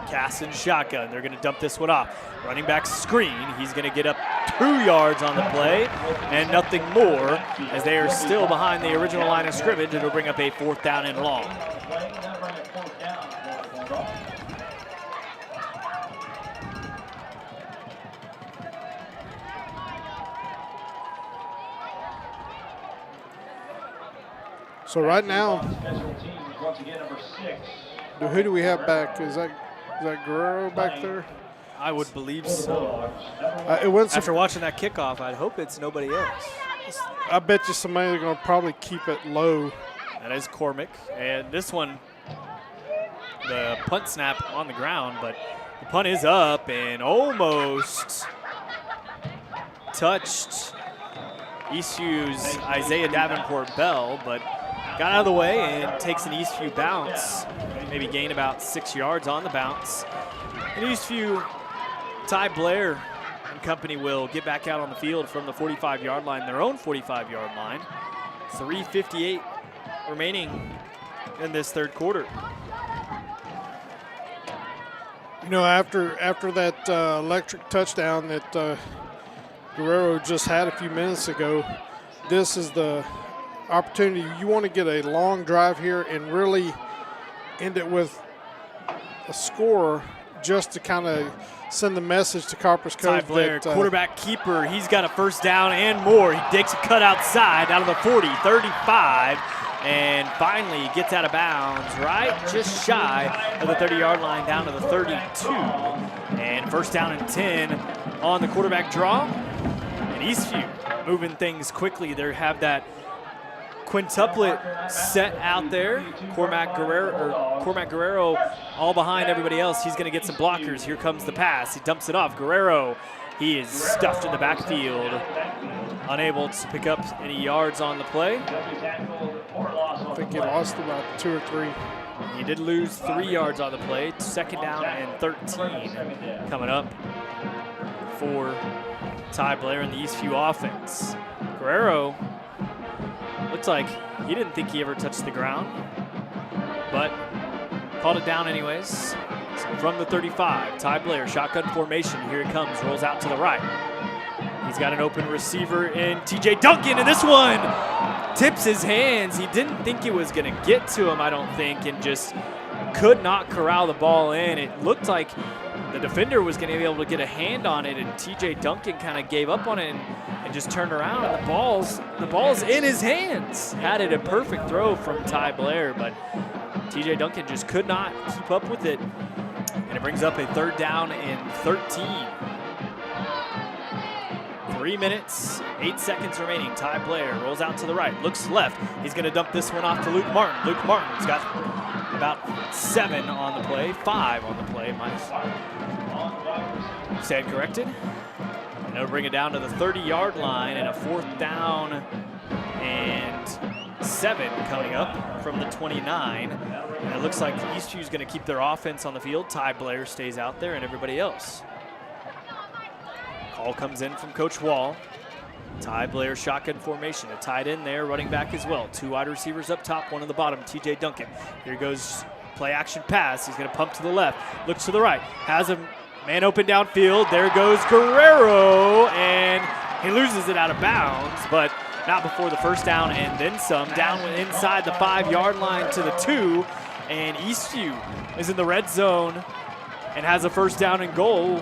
Casson shotgun. They're going to dump this one off. Running back screen. He's going to get up 2 yards on the play and nothing more as they are still behind the original line of scrimmage. It'll bring up a 4th down and long. So right now, who do we have back? Is that Guerrero back there? I would believe so. After watching that kickoff, I'd hope it's nobody else. I bet you somebody's going to probably keep it low. That is Cormick. And this one, the punt snap on the ground, but the punt is up and almost touched Eastview's Isaiah Davenport Bell, but got out of the way and takes an Eastview bounce, maybe gain about 6 yards on the bounce. And Eastview, Ty Blair and company will get back out on the field from the 45-yard line, their own 45-yard line. 3:58 remaining in this third quarter. You know, after that electric touchdown that Guerrero just had a few minutes ago, this is the opportunity. You want to get a long drive here and really end it with a score just to kind of send the message to Copperas Cove. Ty Blair, quarterback keeper, he's got a first down and more. He takes a cut outside down to the 40, 35, and finally gets out of bounds right just shy of the 30-yard line down to the 32. And first down and 10 on the quarterback draw. And Eastview moving things quickly. They have that quintuplet set out there. Cormac Guerrero all behind everybody else. He's going to get some blockers. Here comes the pass. He dumps it off. Guerrero, he is stuffed in the backfield, unable to pick up any yards on the play. I think he lost about 2 or 3. He did lose 3 yards on the play. Second down and 13 coming up for Ty Blair and the Eastview offense. Guerrero looks like he didn't think he ever touched the ground, but called it down anyways. So from the 35, Ty Blair, shotgun formation. Here it comes, rolls out to the right. He's got an open receiver in TJ Duncan, and this one tips his hands. He didn't think it was going to get to him, I don't think, and just could not corral the ball in. It looked like the defender was going to be able to get a hand on it, and TJ Duncan kind of gave up on it and just turned around, and the ball's in his hands. Had it a perfect throw from Ty Blair, but TJ Duncan just could not keep up with it, and it brings up a third down and 13. 3 minutes, 8 seconds remaining. Ty Blair rolls out to the right, looks left. He's going to dump this one off to Luke Martin. Luke Martin's got about 7 on the play, 5 on the play. Stand corrected. And it'll bring it down to the 30-yard line, and a fourth down and 7 coming up from the 29. And it looks like Eastview's going to keep their offense on the field. Ty Blair stays out there and everybody else. Call comes in from Coach Wall. Ty Blair shotgun formation, a tight end there, running back as well. 2 wide receivers up top, 1 on the bottom, TJ Duncan. Here goes play action pass. He's going to pump to the left, looks to the right, has a man open downfield. There goes Guerrero, and he loses it out of bounds, but not before the first down and then some. Down inside the 5-yard line to the 2, and Eastview is in the red zone and has a first down and goal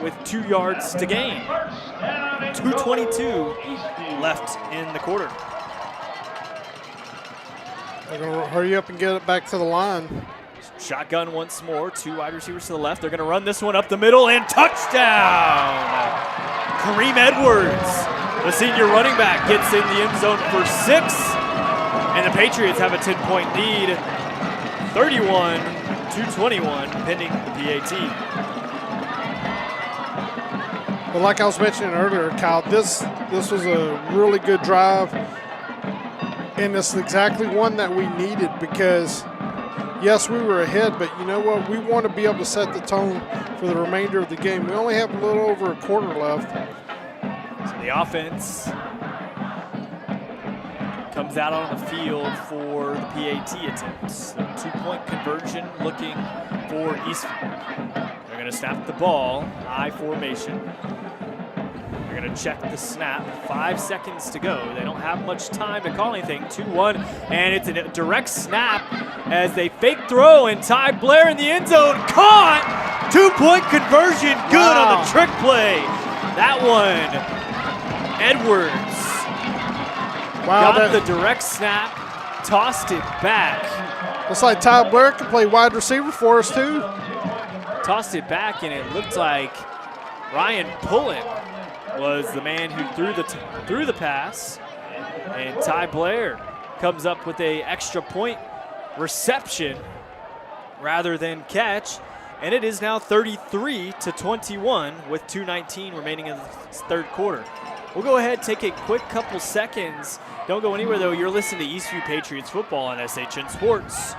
with 2 yards to gain. 2:22 left in the quarter. They're going to hurry up and get it back to the line. Shotgun once more, 2 wide receivers to the left. They're going to run this one up the middle, and touchdown! Kareem Edwards, the senior running back, gets in the end zone for 6, and the Patriots have a 10-point lead, 31-21, pending the PAT. But like I was mentioning earlier, Kyle, this was a really good drive, and it's exactly one that we needed because, yes, we were ahead, but you know what? We want to be able to set the tone for the remainder of the game. We only have a little over a quarter left. So the offense comes out on the field for the PAT attempts. The 2-point conversion looking for Eastview. They're going to snap the ball, I formation. They're going to check the snap. 5 seconds to go. They don't have much time to call anything. 2-1, and it's a direct snap as they fake throw, and Ty Blair in the end zone. Caught! 2-point conversion. Good on the trick play. That one, Edwards got the direct snap, tossed it back. Looks like Ty Blair can play wide receiver for us too. Tossed it back, and it looked like Ryan Pullen was the man who threw the pass, and Ty Blair comes up with a extra point reception rather than catch, and it is now 33-21 with 2:19 remaining in the third quarter. We'll go ahead, take a quick couple seconds. Don't go anywhere, though. You're listening to Eastview Patriots football on SHN Sports.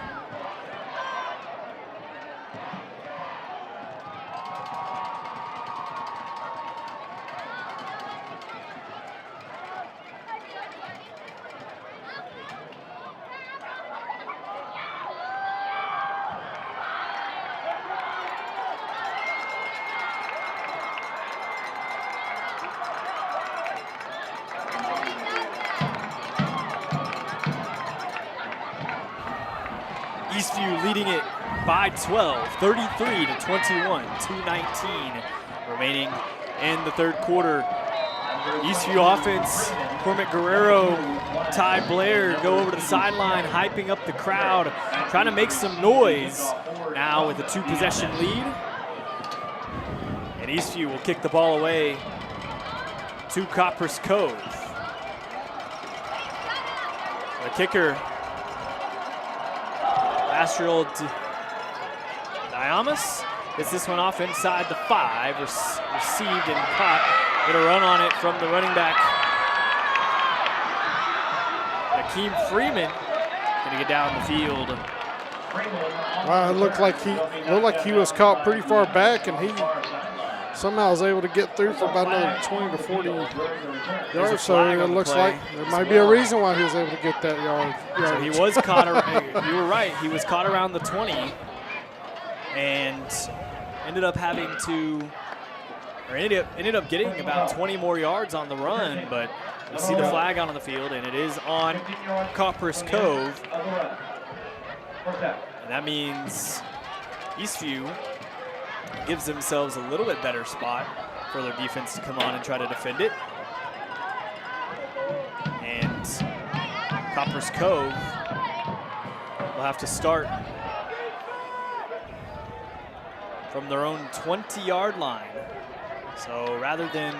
Eastview leading it by 12, 33 to 21, 2:19 remaining in the third quarter. Eastview offense, Cormac Guerrero, Ty Blair go over to the sideline, hyping up the crowd, trying to make some noise now with a 2-possession lead. And Eastview will kick the ball away to Copperas Cove. The kicker, Astral Diamas, gets this one off inside the 5, received and caught. Get a run on it from the running back, Akeem Freeman, gonna get down the field. It looked like he was caught pretty far back, and he somehow was able to get through for about another 20 to 40 yards. So it looks like there might be a reason why he was able to get that yard. So he was caught. You were right. He was caught around the 20, and ended up getting about 20 more yards on the run. But you see the flag on the field, and it is on Copperas Cove. And that means Eastview gives themselves a little bit better spot for their defense to come on and try to defend it. And Copperas Cove will have to start from their own 20-yard line. So rather than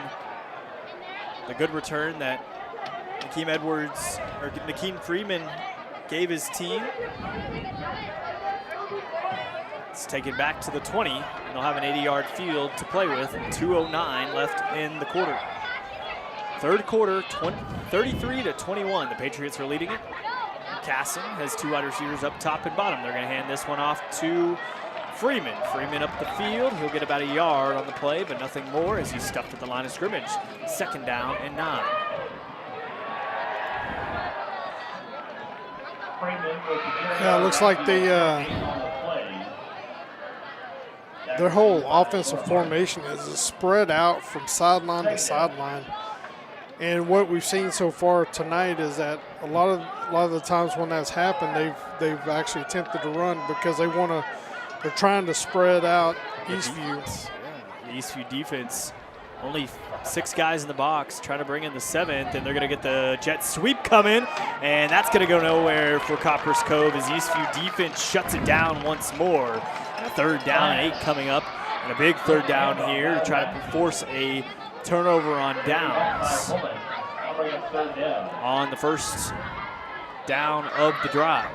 the good return that Akeem Freeman gave his team, it's taken back to the 20, and they'll have an 80-yard field to play with, and 2:09 left in the quarter. Third quarter, 33 to 21. The Patriots are leading it. Casson has 2 wide receivers up top and bottom. They're going to hand this one off to Freeman. Freeman up the field. He'll get about a yard on the play, but nothing more as he's stuffed at the line of scrimmage. 2nd down and 9. Yeah, it looks like their whole offensive formation is spread out from sideline to sideline. And what we've seen so far tonight is that a lot of the times when that's happened, they've actually attempted to run because they're trying to spread out Eastview. Yeah, the Eastview defense, only 6 guys in the box, trying to bring in the 7th, and they're going to get the jet sweep coming, and that's going to go nowhere for Copperas Cove as Eastview defense shuts it down once more. A 3rd down and 8 coming up, and a big 3rd down here to try to force a turnover on downs on the first down of the drive.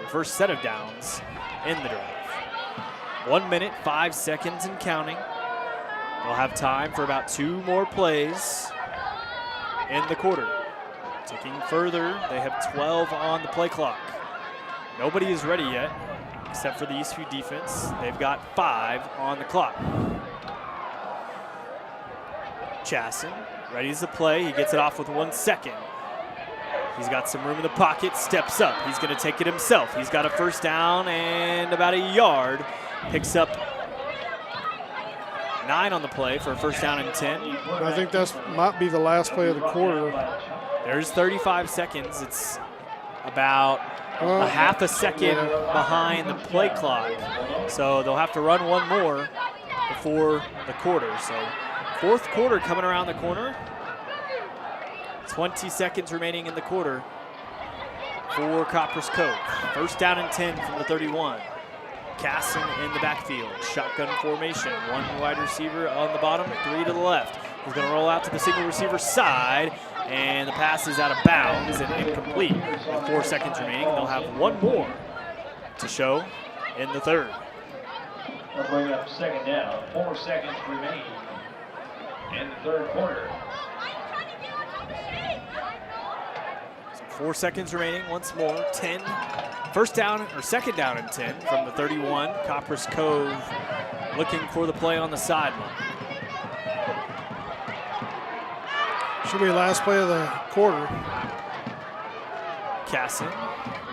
The first set of downs in the drive. 1 minute, 5 seconds and counting. They'll have time for about 2 more plays in the quarter. Ticking further, they have 12 on the play clock. Nobody is ready yet, except for the Eastview defense. They've got 5 on the clock. Chasson ready to play. He gets it off with 1 second. He's got some room in the pocket, steps up. He's going to take it himself. He's got a 1st down and about a yard. Picks up 9 on the play for a 1st down and 10. I think that might be the last play of the quarter. There's 35 seconds. It's about a half a second behind the play clock. So they'll have to run 1 more before the quarter. So 4th quarter coming around the corner. 20 seconds remaining in the quarter for Copperas Cove. 1st down and 10 from the 31. Casson in the backfield. Shotgun formation. 1 wide receiver on the bottom, 3 to the left. He's going to roll out to the single receiver side, and the pass is out of bounds and incomplete. With 4 seconds remaining, they'll have 1 more to show in the 3rd. They'll bring up 2nd down. 4 seconds remaining in the 3rd quarter. 4 seconds remaining once more. 10. First down, or second down and 10 from the 31. Copperas Cove looking for the play on the sideline. Should be last play of the quarter. Casson,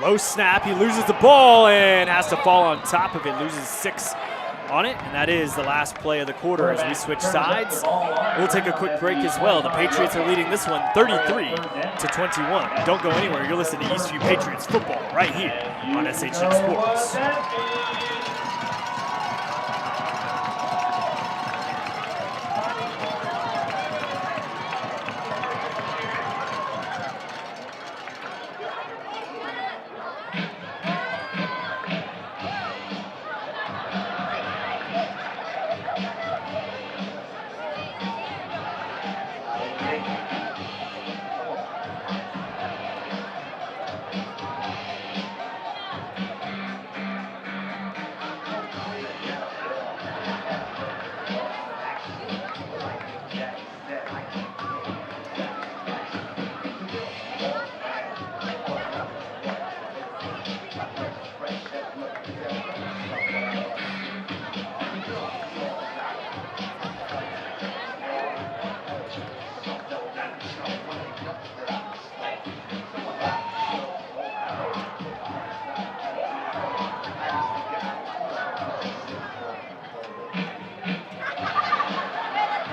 low snap, he loses the ball and has to fall on top of it, loses 6 on it, and that is the last play of the quarter as we switch sides. We'll take a quick break as well. The Patriots are leading this one 33-21. Don't go anywhere. You're listening to Eastview Patriots football right here on SHN Sports.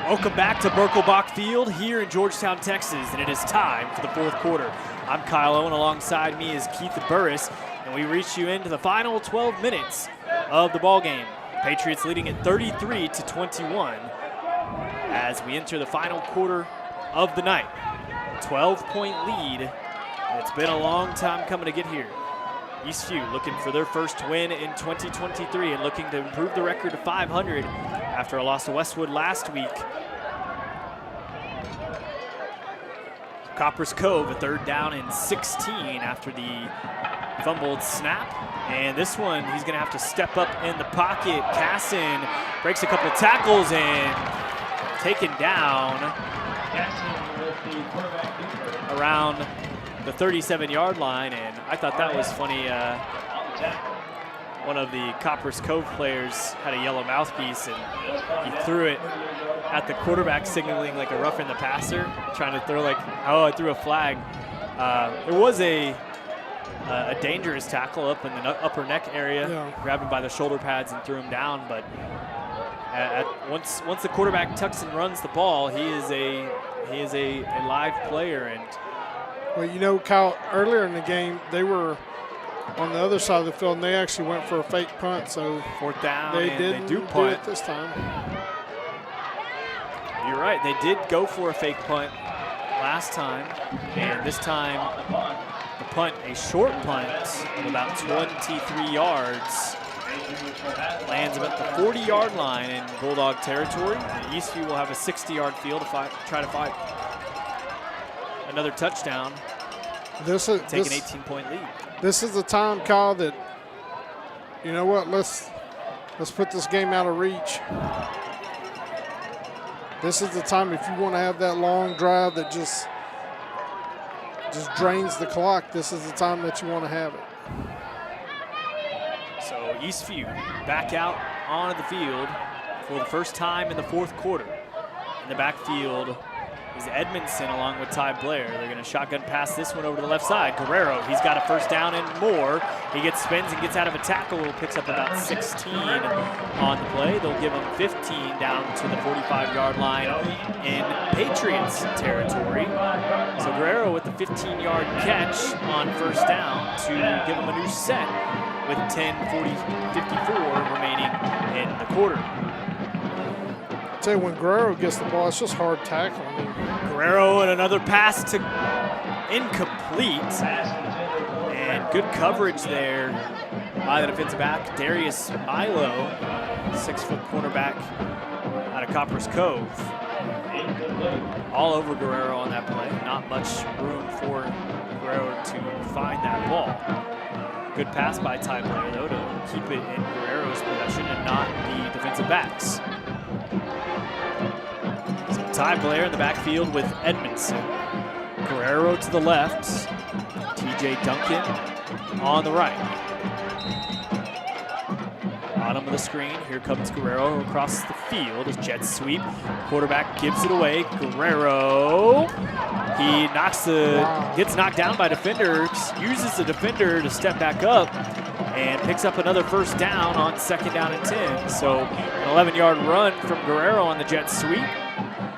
Welcome back to Birkelbach Field here in Georgetown, Texas, and it is time for the fourth quarter. I'm Kyle Owen, alongside me is Keith Burris, and we reach you into the final 12 minutes of the ball game. Patriots leading at 33-21 as we enter the final quarter of the night. 12-point lead, and it's been a long time coming to get here. Eastview looking for their first win in 2023 and looking to improve the record to 500 after a loss to Westwood last week. Copperas Cove, a third down and 16 after the fumbled snap. And this one, he's gonna have to step up in the pocket. Casson breaks a couple tackles and taken down around the 37-yard line. And I thought that was funny. One of the Copperas Cove players had a yellow mouthpiece and he threw it at the quarterback, signaling like a roughing the passer, trying to throw like, oh, I threw a flag. There was a dangerous tackle up in the upper neck area, grabbed him by the shoulder pads and threw him down. But once the quarterback tucks and runs the ball, he is a live player. And well, you know, Kyle, earlier in the game, they were on the other side of the field, and they actually went for a fake punt. So fourth down, they do do punt it this time. You're right, they did go for a fake punt last time, and this time the punt, a short punt of about 23 yards, lands about the 40-yard line in Bulldog territory. And Eastview will have a 60-yard field to try to find another touchdown. Take an 18-point lead. This is the time, Kyle, that, you know what, let's put this game out of reach. This is the time if you want to have that long drive that just drains the clock. This is the time that you want to have it. So Eastview back out onto the field for the first time in the fourth quarter. In the backfield is Edmondson along with Ty Blair. They're going to shotgun pass this one over to the left side. Guerrero, he's got a first down and more. He spins and gets out of a tackle, picks up about 16 on the play. They'll give him 15 down to the 45-yard line in Patriots territory. So Guerrero with the 15-yard catch on first down to give him a new set with 10:54 remaining in the quarter. I tell you, when Guerrero gets the ball, it's just hard tackling. Guerrero and another pass to incomplete. And good coverage there by the defensive back, Darius Milo, 6-foot cornerback out of Copperas Cove. All over Guerrero on that play. Not much room for Guerrero to find that ball. Good pass by Ty Blair, though, to keep it in Guerrero's possession and not the defensive backs. So Ty Blair in the backfield with Edmondson. Guerrero to the left. TJ Duncan on the right. Bottom of the screen, here comes Guerrero across the field, his jet sweep. Quarterback gives it away, Guerrero. He gets knocked down by defenders, uses the defender to step back up and picks up another first down on 2nd down and 10. So an 11-yard run from Guerrero on the jet sweep.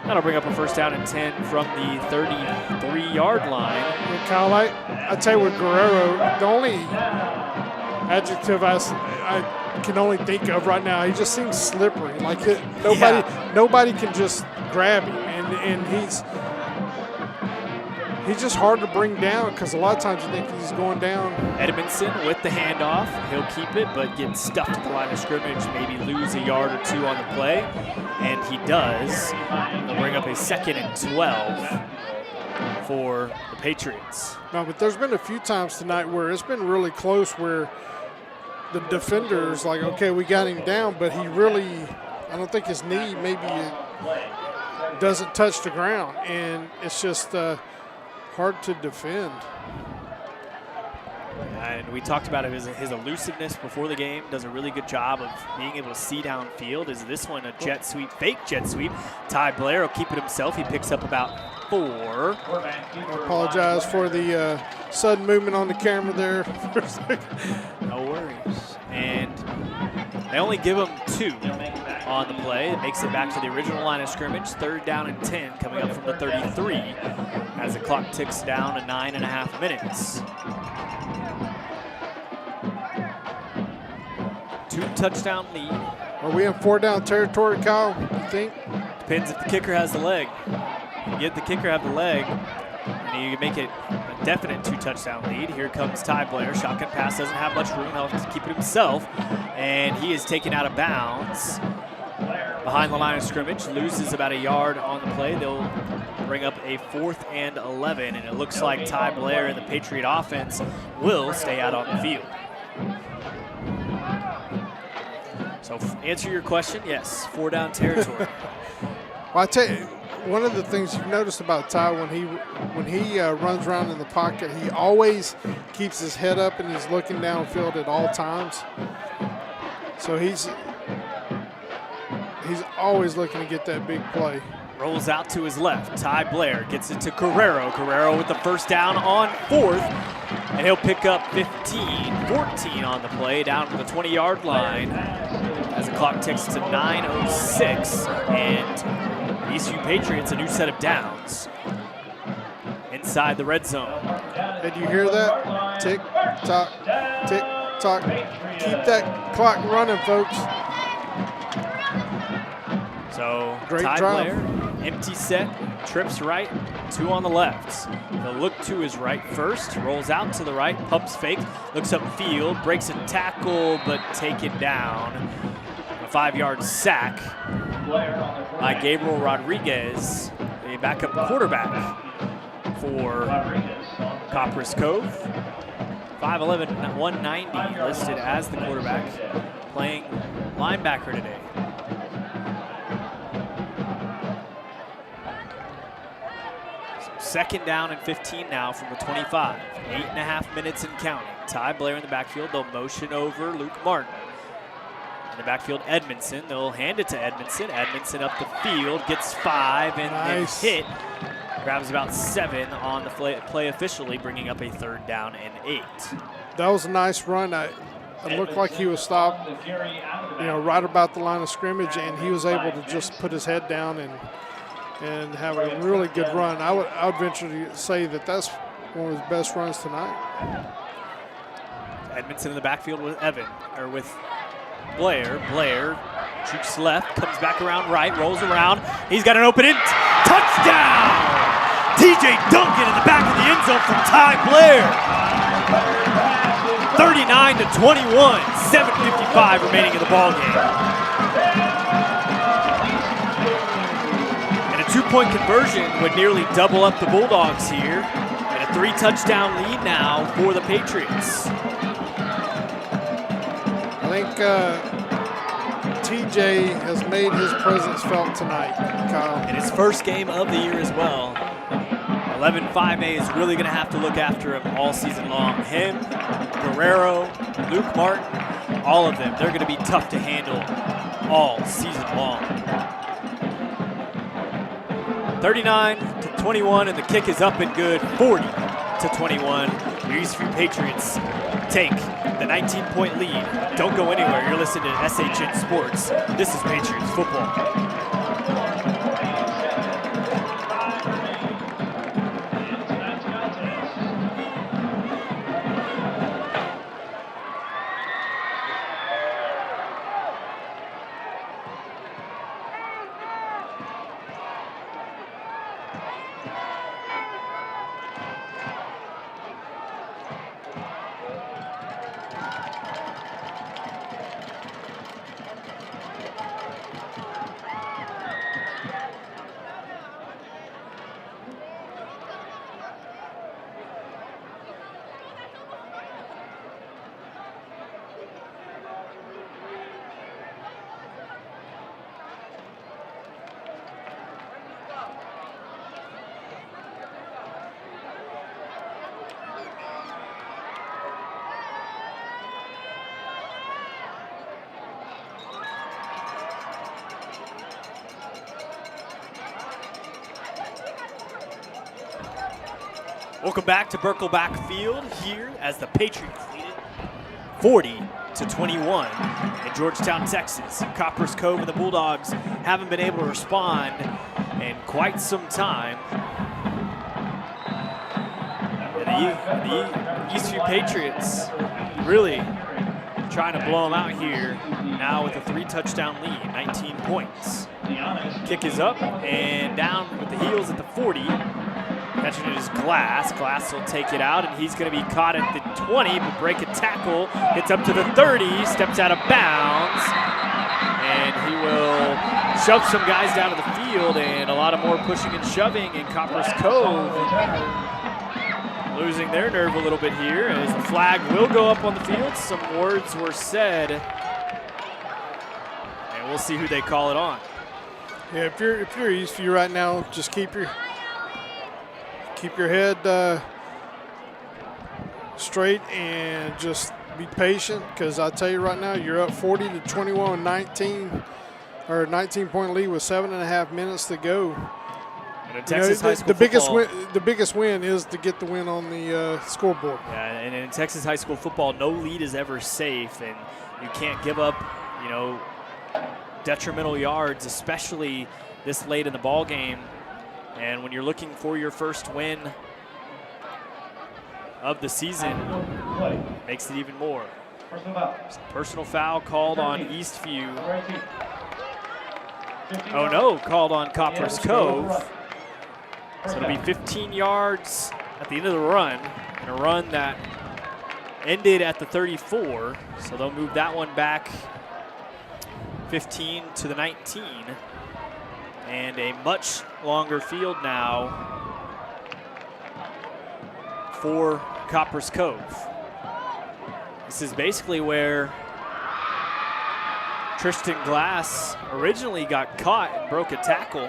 That'll bring up a first down and 10 from the 33-yard line. Yeah, Kyle, I tell you what, Guerrero, the only adjective I can only think of right now, he just seems slippery. Like nobody can just grab him, and he's just hard to bring down because a lot of times you think he's going down. Edmondson with the handoff. He'll keep it, but get stuffed at the line of scrimmage, maybe lose a yard or two on the play, and he does. They'll bring up a 2nd and 12 for the Patriots. No, but there's been a few times tonight where it's been really close where the defender's like, okay, we got him down, but he really, I don't think his knee maybe doesn't touch the ground, and it's just hard to defend. And we talked about his elusiveness before the game. Does a really good job of being able to see downfield. Is this one a jet sweep, fake jet sweep? Ty Blair will keep it himself. He picks up about 4. I apologize for the sudden movement on the camera there for a second. No worries. And they only give him 2 on the play. It makes it back to the original line of scrimmage. 3rd down and 10 coming up from the 33 as the clock ticks down to 9.5 minutes. 2-touchdown lead. Are we in 4-down territory, Kyle, you think? Depends if the kicker has the leg. If you get the kicker have the leg, and you can make it a definite 2-touchdown lead. Here comes Ty Blair. Shotgun pass, doesn't have much room. He'll have to keep it himself. And he is taken out of bounds behind the line of scrimmage. Loses about a yard on the play. They'll bring up a 4th and 11. And it looks like Ty Blair and the Patriot offense will stay out on the field. So answer your question, yes, 4-down territory. Well, I tell you, one of the things you've noticed about Ty when he runs around in the pocket, he always keeps his head up and he's looking downfield at all times. So he's always looking to get that big play. Rolls out to his left. Ty Blair gets it to Guerrero. Guerrero with the first down on 4th. And he'll pick up 14 on the play down to the 20-yard line as the clock ticks to 9:06. And ECU Patriots a new set of downs inside the red zone. Did you hear that? Tick, tock, tick, tock. Keep that clock running, folks. So Great Ty drive. Blair, empty set, trips right, 2 on the left. He'll look to his right first, rolls out to the right, pumps fake, looks upfield, breaks a tackle, but taken down. A 5-yard sack by Gabriel Rodriguez, a backup quarterback for Copperas Cove. 5'11", 190 listed as the quarterback, playing linebacker today. So 2nd down and 15 now from the 25. 8.5 minutes and counting. Ty Blair in the backfield. They'll motion over Luke Martin. In the backfield, Edmondson. They'll hand it to Edmondson. Edmondson up the field, gets 5 and Nice. then hit. Grabs about 7 on the play officially, bringing up a 3rd down and 8. That was a nice run. It looked like he was stopped, right about the line of scrimmage, and he was able to just put his head down and have a really good run. I would venture to say that that's one of his best runs tonight. Edmondson in the backfield with with Blair. Blair shoots left, comes back around right, rolls around. He's got an open end. Touchdown! TJ Duncan in the back of the end zone from Ty Blair. 39-21, 7:55 remaining in the ballgame. And a 2-point conversion would nearly double up the Bulldogs here. And a 3-touchdown lead now for the Patriots. I think TJ has made his presence felt tonight, Kyle. In his first game of the year as well. 11-5A is really going to have to look after him all season long. Him, Guerrero, Luke Martin, all of them, they're going to be tough to handle all season long. 39-21, and the kick is up and good. 40-21. Your Eastview Patriots take the 19-point lead. Don't go anywhere. You're listening to SHN Sports. This is Patriots football. Welcome back to Birkelbach Field here as the Patriots lead it 40-21 in Georgetown, Texas. Copperas Cove and the Bulldogs haven't been able to respond in quite some time. And the Eastview Patriots really trying to blow them out here now with a 3-touchdown lead, 19 points. Kick is up and down with the heels at the 40. Catching it is Glass. Glass will take it out, and he's going to be caught at the 20, but break a tackle. Gets up to the 30, steps out of bounds, and he will shove some guys down to the field, and a lot of more pushing and shoving in Copperas Cove. Losing their nerve a little bit here as the flag will go up on the field. Some words were said, and we'll see who they call it on. Yeah, if you're Eastview right now, just keep your head straight and just be patient, because I tell you right now, you're up 40-21, 19-point lead with 7.5 minutes to go. And in Texas high school the biggest win is to get the win on the scoreboard. Yeah, and in Texas high school football, no lead is ever safe, and you can't give up, detrimental yards, especially this late in the ball game. And when you're looking for your first win of the season, makes it even more. Personal foul called on Eastview. Oh no, called on Copperas Cove. So it'll be 15 yards at the end of the run, and a run that ended at the 34. So they'll move that one back 15 to the 19. And a much longer field now for Copperas Cove. This is basically where Tristan Glass originally got caught and broke a tackle.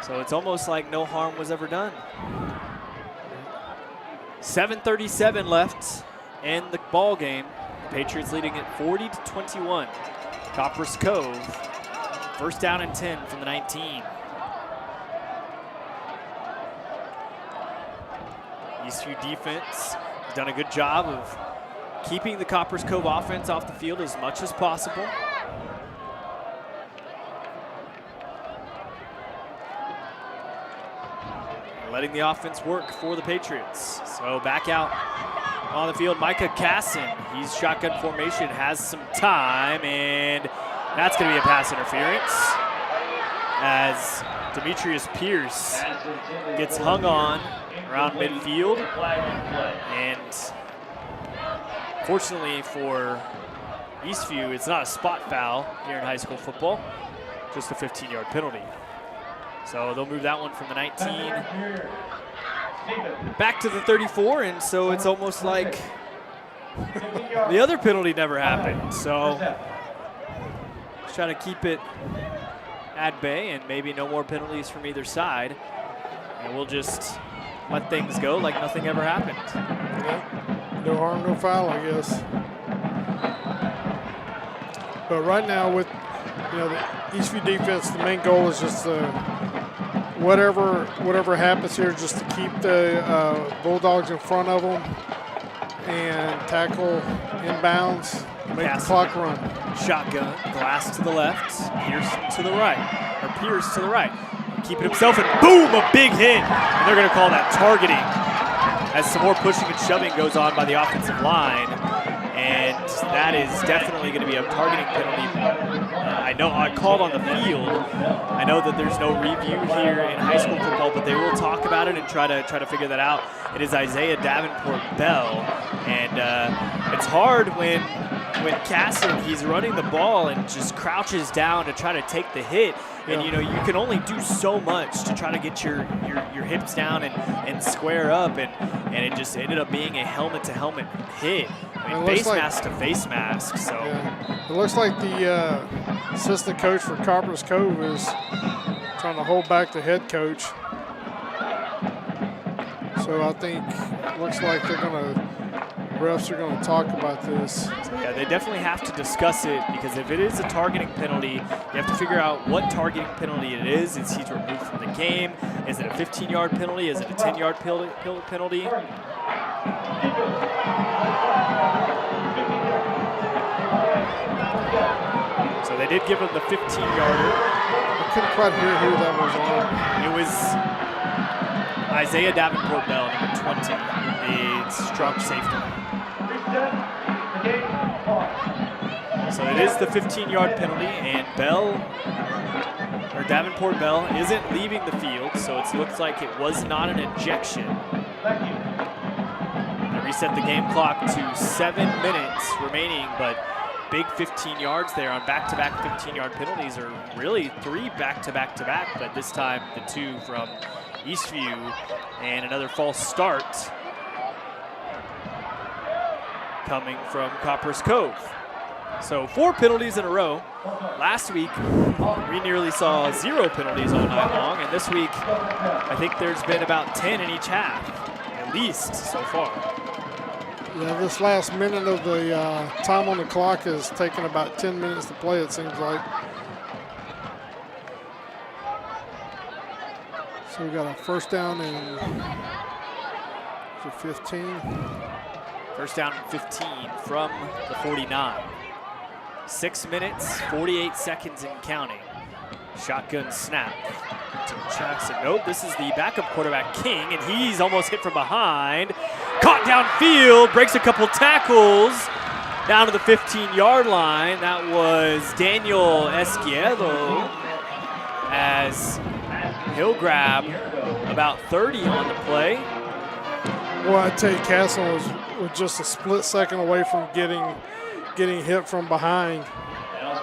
So it's almost like no harm was ever done. 7:37 left in the ball game. Patriots leading it 40-21. Copperas Cove. First down and 10 from the 19. Eastview defense has done a good job of keeping the Copperas Cove offense off the field as much as possible. Letting the offense work for the Patriots. So back out on the field, Micah Casson. He's shotgun formation, has some time, and that's going to be a pass interference as Demetrius Pierce gets hung on around midfield. And fortunately for Eastview, it's not a spot foul here in high school football, just a 15-yard penalty. So they'll move that one from the 19 back to the 34, and so it's almost like the other penalty never happened. So just trying to keep it at bay and maybe no more penalties from either side. And we'll just let things go like nothing ever happened. Yeah. No harm, no foul, I guess. But right now with the Eastview defense, the main goal is just whatever happens here, just to keep the Bulldogs in front of them and tackle inbounds, make the clock run. Shotgun, Glass to the left, Pierce to the right. Keeping himself, and boom, a big hit. And they're going to call that targeting as some more pushing and shoving goes on by the offensive line. And that is definitely going to be a targeting penalty. I know I called on the field. I know that there's no review here in high school football, but they will talk about it and try to figure that out. It is Isaiah Davenport Bell, and it's hard when Casson, he's running the ball and just crouches down to try to take the hit. And you can only do so much to try to get your hips down and square up, and it just ended up being a helmet-to-helmet hit. I mean, face mask to face mask. So it looks like the assistant coach for Copperas Cove is trying to hold back the head coach. So I think it looks like refs are going to talk about this. So yeah, they definitely have to discuss it, because if it is a targeting penalty, you have to figure out what targeting penalty it is. Is he removed from the game? Is it a 15-yard penalty? Is it a 10-yard penalty? So they did give him the 15-yarder. I couldn't quite hear who that was on. It was Isaiah Davenport Bell, number 20, the strong safety. So it is the 15-yard penalty, and Davenport Bell isn't leaving the field, so it looks like it was not an ejection. They reset the game clock to 7 minutes remaining, but big 15 yards there on back-to-back 15-yard penalties, or really 3 back-to-back-to-back, but this time the 2 from Eastview, and another false start coming from Copperas Cove. So 4 penalties in a row. Last week, we nearly saw 0 penalties all night long, and this week, I think there's been about 10 in each half, at least so far. Yeah, this last minute of the time on the clock has taken about 10 minutes to play, it seems like. So we got a first down and 15. First down and 15 from the 49. 6 minutes, 48 seconds and counting. Shotgun snap to Jackson. Nope, this is the backup quarterback, King, and he's almost hit from behind. Caught downfield, breaks a couple tackles down to the 15-yard line. That was Daniel Esquiedo, as he'll grab about 30 on the play. Well, I tell you, Castle was just a split second away from getting hit from behind.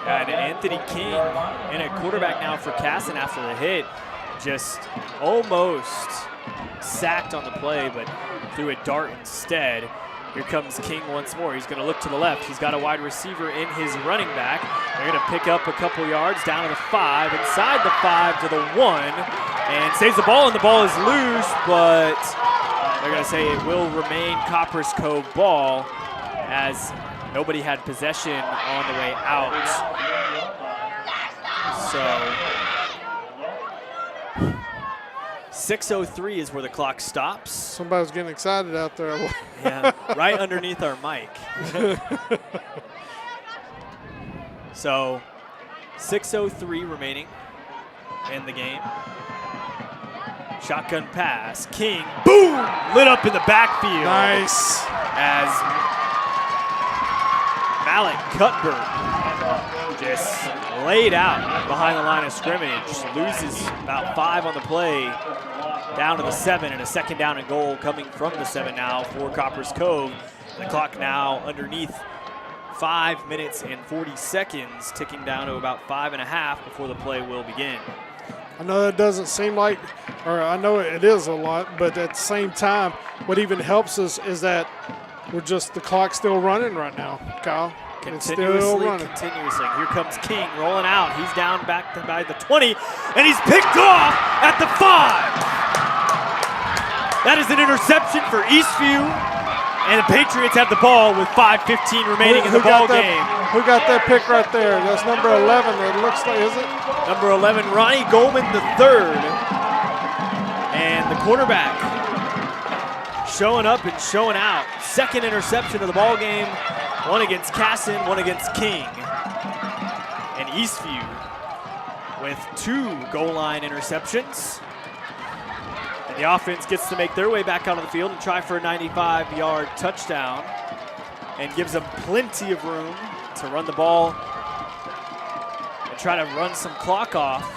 And Anthony King, and a quarterback now for Casson after the hit, just almost sacked on the play, but threw a dart instead. Here comes King once more. He's going to look to the left. He's got a wide receiver in his running back. They're going to pick up a couple yards down to the 5, inside the 5 to the 1, and saves the ball, and the ball is loose, but they're going to say it will remain Copperas Cove ball, as nobody had possession on the way out. So 6:03 is where the clock stops. Somebody's getting excited out there. Yeah, right underneath our mic. So 6:03 remaining in the game. Shotgun pass. King, boom, lit up in the backfield. Nice. As Malik Cuthbert just laid out behind the line of scrimmage, loses about 5 on the play, down to the 7, and a second down and goal coming from the 7 now for Copperas Cove. The clock now underneath 5 minutes and 40 seconds, ticking down to about 5.5 before the play will begin. I know that doesn't seem like, or I know it is a lot, but at the same time, what even helps us is that the clock's still running right now, Kyle. Continuously. Here comes King rolling out. He's down back by the 20, and he's picked off at the 5. That is an interception for Eastview. And the Patriots have the ball with 5:15 remaining in the ball game. Who got that pick right there? That's number 11. It looks like, is it? Number 11, Ronnie Goldman III. And the quarterback showing up and showing out. Second interception of the ball game. One against Casson, one against King. And Eastview with 2 goal line interceptions. And the offense gets to make their way back out on the field and try for a 95-yard touchdown. And gives them plenty of room to run the ball and try to run some clock off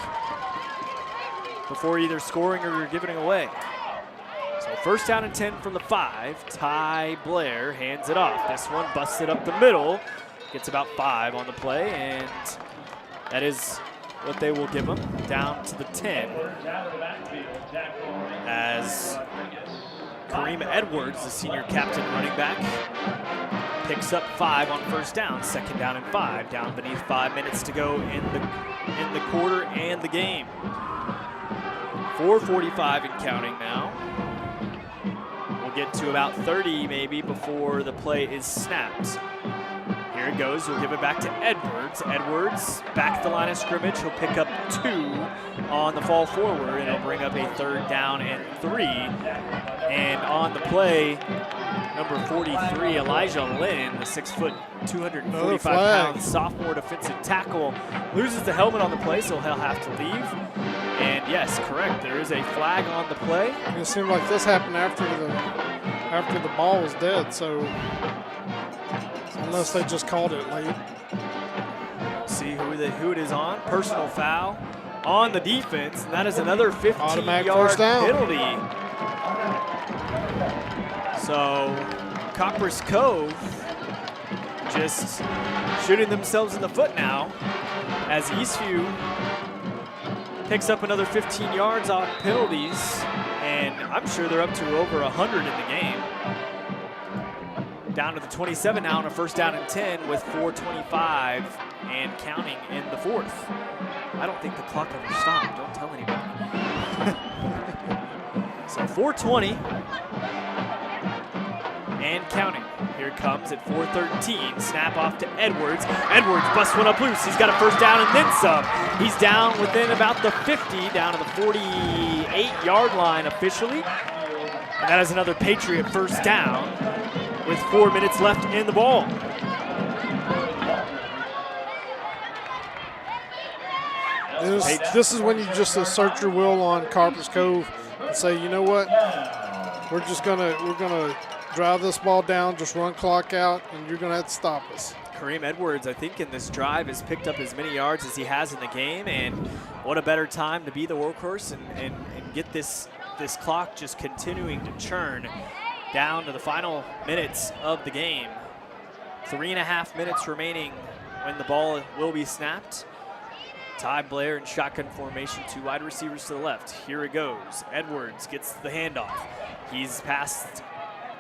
before either scoring or giving it away. So first down and 10 from the 5. Ty Blair hands it off. This one busted up the middle. Gets about 5 on the play, and that is what they will give him, down to the 10. As Kareem Edwards, the senior captain running back, picks up 5 on first down. Second down and 5, down beneath 5 minutes to go in the quarter and the game. 4:45 and counting now. We'll get to about 30 maybe before the play is snapped. Here it goes. We'll give it back to Edwards. Edwards back at the line of scrimmage. He'll pick up 2 on the fall forward, and it'll bring up a third down and 3. And on the play, number 43, Elijah Lynn, the 6 foot, 245-pound sophomore defensive tackle, loses the helmet on the play, so he'll have to leave. And yes, correct, there is a flag on the play. It seemed like this happened after the ball was dead, so unless they just called it late. See who it is on. Personal foul on the defense, and that is another 15-yard penalty. So Copperas Cove just shooting themselves in the foot now as Eastview picks up another 15 yards on penalties, and I'm sure they're up to over 100 in the game. Down to the 27 now on a first down and 10 with 4:25 and counting in the 4th. I don't think the clock ever stopped. Don't tell anybody. So 4:20 and counting. Here it comes at 4:13. Snap off to Edwards. Edwards busts one up loose. He's got a first down and then some. He's down within about the 50, down to the 48-yard line officially. And that is another Patriot first down with 4 minutes left in the ball. This is when you just assert your will on Copperas Cove and say, you know what, we're gonna drive this ball down, just run clock out, and you're gonna have to stop us. Kareem Edwards, I think in this drive, has picked up as many yards as he has in the game, and what a better time to be the workhorse and get this clock just continuing to churn down to the final minutes of the game. 3.5 minutes remaining when the ball will be snapped. Ty Blair in shotgun formation, 2 wide receivers to the left. Here it goes. Edwards gets the handoff. He's past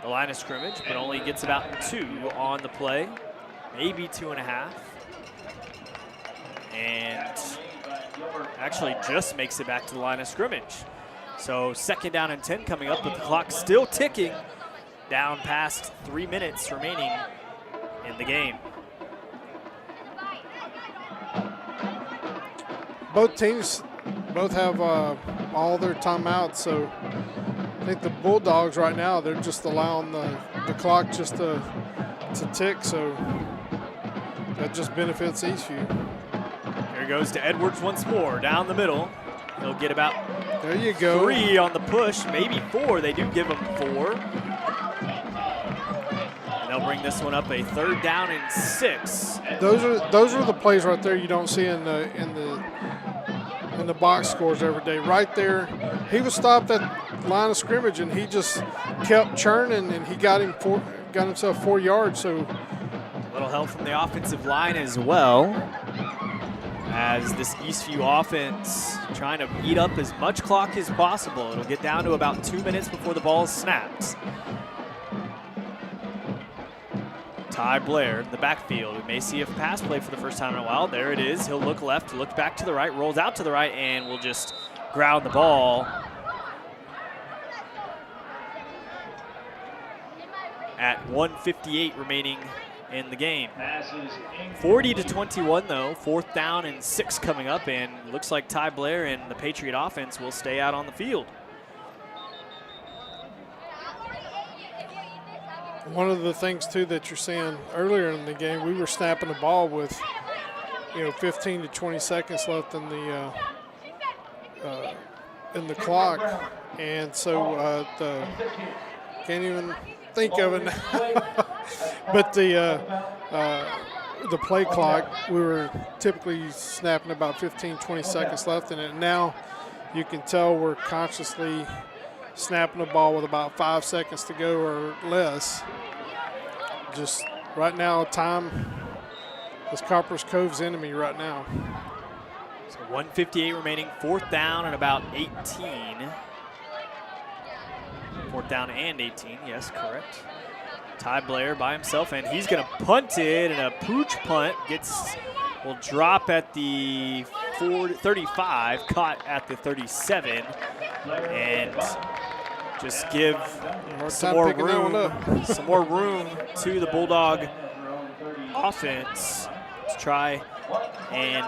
the line of scrimmage, but only gets about 2 on the play, maybe 2.5. And actually just makes it back to the line of scrimmage. So second down and 10 coming up, but the clock still ticking down past 3 minutes remaining in the game. Both teams have all their timeouts, so I think the Bulldogs right now, they're just allowing the clock just to tick, so that just benefits Eastview. Here goes to Edwards once more, down the middle. He'll get about there you go. 3 on the push, maybe 4. They do give him 4. And they'll bring this one up a third down and 6. Those are the plays right there you don't see in the box scores every day. Right there, he was stopped at line of scrimmage and he just kept churning and he got himself 4 yards. So a little help from the offensive line as well, as this Eastview offense trying to eat up as much clock as possible. It'll get down to about 2 minutes before the ball is snapped. Ty Blair in the backfield. We may see a pass play for the first time in a while. There it is. He'll look left, look back to the right, rolls out to the right, and will just ground the ball at 1:58 remaining in the game. 40-21 though, 4th down and 6 coming up, and looks like Ty Blair and the Patriot offense will stay out on the field. One of the things too that you're seeing earlier in the game, we were snapping the ball with 15 to 20 seconds left in the clock, and so can't even think of it now. But the play clock, we were typically snapping about 15, 20 seconds left in it. Now you can tell we're consciously snapping the ball with about 5 seconds to go or less. Just right now, time is Copperas Cove's enemy right now. So 1:58 remaining, 4th down and about 18. 4th down and 18, yes, correct. Ty Blair by himself, and he's going to punt it, and a pooch punt will drop at the 35, caught at the 37, and just give some more room to the Bulldog offense to try and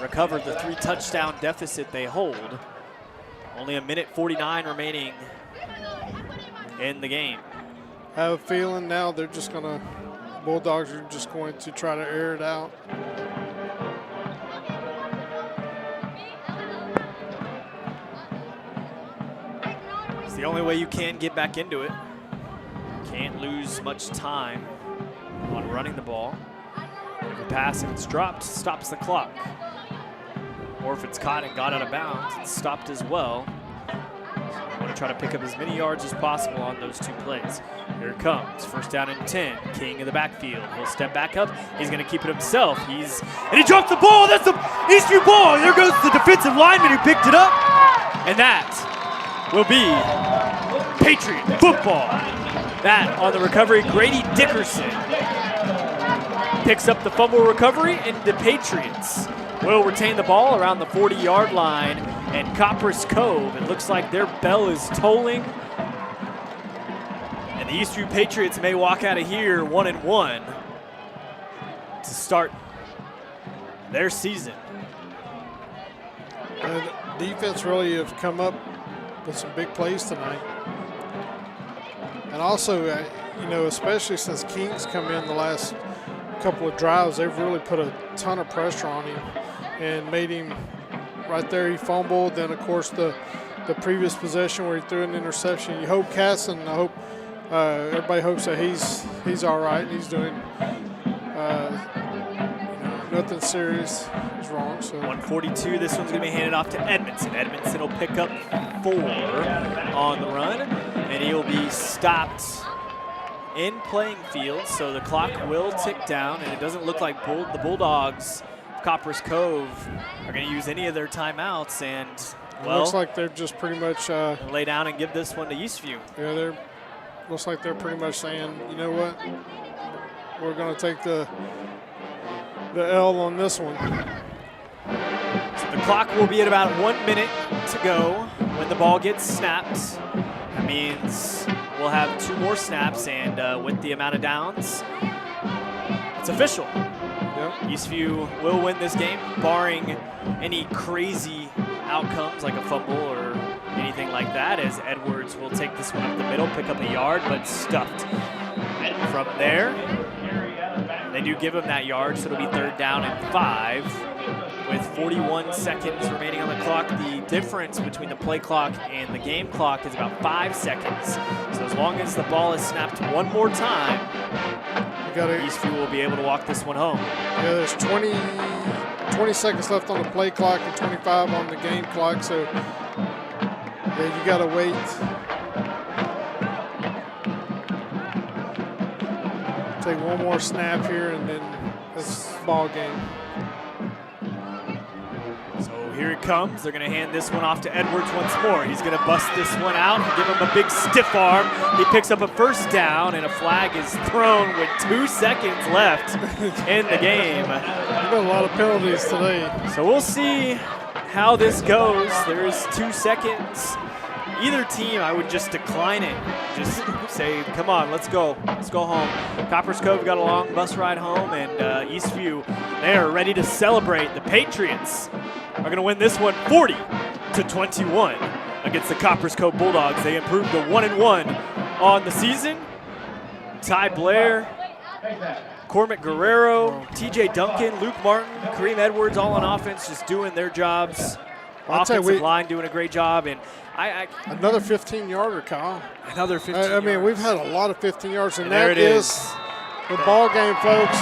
recover the 3 touchdown deficit they hold. Only 1:49 remaining in the game. I have a feeling now they're just going to, Bulldogs are just going to try to air it out. It's the only way you can get back into it. Can't lose much time on running the ball. If a pass and it's dropped, stops the clock. Or if it's caught and got out of bounds, it's stopped as well. I want to try to pick up as many yards as possible on those 2 plays. Here it comes, 1st down and 10. King in the backfield. He'll step back up. He's going to keep it himself. And he drops the ball. That's the Eastview ball. There goes the defensive lineman who picked it up. And that will be Patriot football. That on the recovery, Grady Dickerson picks up the fumble recovery, and the Patriots will retain the ball around the 40-yard line. And Copperas Cove, it looks like their bell is tolling. And the Eastview Patriots may walk out of here 1-1 to start their season. And defense really have come up with some big plays tonight. And also, especially since King's come in the last couple of drives, they've really put a ton of pressure on him and made him right there. He fumbled. Then, of course, the previous possession where he threw an interception. You hope Casson, I hope everybody hopes that he's all right and he's doing nothing serious is wrong. So 142. This one's going to be handed off to Edmondson. Edmondson will pick up 4 on the run, and he'll be stopped in playing field. So the clock will tick down, and it doesn't look like the Bulldogs, Copperas Cove, are going to use any of their timeouts. And well, looks like they're just pretty much lay down and give this one to Eastview. Yeah, looks like they're pretty much saying, you know what, we're going to take the L on this one. So the clock will be at about 1 minute to go when the ball gets snapped. That means we'll have 2 more snaps, and with the amount of downs, it's official. Yep. Eastview will win this game, barring any crazy outcomes like a fumble or anything like that, as Edwards will take this one up the middle, pick up a yard, but stuffed. From there, they do give him that yard, so it'll be 3rd down and 5 with 41 seconds remaining on the clock. The difference between the play clock and the game clock is about 5 seconds. So as long as the ball is snapped 1 more time, Eastview will be able to walk this one home. Yeah, there's 20 seconds left on the play clock and 25 on the game clock, so yeah, you got to wait. Take 1 more snap here, and then it's ball game. So here it comes. They're going to hand this one off to Edwards once more. He's going to bust this one out and give him a big stiff arm. He picks up a 1st down, and a flag is thrown with 2 seconds left in the game. There's been a lot of penalties today. So we'll see how this goes. There's 2 seconds either team, I would just decline it. Just say, come on, let's go home. Copperas Cove got a long bus ride home, and Eastview, they are ready to celebrate. The Patriots are going to win this one 40-21 against the Copperas Cove Bulldawgs. They improved to 1-1 on the season. Ty Blair, Cormac Guerrero, TJ Duncan, Luke Martin, Kareem Edwards, all on offense, just doing their jobs. Offensive line doing a great job, and another 15-yarder, Kyle. Another 15. I mean, we've had a lot of 15 yards, and that is the ball game, folks.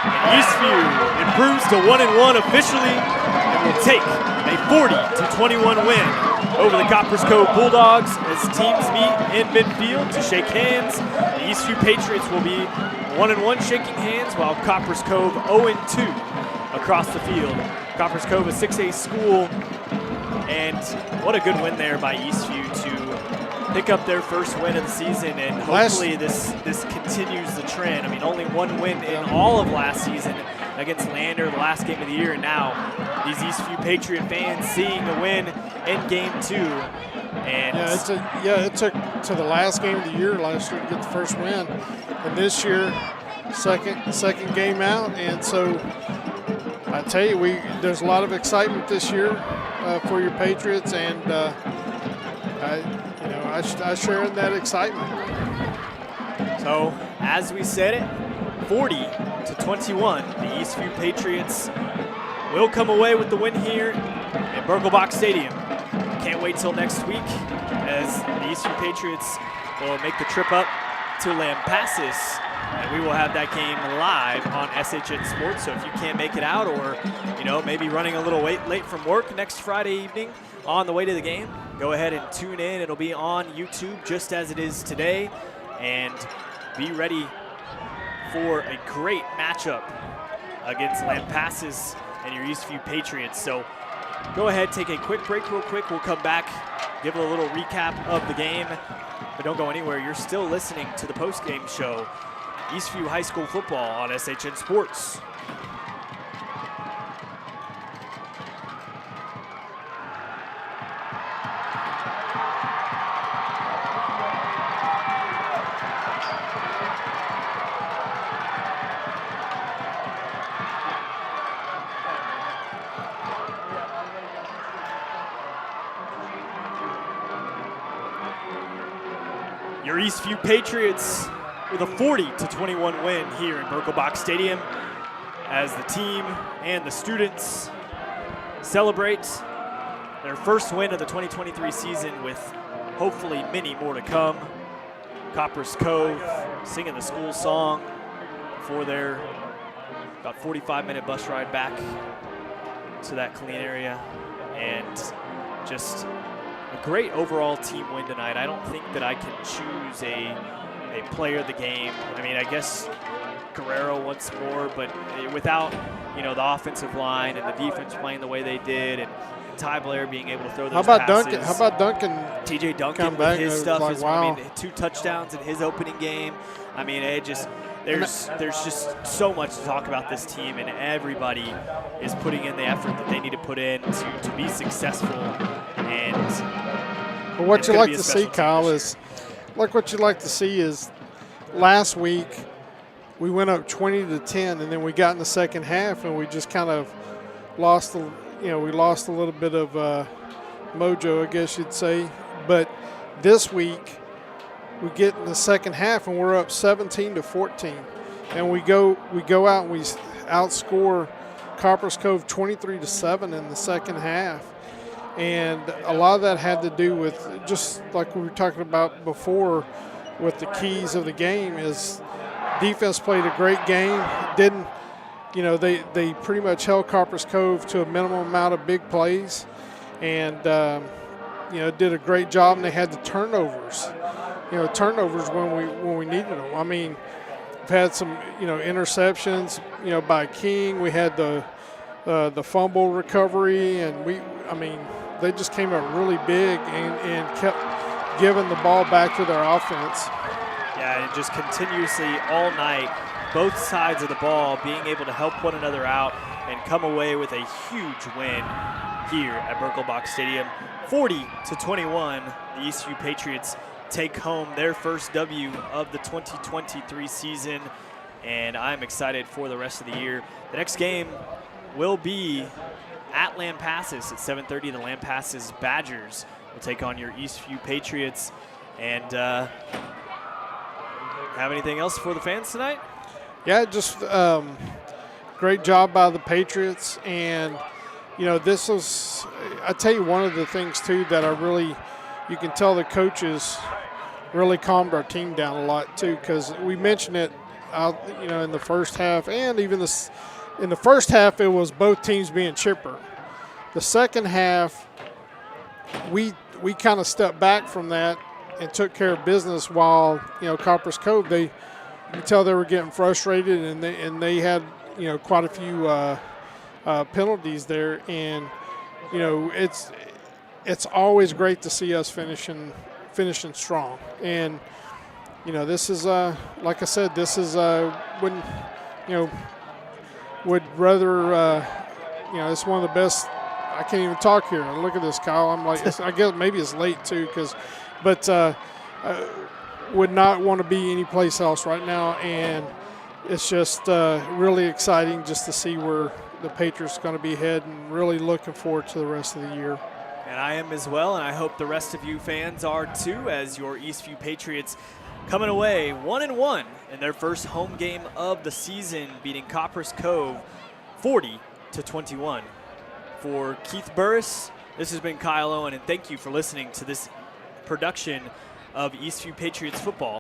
And Eastview improves to 1-1 officially, and will take a 40-21 win over the Copperas Cove Bulldogs as teams meet in midfield to shake hands. The Eastview Patriots will be 1-1 shaking hands, while Copperas Cove 0-2 across the field. Copperas Cove, a 6A school, and what a good win there by Eastview to pick up their first win of the season, and hopefully this continues the trend. I mean, only one win in all of last season against Lander, the last game of the year, and now these Eastview Patriot fans seeing a win in Game 2. And it took to the last game of the year last year to get the first win, and this year second game out, and so I tell you, there's a lot of excitement this year for your Patriots, and I share in that excitement. So, as we said it, 40-21, the Eastview Patriots will come away with the win here at Birkelbach Stadium. Can't wait till next week as the Eastview Patriots will make the trip up to Lampasas, and we will have that game live on SHN Sports. So if you can't make it out, or maybe running a little late from work next Friday evening on the way to the game, go ahead and tune in. It'll be on YouTube just as it is today, and be ready for a great matchup against Lampasas and your Eastview Patriots. So go ahead, take a quick break real quick. We'll come back, give a little recap of the game, but don't go anywhere. You're still listening to the post-game show, Eastview High School football on SHN Sports. Your Eastview Patriots with a 40-21 win here in Birkelbach Stadium as the team and the students celebrate their first win of the 2023 season, with hopefully many more to come. Copperas Cove singing the school song for their about 45-minute bus ride back to that clean area, and just a great overall team win tonight. I don't think that I can choose a player of the game. I mean, I guess Guerrero once more, but without, the offensive line and the defense playing the way they did, and Ty Blair being able to throw those passes. How about Duncan? TJ Duncan with his stuff. I mean, 2 touchdowns in his opening game. I mean, there's just so much to talk about this team, and everybody is putting in the effort that they need to put in to be successful. And what you like to see, Kyle, is last week we went up 20-10, and then we got in the second half, and we just kind of lost we lost a little bit of mojo, I guess you'd say. But this week we get in the second half and we're up 17-14, and we go out and we outscore Copperas Cove 23-7 in the second half. And a lot of that had to do with, just like we were talking about before, with the keys of the game, is defense played a great game. They pretty much held Copperas Cove to a minimum amount of big plays, and did a great job. And they had the turnovers, when we needed them. I mean, we've had some interceptions by King. We had the fumble recovery, and they just came up really big and kept giving the ball back to their offense. Yeah, and just continuously all night, both sides of the ball being able to help one another out and come away with a huge win here at Birkelbach Stadium. 40-21, the Eastview Patriots take home their first W of the 2023 season, and I'm excited for the rest of the year. The next game will be at Lampasas at 7:30. The Lampasas Badgers will take on your Eastview Patriots. And have anything else for the fans tonight? Yeah, just great job by the Patriots. And, you know, this was, I tell you, one of the things, too, that you can tell the coaches really calmed our team down a lot, too, because we mentioned it, you know, in the first half, and even in the first half, it was both teams being chipper. The second half, we kind of stepped back from that and took care of business, while, you know, Copperas Cove, you can tell they were getting frustrated, and they had, you know, quite a few penalties there. And, you know, it's always great to see us finishing strong. And, you know, this is like I said, this is when, you know, would rather you know, it's one of the best. I can't even talk here. Look at this, Kyle. I'm like, I guess maybe it's late too, but would not want to be anyplace else right now. And it's just really exciting just to see where the Patriots are going to be heading. Really looking forward to the rest of the year. And I am as well, and I hope the rest of you fans are too, as your Eastview Patriots coming away 1-1 in their first home game of the season, beating Copperas Cove 40-21. For Keith Burris, this has been Kyle Owen, and thank you for listening to this production of Eastview Patriots football.